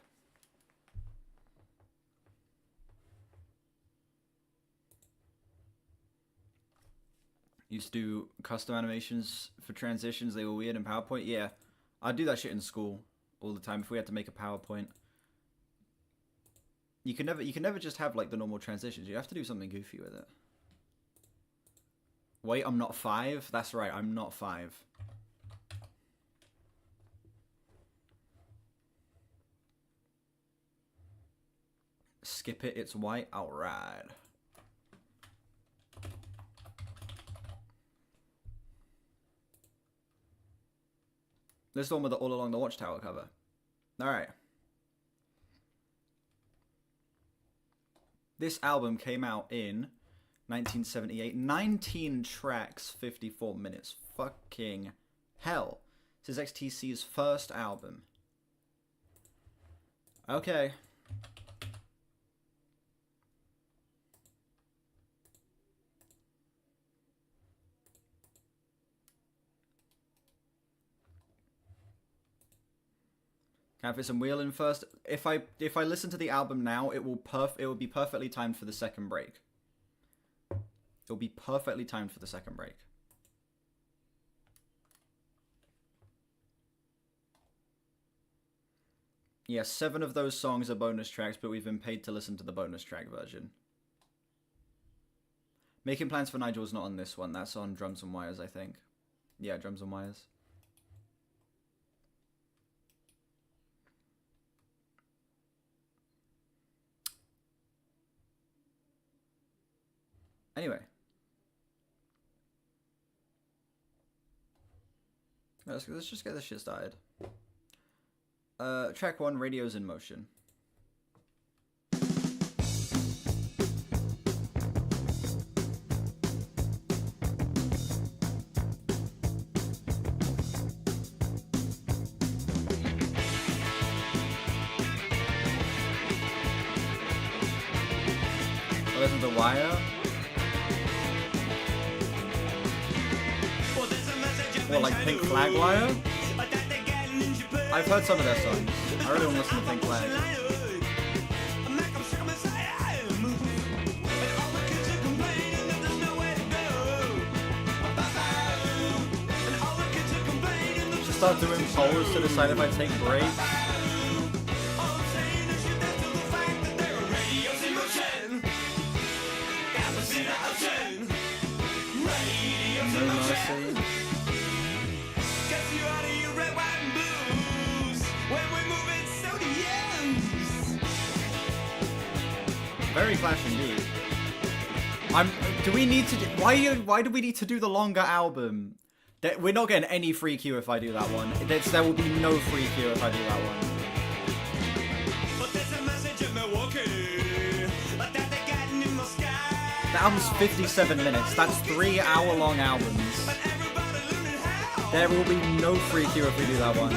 Used to do custom animations for transitions. They were weird in PowerPoint. Yeah, I'd do that shit in school all the time if we had to make a PowerPoint. You can never just have like the normal transitions. You have to do something goofy with it. Wait, I'm not 5? That's right, I'm not 5. Skip it, it's white. Alright. This is the one with the All Along the Watchtower cover. Alright. This album came out in 1978. 19 tracks, 54 minutes. Fucking hell. This is XTC's first album. Okay. Can I fit some wheel in first? If I listen to the album now, it will be perfectly timed for the second break. It'll be perfectly timed for the second break. Yes, 7 of those songs are bonus tracks, but we've been paid to listen to the bonus track version. Making Plans for Nigel's not on this one. That's on Drums and Wires, I think. Yeah, Drums and Wires. Anyway. Let's just get this shit started. Track 1, Radio's in Motion. Listen to Wire. What, like Pink Flag Wire? I've heard some of their songs. I really want to listen to Pink Flag. Should start doing polls to decide if I take breaks. No mercy. Very Clash indeed. Do we need to do, why do we need to do the longer album? We're not getting any free Q if I do that one. There will be no free Q if I do that one. The album's 57 minutes. That's 3-hour-long albums. There will be no free Q if we do that one.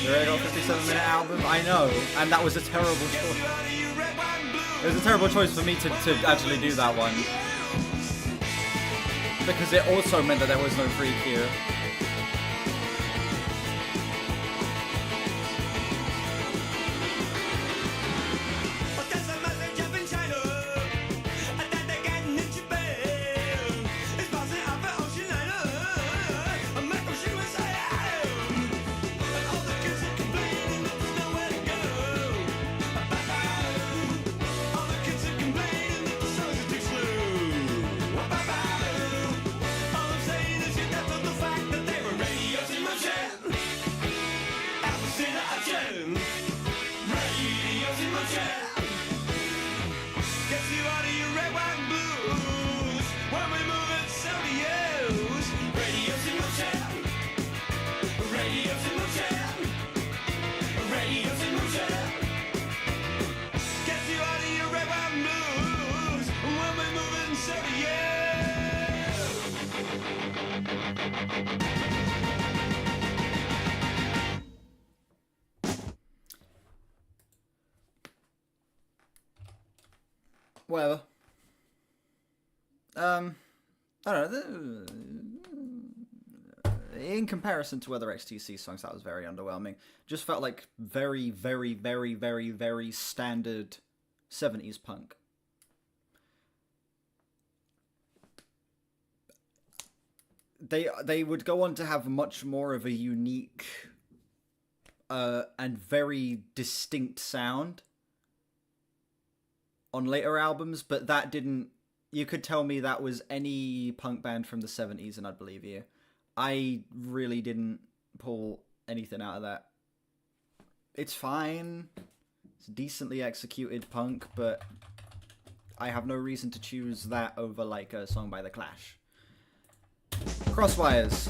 You already got a 57-minute album? I know, and that was a terrible choice. It was a terrible choice for me to actually do that one. Because it also meant that there was no free Q. Whatever. I don't know. In comparison to other XTC songs, that was very underwhelming. Just felt like very, very, very, very, very standard 70s punk. They would go on to have much more of a unique and very distinct sound on later albums, but that didn't... You could tell me that was any punk band from the 70s and I'd believe you. I really didn't pull anything out of that. It's fine. It's decently executed punk, but I have no reason to choose that over like a song by The Clash. Crosswires.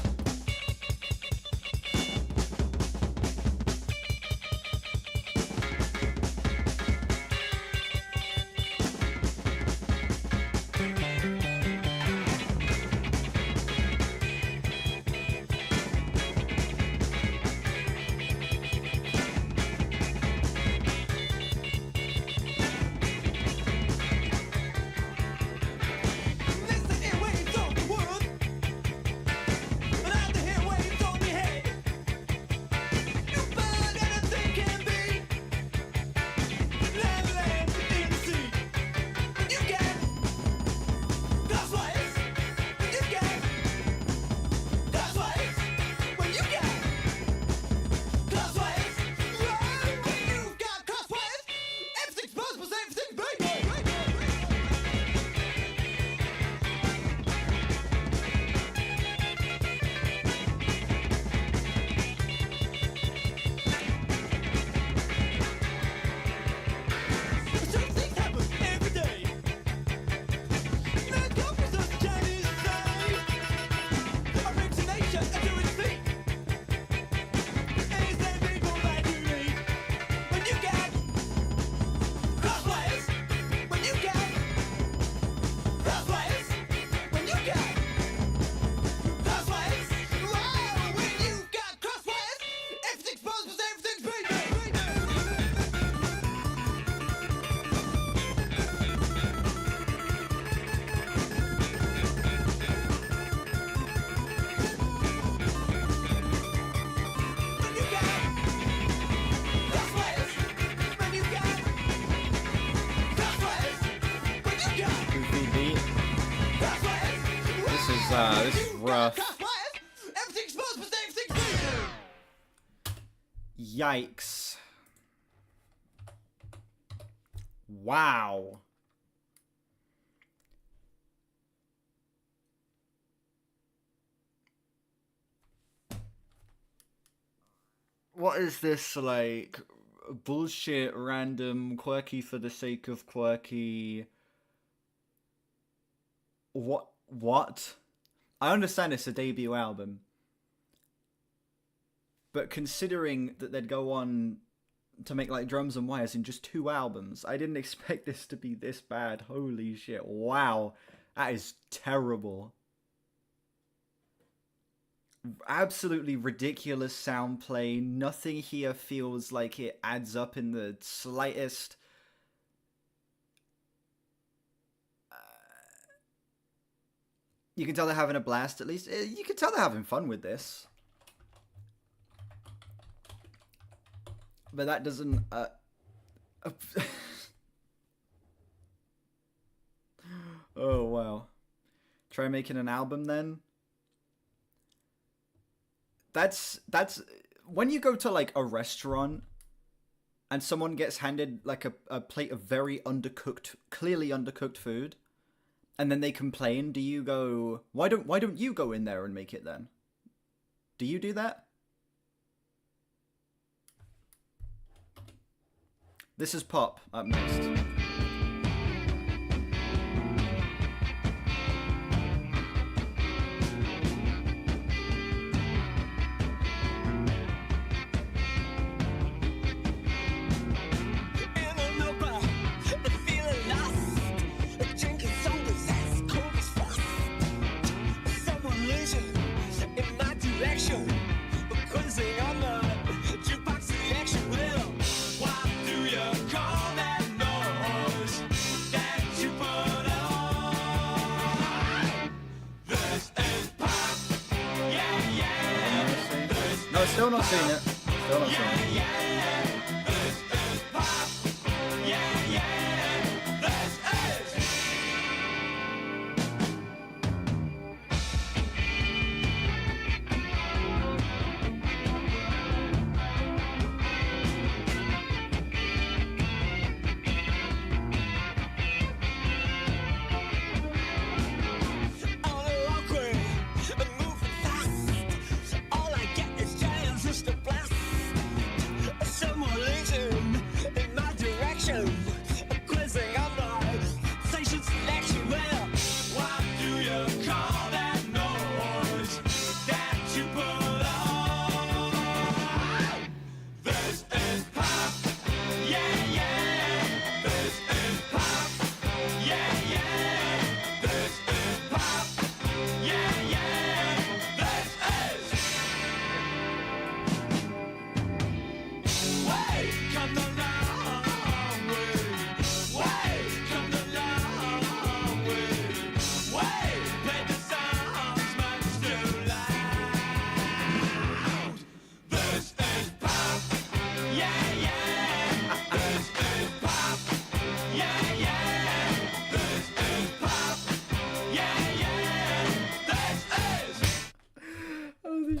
this is rough. Everything's supposed to stay, everything's Yikes. Wow. What is this, like, bullshit, random, quirky for the sake of quirky? What? I understand it's a debut album. But considering that they'd go on to make, like, Drums and Wires in just 2 albums, I didn't expect this to be this bad. Holy shit. Wow. That is terrible. Absolutely ridiculous sound play. Nothing here feels like it adds up in the slightest. You can tell they're having a blast, at least. You can tell they're having fun with this. But that doesn't... Oh, wow. Try making an album, then? That's when you go to, like, a restaurant and someone gets handed, like, a plate of very undercooked, clearly undercooked food, and then they complain, do you go, why don't you go in there and make it then? Do you do that? This is Pop up next. Still not seeing it. Still not seeing it.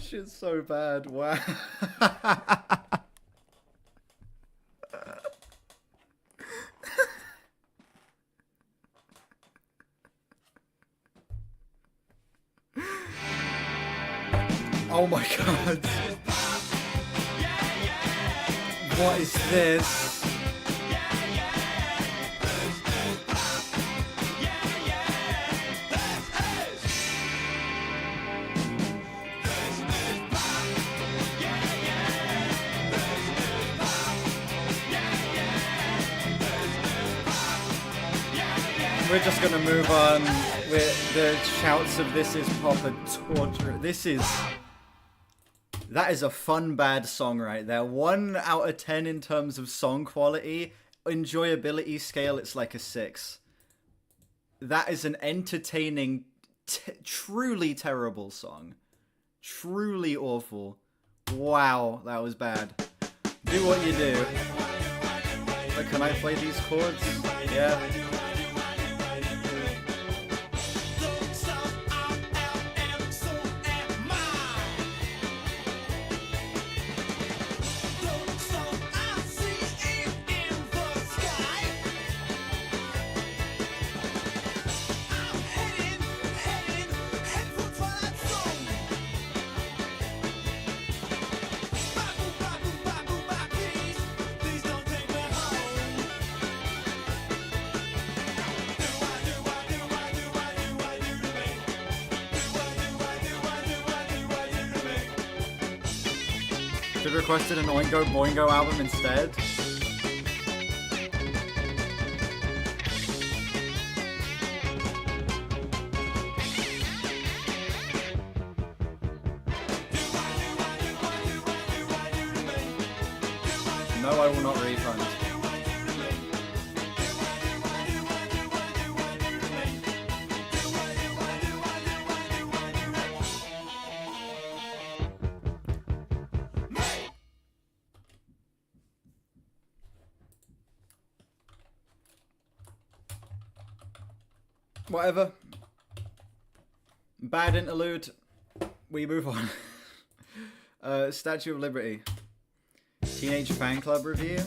Shit's so bad. Wow. Oh my god. What is this? We're just gonna move on with the shouts of "This is Pop" and torture. That is a fun bad song right there. 1 out of 10 in terms of song quality. Enjoyability scale, it's like a 6. That is an entertaining, truly terrible song. Truly awful. Wow, that was bad. Do what you do. But can I play these chords? Yeah. Should have requested an Oingo Boingo album instead. No, I will not refund. Whatever. Bad interlude. We move on. Statue of Liberty. Teenage Fan Club review.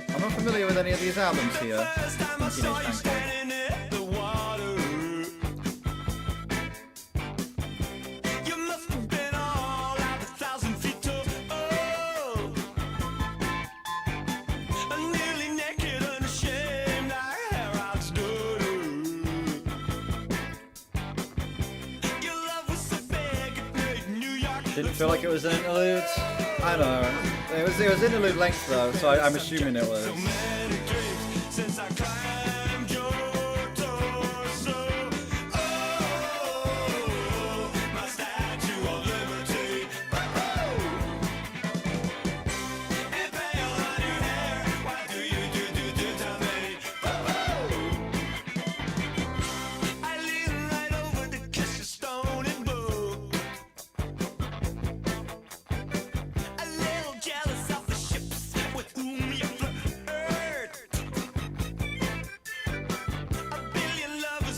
I'm not familiar with any of these albums here. from Teenage Fan Club. Didn't feel like it was an interlude. I don't know. It was interlude length though, so I'm assuming it was.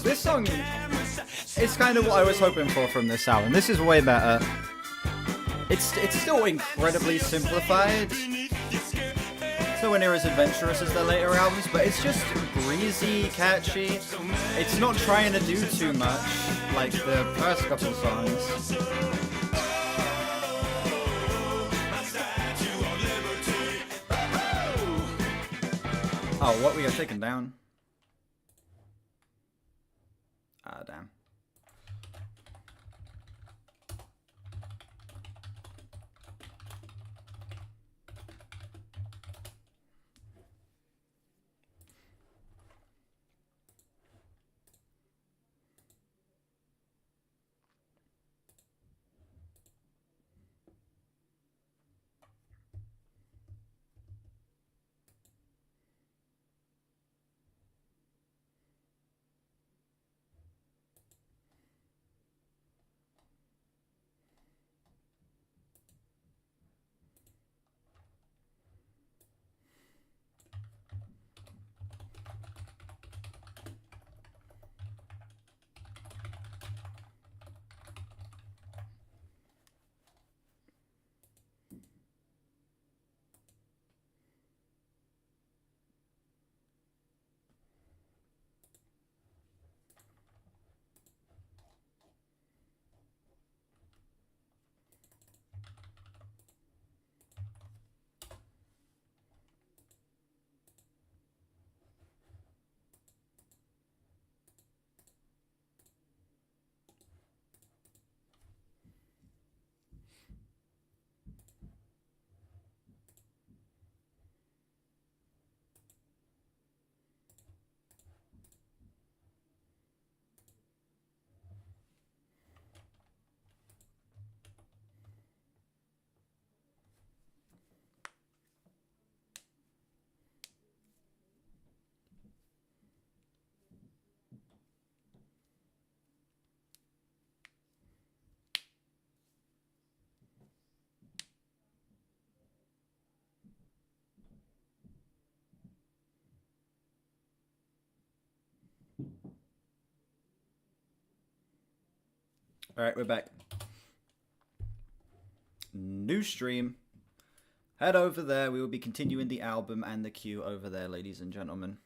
This song is kind of what I was hoping for from this album. This is way better. It's still incredibly simplified. It's nowhere near as adventurous as their later albums, but it's just breezy, catchy. It's not trying to do too much like the first couple songs. Oh, what we got taken down? Ah, damn. Alright, we're back. New stream. Head over there. We will be continuing the album and the queue over there, ladies and gentlemen.